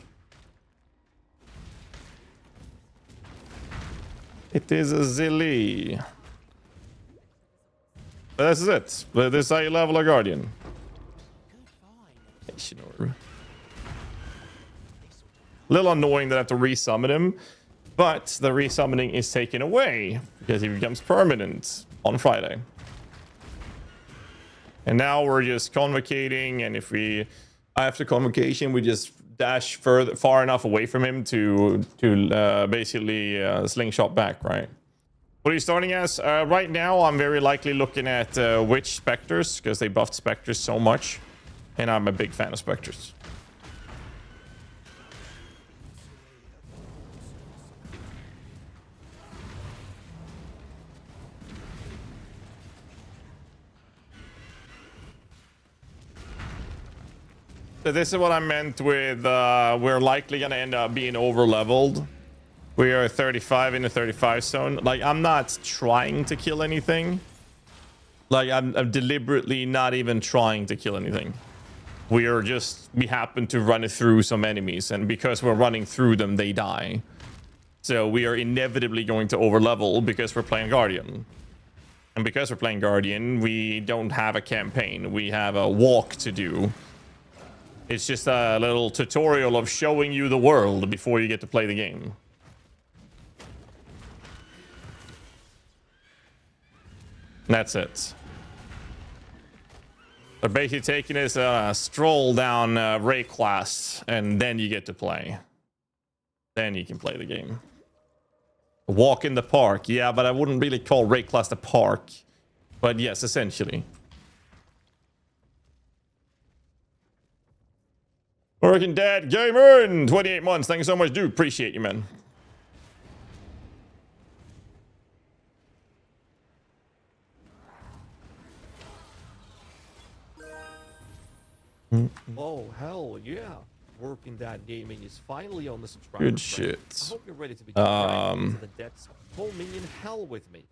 A: It is a zilly. But this is it. This is how you level a Guardian. Little annoying that I have to resummon him, but the resummoning is taken away because he becomes permanent on Friday. And now we're just convocating, and if we after convocation we just dash far enough away from him to basically slingshot back, right? What are you starting as? Right now, I'm very likely looking at Witch Spectres because they buffed Spectres so much, and I'm a big fan of Spectres. So this is what I meant with we're likely going to end up being over-leveled. We are 35 in the 35 zone. Like, I'm not trying to kill anything. Like, I'm deliberately not even trying to kill anything. We happen to run it through some enemies, and because we're running through them, they die. So we are inevitably going to over-level because we're playing Guardian. And because we're playing Guardian, we don't have a campaign. We have a walk to do. It's just a little tutorial of showing you the world before you get to play the game. That's it. They're basically taking this stroll down Ray class, and then you get to play. Then you can play the game. Walk in the park. Yeah, but I wouldn't really call Ray class the park. But yes, essentially. Working Dad Gamer in 28 months. Thank you so much, dude. Appreciate you, man.
B: Oh, hell yeah. Working Dad Gaming is finally on the subscriber
A: Good
B: train.
A: shit.
B: I hope you're ready to begin diving into the depths of whole Minion hell with me.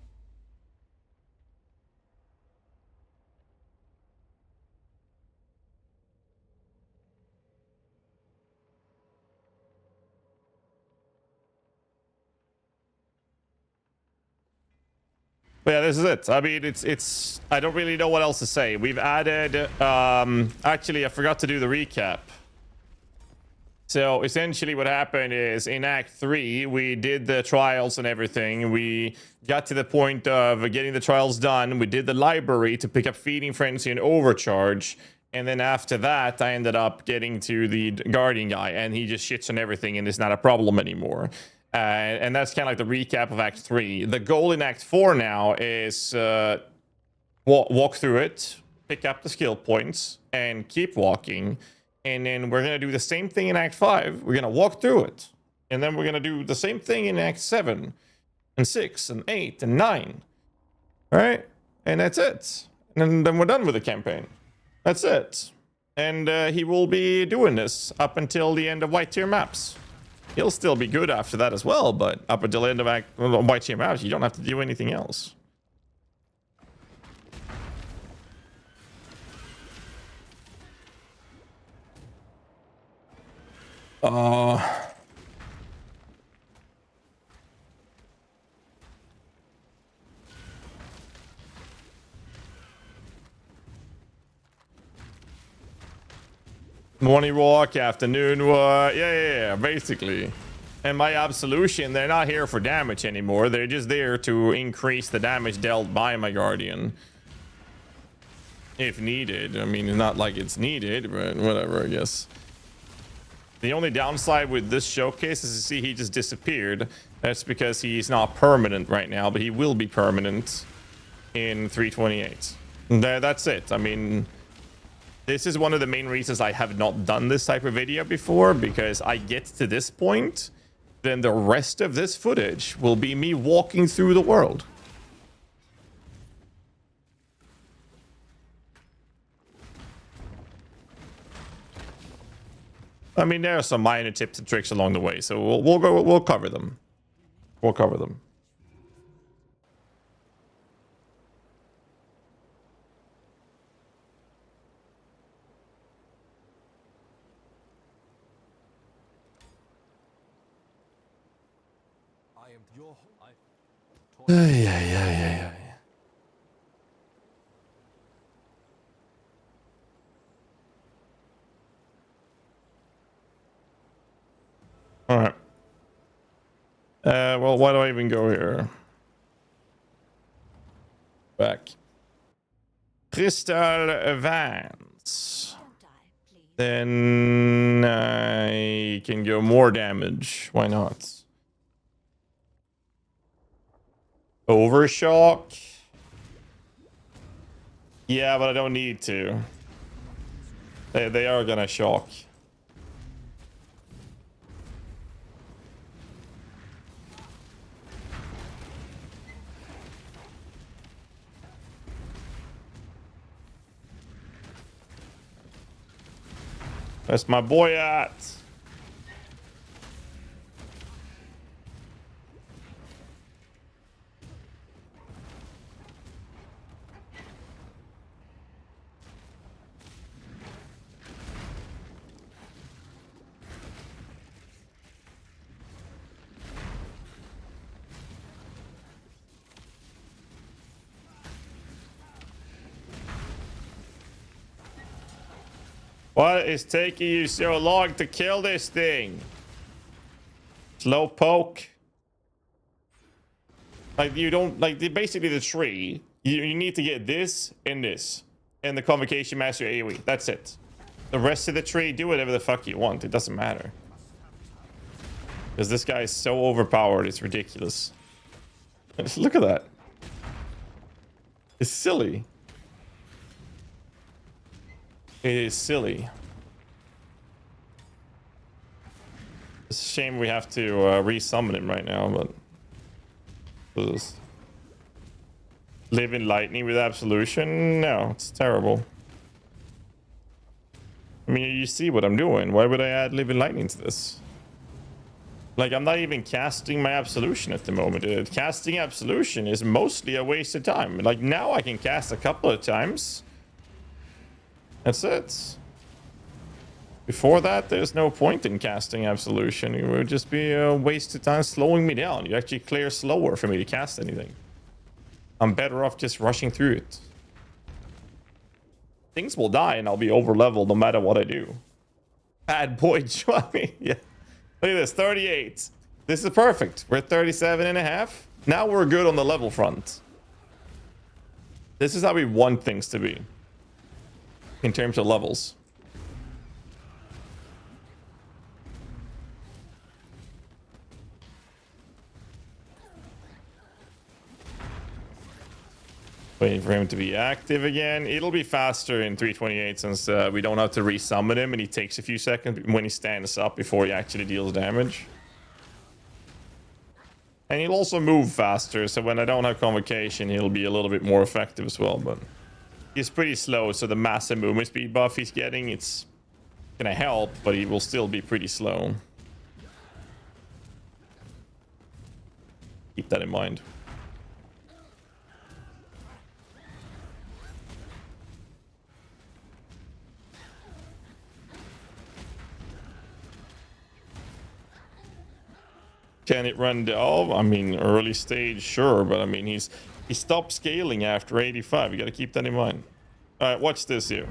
A: But yeah, this is it. I mean, it's I don't really know what else to say. We've added actually I forgot to do the recap. So essentially what happened is in Act 3, we did the trials and everything. We got to the point of getting the trials done. We did the library to pick up Feeding Frenzy and Overcharge. And then after that, I ended up getting to the Guardian guy, and he just shits on everything and it's not a problem anymore. And that's kind of like the recap of Act 3. The goal in Act 4 now is walk through it, pick up the skill points, and keep walking. And then we're going to do the same thing in Act 5. We're going to walk through it. And then we're going to do the same thing in Act 7, and 6, and 8, and 9. All right? And that's it. And then we're done with the campaign. That's it. And he will be doing this up until the end of White Tier Maps. He'll still be good after that as well, but up until the end of White Tier Maps, you don't have to do anything else. Morning walk, afternoon walk. Yeah, basically. And my absolution, they're not here for damage anymore. They're just there to increase the damage dealt by my guardian. If needed. I mean, not like it's needed, but whatever, I guess. The only downside with this showcase is to see he just disappeared. That's because he's not permanent right now, but he will be permanent in 328. That's it. I mean, this is one of the main reasons I have not done this type of video before, because I get to this point, then the rest of this footage will be me walking through the world. I mean, there are some minor tips and tricks along the way, so we'll cover them. We'll cover them. Yeah. All right. Well, why do I even go here? Back. Crystal Vans.
C: Don't die, please.
A: Then I can go more damage. Why not? Overshock. Yeah, but I don't need to. They are gonna shock. That's my boy at. What is taking you so long to kill this thing? Slow poke. Like, you don't, like, basically the tree, you need to get this and this. And the Convocation Master AoE. That's it. The rest of the tree, do whatever the fuck you want. It doesn't matter. Because this guy is so overpowered, it's ridiculous. Just look at that. It's silly. It is silly. It's a shame we have to resummon him right now, but live in lightning with absolution? No, it's terrible. I mean, you see what I'm doing. Why would I add live in lightning to this? Like, I'm not even casting my absolution at the moment. Casting absolution is mostly a waste of time. Like, now I can cast a couple of times. That's it. Before that, there's no point in casting absolution. It would just be a waste of time slowing me down. You actually clear slower for me to cast anything. I'm better off just rushing through it. Things will die and I'll be over leveled no matter what I do. Bad boy Johnny. Yeah. Look at this, 38. This is perfect. We're at 37 and a half. Now we're good on the level front. This is how we want things to be. In terms of levels. Waiting for him to be active again. It'll be faster in 328 since we don't have to resummon him and he takes a few seconds when he stands up before he actually deals damage. And he'll also move faster, so when I don't have Convocation, he'll be a little bit more effective as well, but he's pretty slow, so the massive movement speed buff he's getting, it's gonna help, but he will still be pretty slow. Keep that in mind. Can it run delve? I mean, early stage, sure, but I mean, he stopped scaling after 85. You got to keep that in mind. All right, watch this here.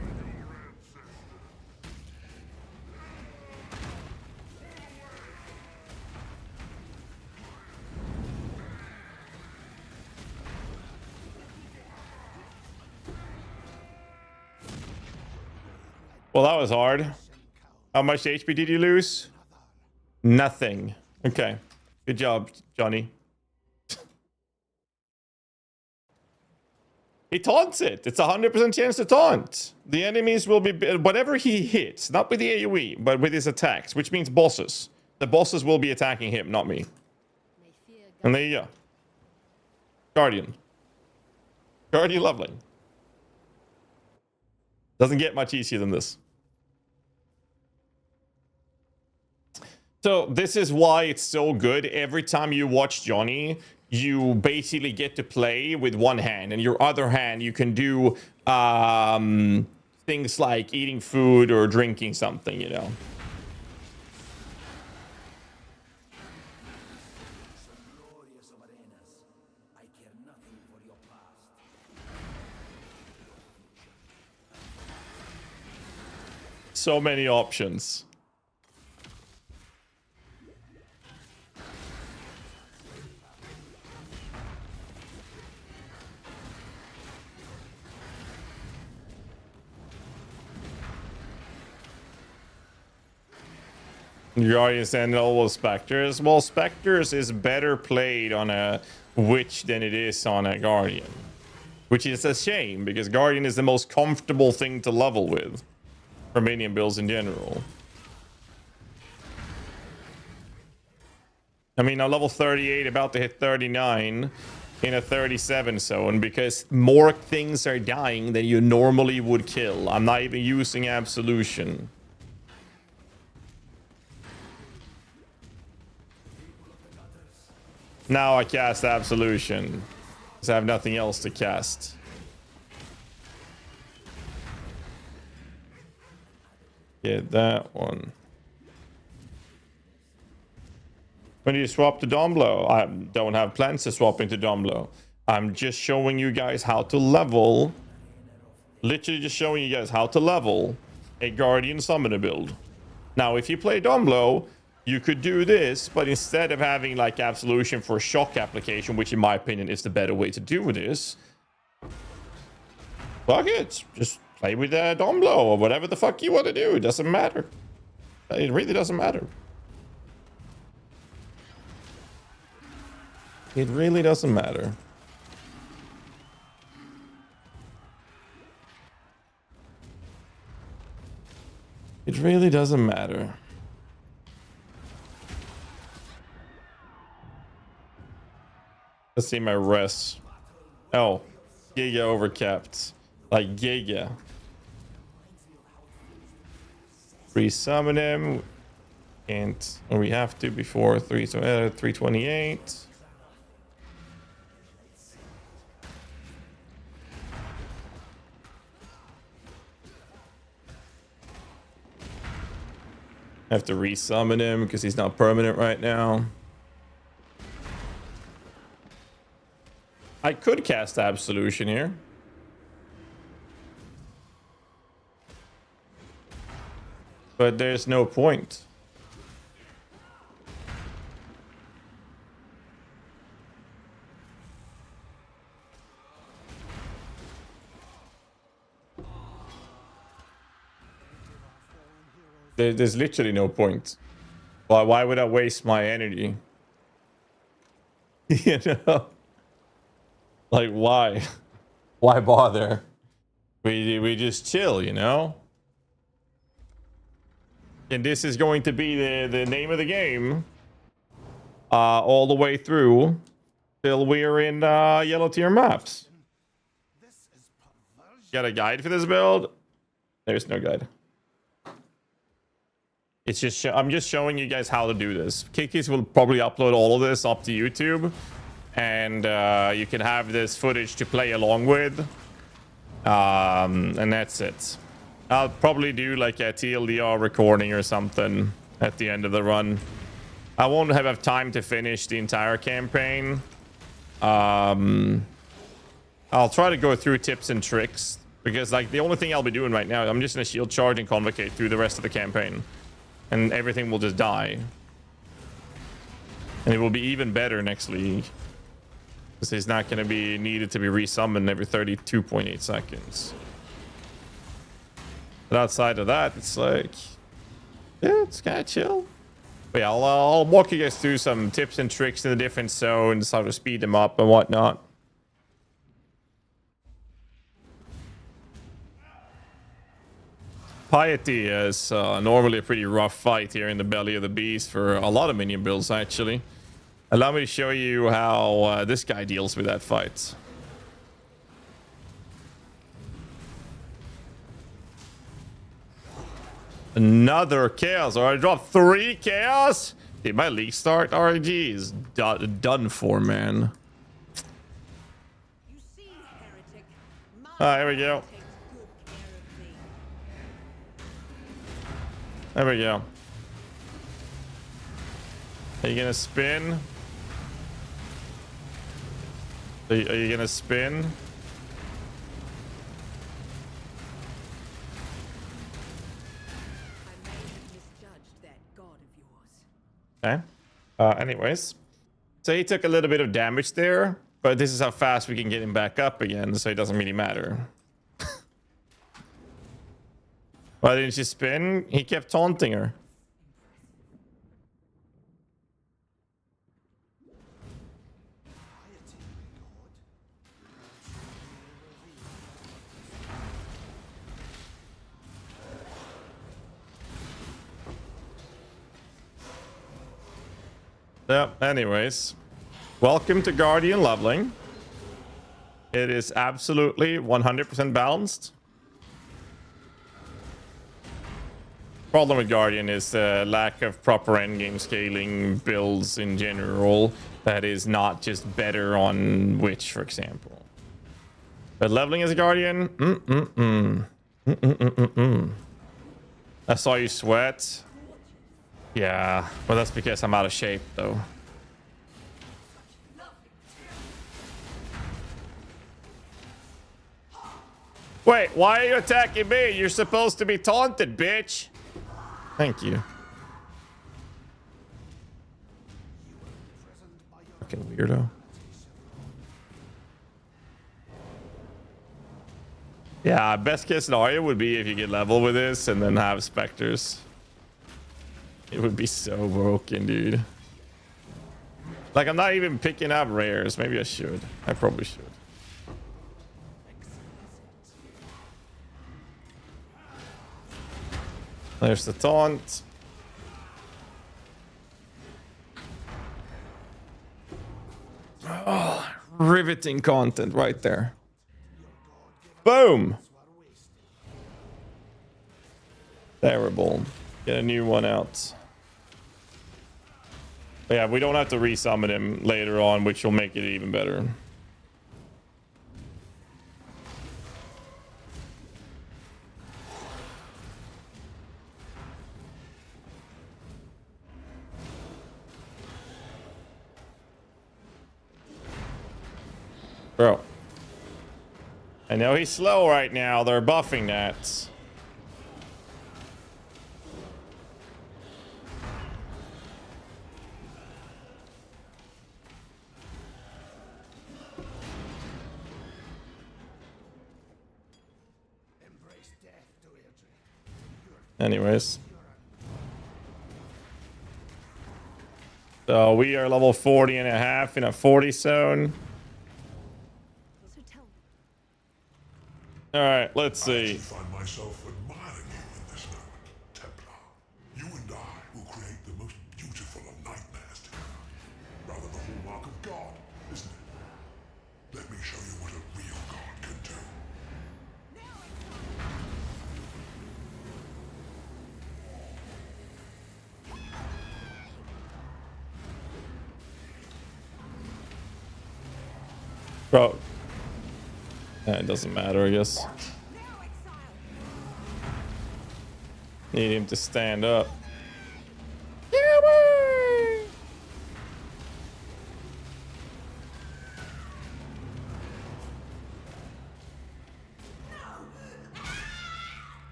A: Well, that was hard. How much HP did you lose? Nothing. Okay. Good job, Johnny. He taunts it. It's 100% chance to taunt. The enemies will be... Whatever he hits, not with the AoE, but with his attacks, which means bosses. The bosses will be attacking him, not me. And there you go. Guardian. Guardian leveling. Doesn't get much easier than this. So this is why it's so good. Every time you watch Johnny, you basically get to play with one hand, and your other hand you can do things like eating food or drinking something, you know. So many options. Guardians and all Spectres. Well, Spectres is better played on a Witch than it is on a Guardian. Which is a shame, because Guardian is the most comfortable thing to level with. For Minion builds in general. I mean, I'm level 38, about to hit 39 in a 37 zone, because more things are dying than you normally would kill. I'm not even using Absolution. Now I cast Absolution, because I have nothing else to cast. Get that one. When do you swap to Domblo? I don't have plans to swap into Domblo. I'm just showing you guys how to level. Literally just showing you guys how to level a Guardian Summoner build. Now, if you play Domblo, you could do this, but instead of having like Absolution for shock application, which in my opinion is the better way to do this, fuck it. Just play with Domblo or whatever the fuck you want to do. It doesn't matter. It really doesn't matter. It really doesn't matter. It really doesn't matter. Let's see my res. Oh, Giga overcapped. Like Giga. Resummon him. And we have to before 328. I have to resummon him because he's not permanent right now. I could cast Absolution here. But there's no point. There's literally no point. Why would I waste my energy? You know? Like, why? Why bother? We just chill, you know? And this is going to be the name of the game. All the way through. Till we're in yellow tier maps. Got a guide for this build? There's no guide. It's just I'm just showing you guys how to do this. Kikis will probably upload all of this up to YouTube, and you can have this footage to play along with. And that's it. I'll probably do like a TLDR recording or something at the end of the run. I won't have time to finish the entire campaign. I'll try to go through tips and tricks, because like the only thing I'll be doing right now, I'm just gonna shield charge and convocate through the rest of the campaign. And everything will just die. And it will be even better next league. Because it's not going to be needed to be resummoned every 32.8 seconds. But outside of that, it's like, yeah, it's kind of chill. But yeah, I'll walk you guys through some tips and tricks in the different zones, how to speed them up and whatnot. Piety is normally a pretty rough fight here in the belly of the beast for a lot of minion builds, actually. Allow me to show you how this guy deals with that fight. Another chaos, or I dropped 3 chaos? Dude, my league start RNG is done for, man.
E: You see, heretic, my
A: Here we go.
E: takes good care of thee.
A: There we go. Are you gonna spin? Are you gonna spin?
E: I may have misjudged that god of yours.
A: Okay. Anyways. So he took a little bit of damage there, but this is how fast we can get him back up again, so it doesn't really matter. Why didn't she spin? He kept taunting her. Yeah, anyways. Welcome to Guardian leveling. It is absolutely 100% balanced. Problem with Guardian is the lack of proper endgame scaling builds in general. That is not just better on Witch, for example. But leveling as a Guardian, I saw you sweat. Yeah, well, that's because I'm out of shape, though. Wait, why are you attacking me? You're supposed to be taunted, bitch. Thank you. Fucking weirdo. Yeah, best case scenario would be if you get level with this and then have specters. It would be so broken, dude. Like, I'm not even picking up rares. Maybe I should. I probably should. There's the taunt. Oh, riveting content right there. Boom. Terrible. Get a new one out. But yeah, we don't have to resummon him later on, which will make it even better. Bro. I know he's slow right now. They're buffing that. Anyways. So we are level 40 and a half in a 40 zone.
E: So tell me,
A: All right, let's see.
F: I find myself admiring you in this moment, Templar. You and I will create the most beautiful of nightmares together. Rather the hallmark of God, isn't it? Let me show you what a real God can do.
A: Bro. It doesn't matter, I guess.
E: now exile.
A: Need him to stand up.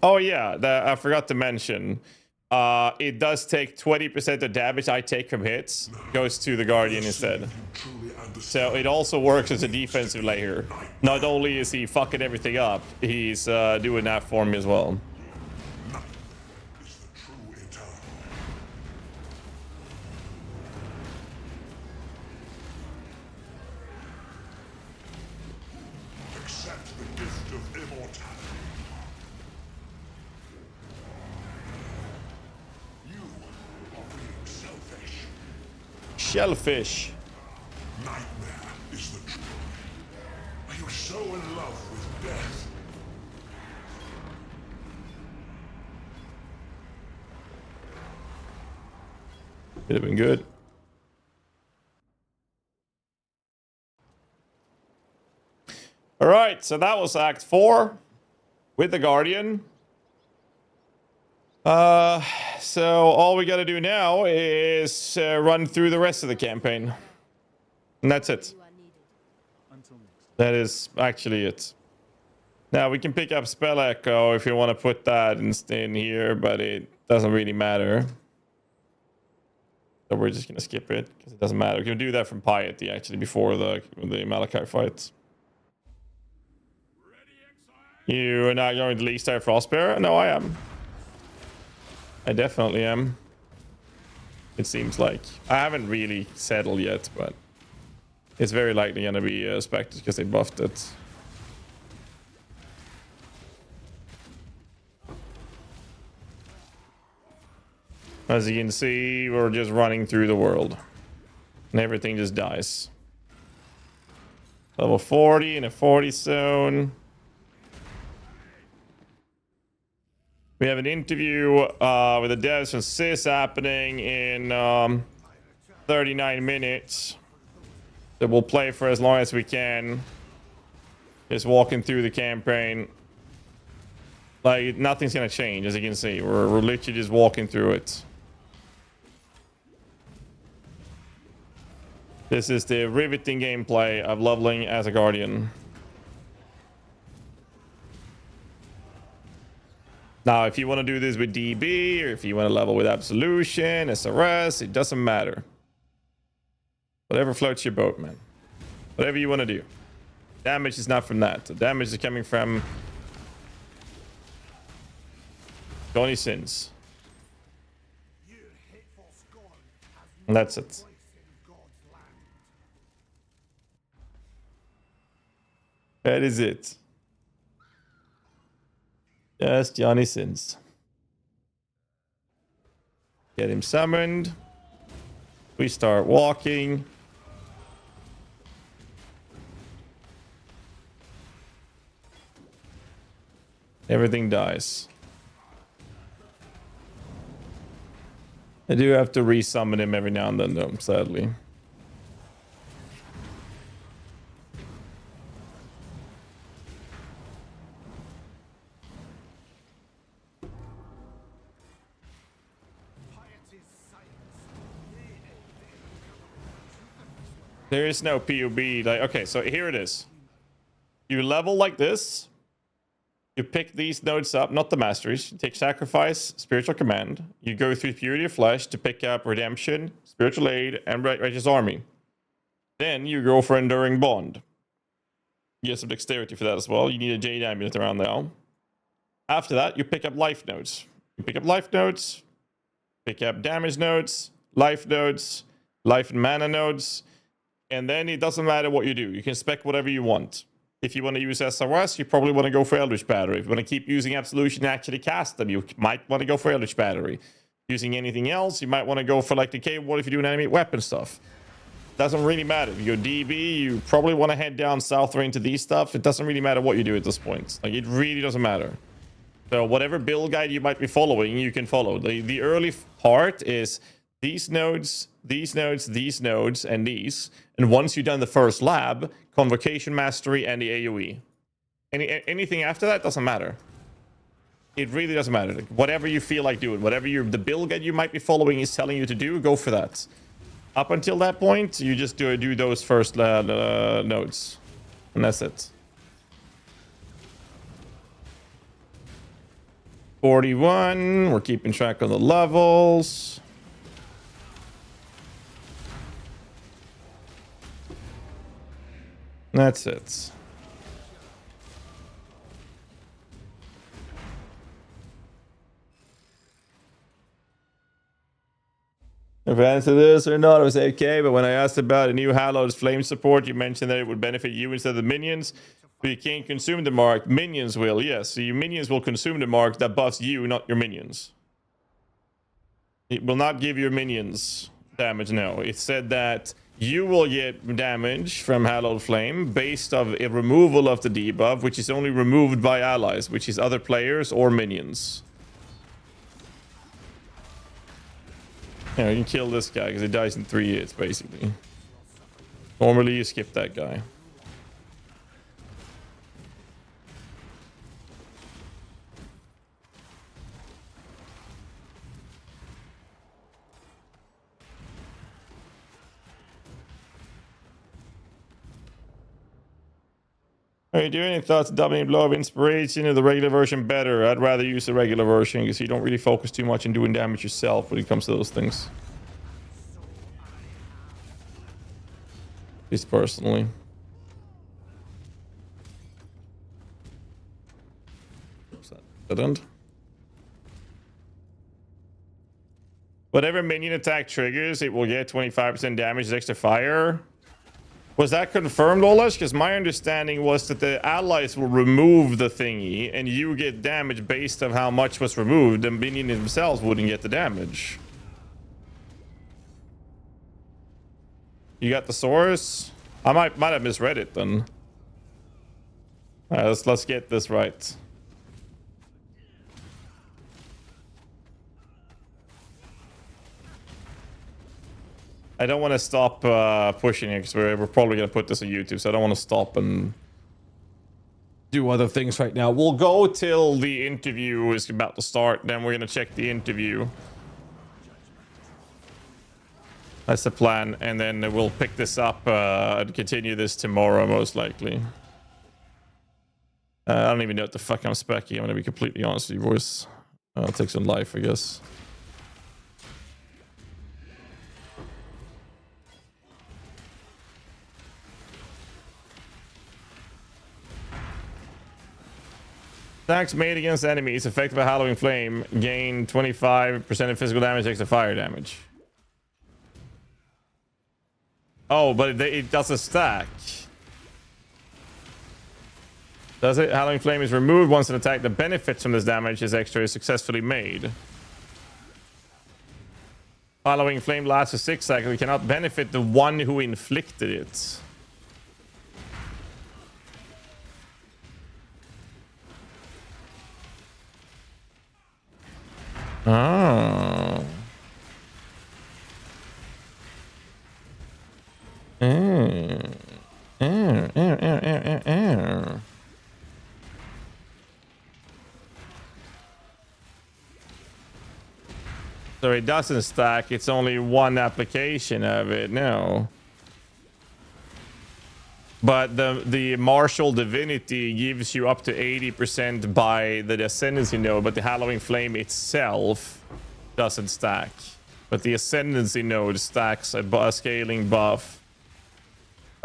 A: Oh yeah, I forgot to mention. It does take 20% of damage I take from hits goes to the Guardian instead.
F: You truly understand
A: So it also works as a defensive layer. Not only is he fucking everything up, he's doing that for me as well.
F: Night is the true eternal. Accept the gift of immortality. You are being selfish.
A: Shellfish.
F: Nightmare is the truth. Are you so in love with death?
A: Could have been good. All right, so that was Act 4 with the Guardian. So all we got to do now is run through the rest of the campaign. And that's it. That is actually it. Now we can pick up Spell Echo if you want to put that in here, but it doesn't really matter. So we're just going to skip it because it doesn't matter. We can do that from Piety actually before the Malachi fight. You are not going to least Star Frostbearer? No, I am. I definitely am. It seems like. I haven't really settled yet, but it's very likely going to be Spectres because they buffed it. As you can see, we're just running through the world. And everything just dies. Level 40 in a 40 zone. We have an interview with the devs from SIS happening in 39 minutes. That we'll play for as long as we can. Just walking through the campaign. Like, nothing's gonna change, as you can see. We're literally just walking through it. This is the riveting gameplay of leveling as a Guardian. Now, if you want to do this with DB, or if you want to level with Absolution, SRS, it doesn't matter. Whatever floats your boat, man. Whatever you want to do. Damage is not from that. The damage is coming from Johnny Sins. And that's it. That is it. Just Johnny Sins. Get him summoned. We start walking. Everything dies. I do have to resummon him every now and then, though, sadly. There is no POB. Like, okay, so here it is. You level like this. You pick these nodes up, not the masteries. You take Sacrifice, Spiritual Command. You go through Purity of Flesh to pick up Redemption, Spiritual Aid, and Righteous Army. Then you go for Enduring Bond. You get some Dexterity for that as well. You need a Jade Amulet around now. After that, you pick up Life Nodes. You pick up Life Nodes, pick up Damage Nodes, Life Nodes, Life and Mana Nodes. And then it doesn't matter what you do. You can spec whatever you want. If you want to use SRS, you probably want to go for Eldritch Battery. If you want to keep using Absolution and actually cast them, you might want to go for Eldritch Battery. Using anything else, you might want to go for like the K-Ward if you do an animate weapon stuff. Doesn't really matter. If you go DB, you probably want to head down south or into these stuff. It doesn't really matter what you do at this point. Like, it really doesn't matter. So whatever build guide you might be following, you can follow. The early part is these nodes, these nodes, these nodes, and these. And once you've done the first lab, Convocation Mastery and the AoE. Anything after that doesn't matter. It really doesn't matter. Like, whatever you feel like doing, whatever the build guide you might be following is telling you to do, go for that. Up until that point, you just do those first nodes. And that's it. 41. We're keeping track of the levels. That's it. If I answered this or not, I was okay, but when I asked about a new Hallow's Flame support, you mentioned that it would benefit you instead of the minions. But you can't consume the mark. Minions will, yes. So your minions will consume the mark that buffs you, not your minions. It will not give your minions damage, no. It said that you will get damage from Hallowed Flame based on a removal of the debuff, which is only removed by allies, which is other players or minions. Yeah, you can kill this guy because he dies in 3 hits, basically. Normally, you skip that guy. Are you doing any thoughts doubling blow of inspiration or the regular version better? I'd rather use the regular version because you don't really focus too much on doing damage yourself when it comes to those things. At least personally. Oops, that end. Whatever minion attack triggers, it will get 25% damage as extra fire. Was that confirmed, Olash? Because my understanding was that the allies will remove the thingy and you get damage based on how much was removed. The minion themselves wouldn't get the damage. You got the source? I might have misread it then. Alright, let's get this right. I don't want to stop pushing it because we're probably going to put this on YouTube, so I don't want to stop and do other things right now. We'll go till the interview is about to start, then we're going to check the interview. That's the plan, and then we'll pick this up and continue this tomorrow, most likely. I don't even know what the fuck I'm specking. I'm going to be completely honest with you, boys. I'll take some life, I guess. Attacks made against enemies affected by Hallowing Flame gain 25% of physical damage extra fire damage. Oh, but it doesn't stack. Does it? Hallowing Flame is removed once an attack that benefits from this damage is extra is successfully made. Hallowing Flame lasts for 6 seconds. We cannot benefit the one who inflicted it. Oh. So it doesn't stack, it's only one application of it, no. But the Martial Divinity gives you up to 80% by the Ascendancy node, but the Hallowing Flame itself doesn't stack. But the Ascendancy node stacks a scaling buff.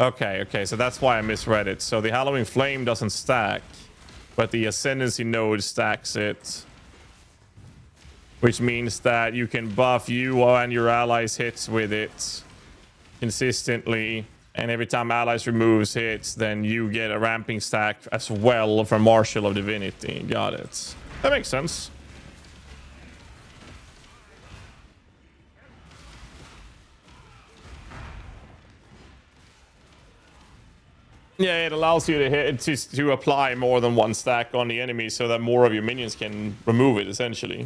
A: Okay, so that's why I misread it. So the Hallowing Flame doesn't stack, but the Ascendancy node stacks it. Which means that you can buff you and your allies' hits with it consistently. And every time allies removes hits, then you get a ramping stack as well from Martial of Divinity. Got it. That makes sense. Yeah, it allows you to hit to apply more than one stack on the enemy so that more of your minions can remove it, essentially.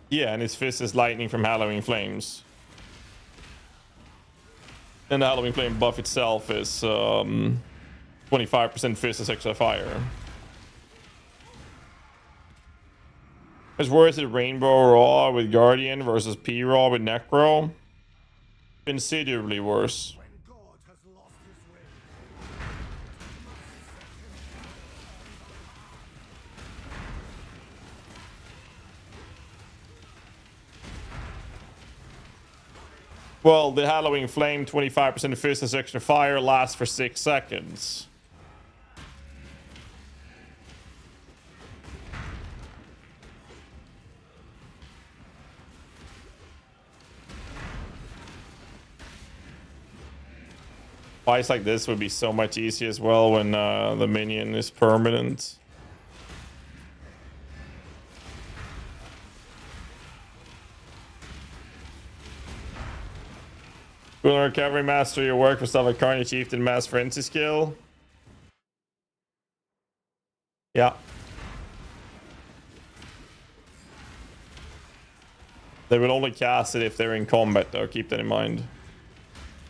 A: Yeah, and his fist is lightning from Hallowing Flames. And the Hallowing Flame buff itself is 25% fist is extra fire. It's worse at Rainbow Raw with Guardian versus P Raw with Necro. Considerably worse.
D: When God has lost his way.
A: Well, the Halloween Flame, 25% resistance extra fire, lasts for 6 seconds. Fights like this would be so much easier as well when the minion is permanent. Will recovery master your work for stuff like Carnage Chieftain Mass Frenzy skill? Yeah. They will only cast it if they're in combat though, keep that in mind.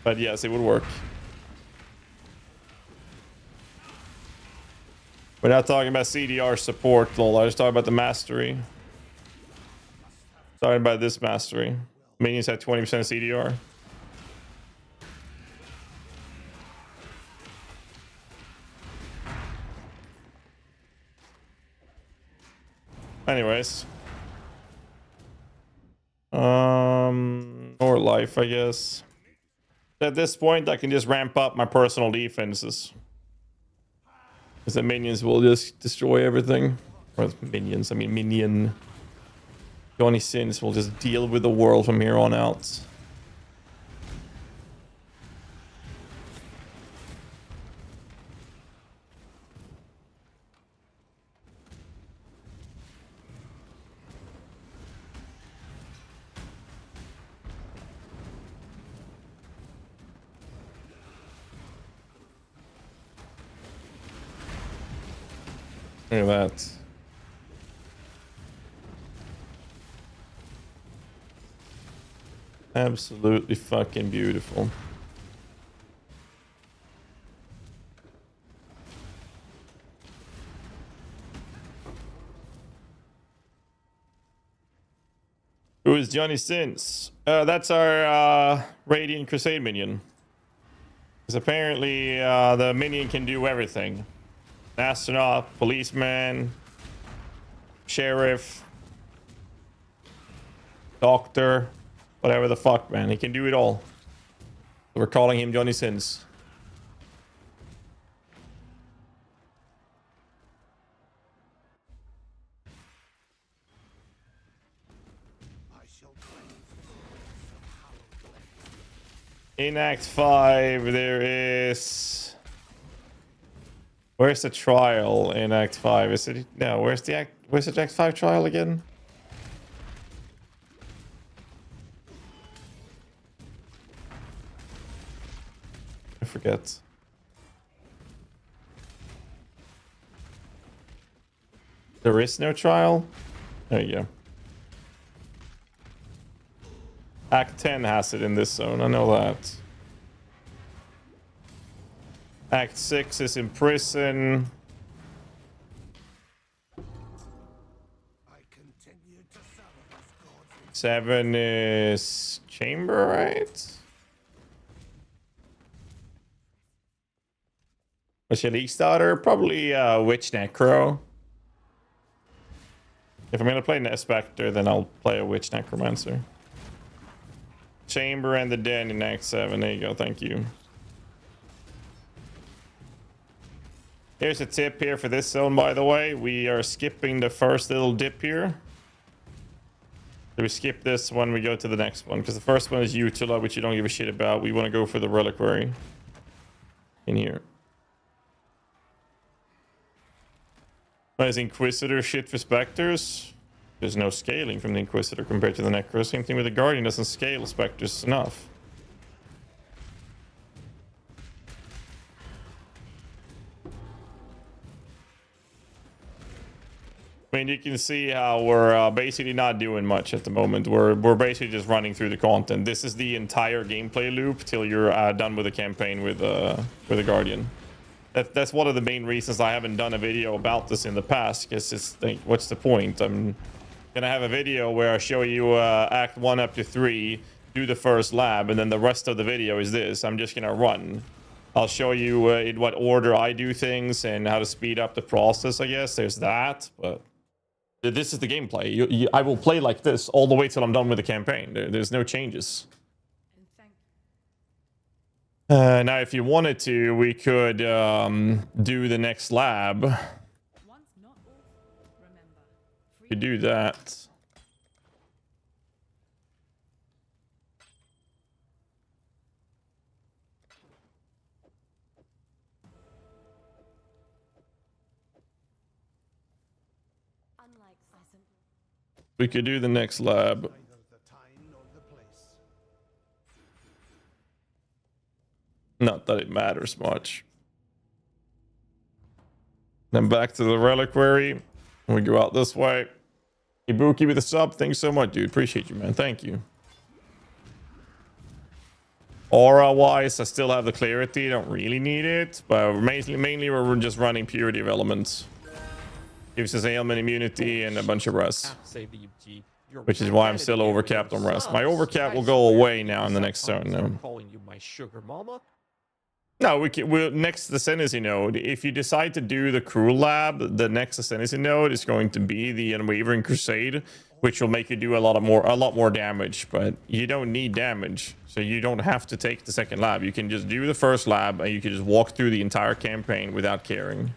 A: But yes, it would work. We're not talking about CDR support, lol. I was talking about the mastery. Talking about this mastery. Minions had 20% CDR. Anyways. More life, I guess. At this point, I can just ramp up my personal defenses. Because the minions will just destroy everything. Or minions, I mean Minion. Johnny Sins will just deal with the world from here on out. Look at that. Absolutely fucking beautiful. Who is Johnny Sins? That's our Radiant Crusade minion. Because apparently the minion can do everything. An astronaut, policeman, sheriff, doctor, whatever the fuck, man. He can do it all. So we're calling him Johnny Sins. In Act 5, there is... Where's the trial in Act 5? Is it... No, where's the Act 5 trial again? I forget. There is no trial? There you go. Act 10 has it in this zone, I know that. Act 6 is in prison.
D: I continue to celebrate God's
A: 7 is chamber, right? What's your league starter? Probably Witch Necro. If I'm gonna play Spectre, then I'll play a Witch Necromancer. Chamber and the Den in Act 7. There you go, thank you. Here's a tip here for this zone, by the way. We are skipping the first little dip here. So we skip this one, we go to the next one. Because the first one is Utila, which you don't give a shit about. We want to go for the Reliquary in here. Is Inquisitor shit for Spectres? There's no scaling from the Inquisitor compared to the Necro. Same thing with the Guardian, doesn't scale Spectres enough. I mean, you can see how we're basically not doing much at the moment. We're basically just running through the content. This is the entire gameplay loop till you're done with the campaign with the Guardian. That's one of the main reasons I haven't done a video about this in the past. Because it's like, what's the point? I'm gonna have a video where I show you Act 1 up to 3, do the first lab, and then the rest of the video is this. I'm just gonna run. I'll show you in what order I do things and how to speed up the process, I guess. There's that, but this is the gameplay. I will play like this all the way till I'm done with the campaign. There's no changes.
E: And thank
A: Now, if you wanted to, we could do the next lab.
E: Once not all, remember.
A: We could do that.
E: Unlike Sison.
A: We could do the next lab.
D: Neither the time nor the place.
A: Not that it matters much. Then back to the reliquary. We go out this way. Ibuki with a sub. Thanks so much, dude. Appreciate you, man. Thank you. Aura-wise, I still have the clarity. Don't really need it. But mainly we're just running purity of elements. Gives us ailment immunity and a bunch of rest.
B: Have to save the UG. You're
A: Which is why I'm
B: mad
A: still
B: at me
A: overcapped
B: with
A: on
B: your
A: rest. My
B: subs.
A: overcap
B: I
A: will go
B: swear
A: away
B: to
A: now
B: you,
A: in the next
B: sometimes
A: zone.
B: I'm calling you my sugar mama.
A: No, we'll next ascendancy node. If you decide to do the cruel lab, the next ascendancy node is going to be the unwavering crusade, which will make you do a lot more damage. But you don't need damage, so you don't have to take the second lab. You can just do the first lab, and you can just walk through the entire campaign without caring.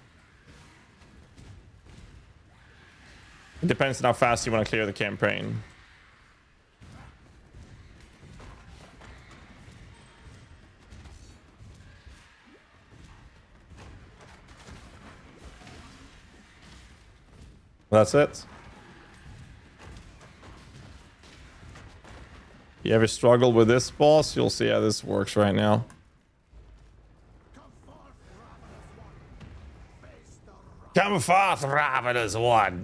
A: It depends on how fast you want to clear the campaign. That's it. You ever struggle with this boss? You'll see how this works right now. Come forth, ravenous one.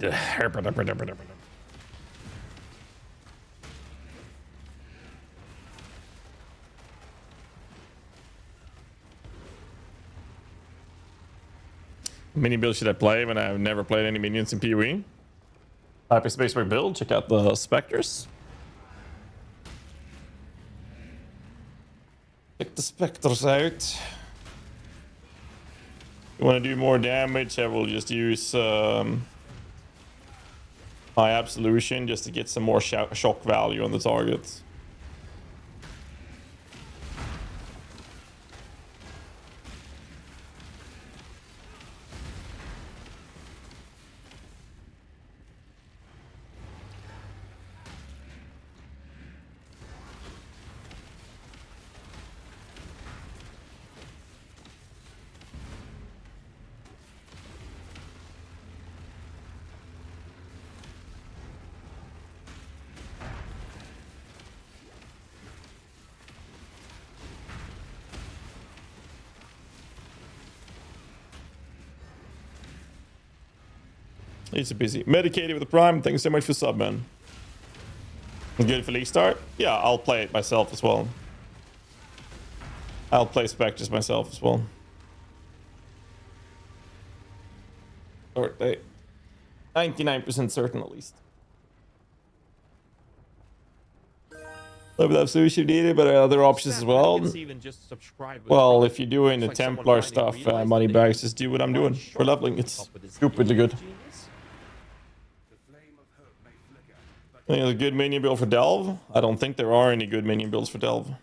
A: Mini build should I play when I've never played any minions in PoE? Hyperspace build. Check out the specters. Check the specters out. You want to do more damage? I will just use my absolution just to get some more shock value on the target. He's busy. Medicated with the Prime. Thanks so much for sub, man. Good for League Start? Yeah, I'll play it myself as well. I'll play Spectres myself as well. Or 99% certain at least. Love that sushi needed, but other options as well. Well, if you're doing the Templar stuff, money bags, just do what I'm doing. We're leveling. It's stupidly good. Any other good minion build for Delve? I don't think there are any good minion builds for Delve.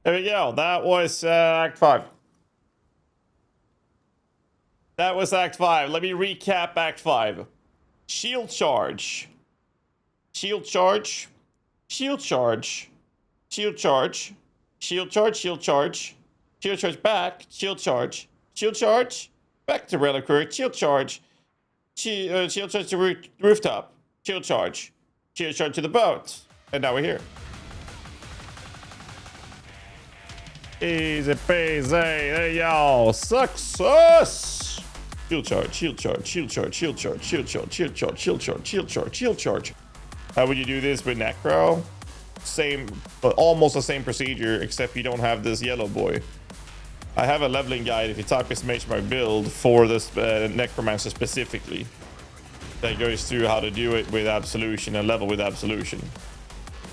A: There we go. That was Act 5. That was Act 5. Let me recap Act 5. Shield charge. Shield charge. Shield charge. Shield charge. Shield charge. Shield charge. Shield charge back. Shield charge. Shield charge. Back to reliquary. Shield charge. Shield charge to rooftop. Shield charge. Shield charge to the boat. And now we're here. Easy peasy. There y'all. Success. Shield charge. Shield charge. Shield charge. Shield charge. Shield charge. Shield charge. Shield charge. Shield charge. Shield charge. How would you do this with Necro? Same, but almost the same procedure, except you don't have this yellow boy. I have a leveling guide if you type SMH my build for this Necromancer specifically. That goes through how to do it with Absolution and level with Absolution.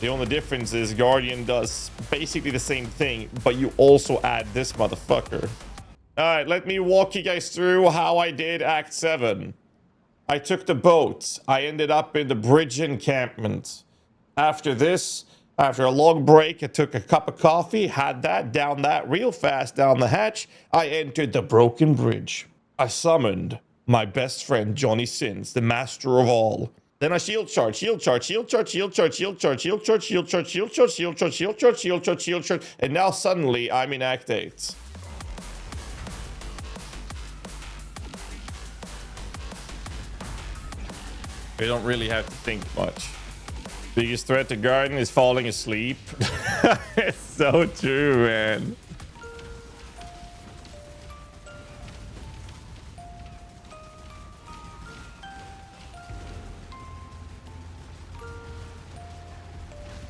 A: The only difference is Guardian does basically the same thing, but you also add this motherfucker. Alright, let me walk you guys through how I did Act 7. I took the boat. I ended up in the bridge encampment. After this, after a long break, I took a cup of coffee, had that, down that real fast down the hatch. I entered the broken bridge. I summoned my best friend, Johnny Sins, the master of all. Then I shield charge, shield charge, shield charge, shield charge, shield charge, shield charge, shield charge, shield charge, shield charge, shield charge, shield charge, shield charge, and now suddenly I'm in Act 8. We don't really have to think much. Biggest threat to Garden is falling asleep. It's so true, man.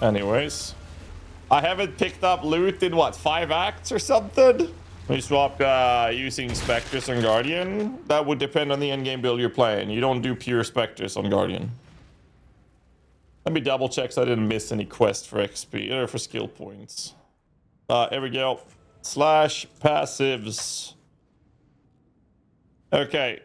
A: Anyways, I haven't picked up loot in what, 5 acts or something? We swap using Spectres on Guardian. That would depend on the endgame build you're playing. You don't do pure Spectres on Guardian. Let me double check so I didn't miss any quest for XP or for skill points. Here we go. Slash passives. Okay.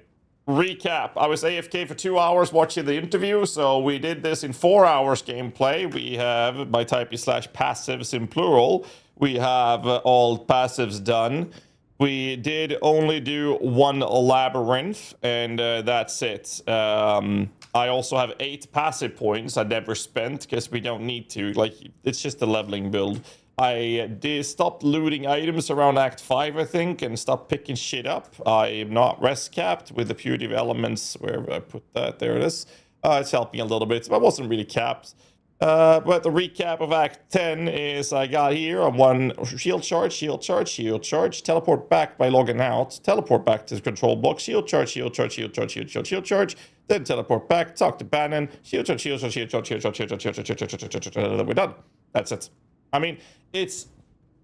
A: Recap. I was AFK for 2 hours watching the interview, so we did this in 4 hours gameplay. We have, by typing slash passives in plural, we have all passives done. We did only do 1 labyrinth, and that's it. I also have 8 passive points I never spent because we don't need to. Like, it's just a leveling build. I did stop looting items around Act 5, I think, and stop picking shit up. I am not rest capped with the purity of elements. Where I put that? There it is. It's helping a little bit. I wasn't really capped. But the recap of Act 10 is I got here on 1 shield charge, shield charge, shield charge, teleport back by logging out, teleport back to the control box, shield charge, shield charge, shield charge, shield charge, shield charge, then teleport back, talk to Bannon, shield charge, shield charge, shield charge, shield charge, shield charge, shield charge, shield charge, shield charge, we're done. That's it. I mean, it's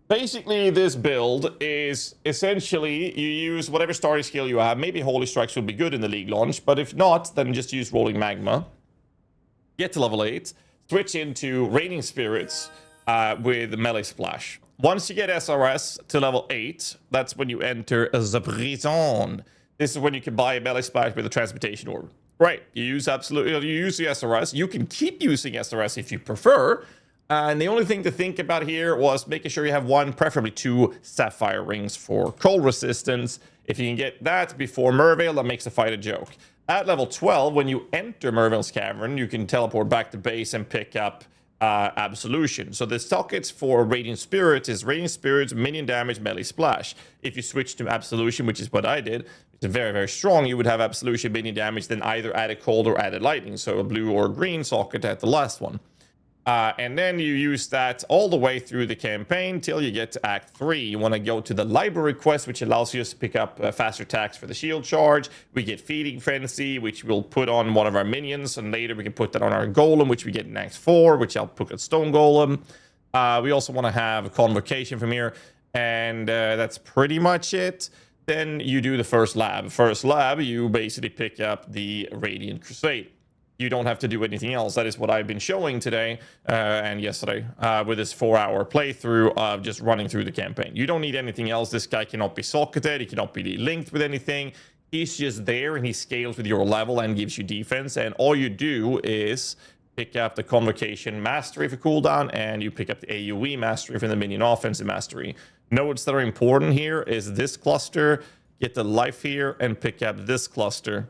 A: basically this build is essentially you use whatever starting skill you have. Maybe Holy Strikes would be good in the League launch, but if not, then just use Rolling Magma. Get to level 8. Switch into Raining Spirits with Melee Splash. Once you get SRS to level 8, that's when you enter the prison. This is when you can buy a Melee Splash with a Transmutation Orb. Right, you use the SRS. You can keep using SRS if you prefer. And the only thing to think about here was making sure you have 1, preferably 2 Sapphire Rings for cold resistance. If you can get that before Merveil, that makes the fight a joke. At level 12, when you enter Merveil's Cavern, you can teleport back to base and pick up Absolution. So the sockets for Radiant Spirits is Radiant Spirits, Minion Damage, Melee Splash. If you switch to Absolution, which is what I did, it's very, very strong, you would have Absolution, Minion Damage, then either added Cold or added Lightning. So a blue or green socket at the last one. And then you use that all the way through the campaign till you get to Act 3. You want to go to the Library quest, which allows you to pick up faster attacks for the shield charge. We get Feeding Frenzy, which we'll put on one of our minions, and later we can put that on our Golem, which we get in Act 4, which I'll put at Stone Golem. We also want to have a Convocation from here, and that's pretty much it. Then you do the first lab. First lab, you basically pick up the Radiant Crusade. You don't have to do anything else. That is what I've been showing today and yesterday with this 4-hour playthrough of just running through the campaign. You don't need anything else. This guy cannot be socketed. He cannot be linked with anything. He's just there and he scales with your level and gives you defense. And all you do is pick up the Convocation Mastery for cooldown and you pick up the AoE Mastery for the Minion Offensive Mastery. Notes that are important here is this cluster, get the life here, and pick up this cluster.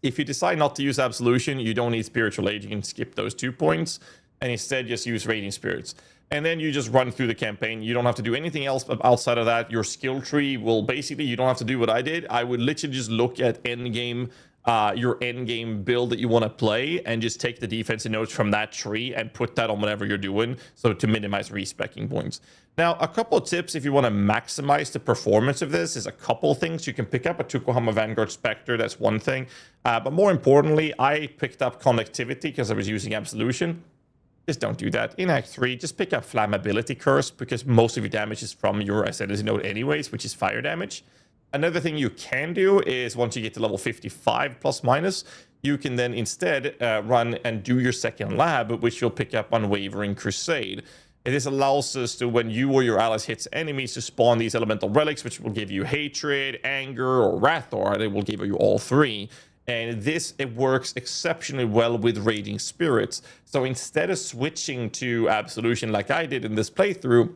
A: If you decide not to use Absolution, you don't need Spiritual Age. You can skip those 2 points and instead just use Radiant Spirits. And then you just run through the campaign. You don't have to do anything else outside of that. Your skill tree will basically, you don't have to do what I did. I would literally just look at endgame, your endgame build that you want to play and just take the defensive notes from that tree and put that on whatever you're doing. So to minimize respecking points. Now, a couple of tips if you want to maximize the performance of this is a couple of things. You can pick up a Tukohama Vanguard Spectre. That's one thing. But more importantly, I picked up Connectivity because I was using Absolution. Just don't do that. In Act 3, just pick up Flammability Curse because most of your damage is from your Ascendancy node anyways, which is fire damage. Another thing you can do is once you get to level 55 plus minus, you can then instead run and do your second lab, which you'll pick up Unwavering Crusade. And this allows us to, when you or your allies hits enemies, to spawn these elemental relics, which will give you hatred, anger, or wrath, or they will give you all 3. And it works exceptionally well with Raging Spirits. So instead of switching to Absolution like I did in this playthrough,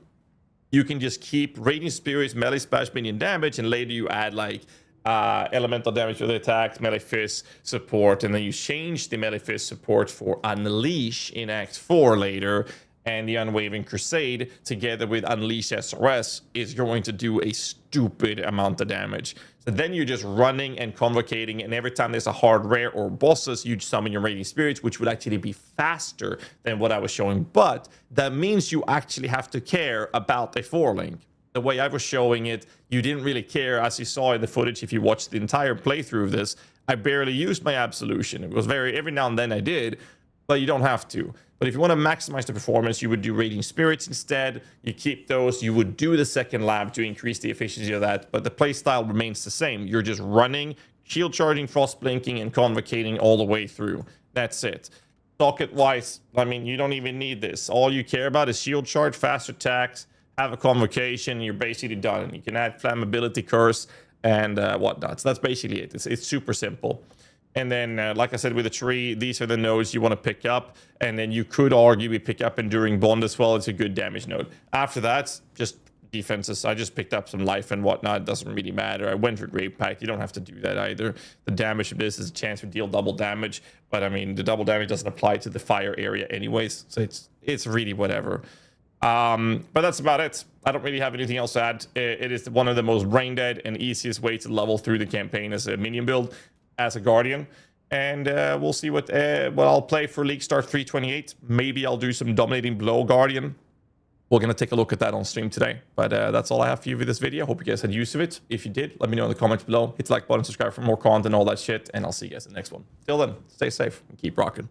A: you can just keep Raging Spirits, melee splash, minion damage, and later you add like elemental damage to the attacks, melee fist support, and then you change the melee fist support for Unleash in Act 4 later. And the Unwavering Crusade, together with Unleash SRS, is going to do a stupid amount of damage. So then you're just running and convocating, and every time there's a hard rare or bosses, you summon your Raging Spirits, which would actually be faster than what I was showing. But that means you actually have to care about a 4-link. The way I was showing it, you didn't really care, as you saw in the footage if you watched the entire playthrough of this. I barely used my Absolution. It was every now and then I did, but you don't have to. But if you want to maximize the performance, you would do Raging Spirits instead. You keep those. You would do the second lab to increase the efficiency of that. But the playstyle remains the same. You're just running, shield charging, frost blinking, and convocating all the way through. That's it. Socket-wise, I mean, you don't even need this. All you care about is shield charge, fast attacks, have a convocation, and you're basically done. You can add flammability curse and whatnot. So that's basically it. It's super simple. And then, like I said, with the tree, these are the nodes you want to pick up. And then you could arguably pick up Enduring Bond as well. It's a good damage node. After that, just defenses. I just picked up some life and whatnot. It doesn't really matter. I went for Grave Pact. You don't have to do that either. The damage of this is a chance to deal double damage. But, I mean, the double damage doesn't apply to the fire area anyways. So it's really whatever. But that's about it. I don't really have anything else to add. It is one of the most brain dead and easiest way to level through the campaign as a minion build, as a Guardian. And we'll see what I'll play for League Start 328. Maybe I'll do some Dominating Blow Guardian. We're going to take a look at that on stream today. But that's all I have for you with this video. Hope you guys had use of it. If you did, let me know in the comments below. Hit the like button, subscribe for more content, all that shit. And I'll see you guys in the next one. Till then, stay safe and keep rocking.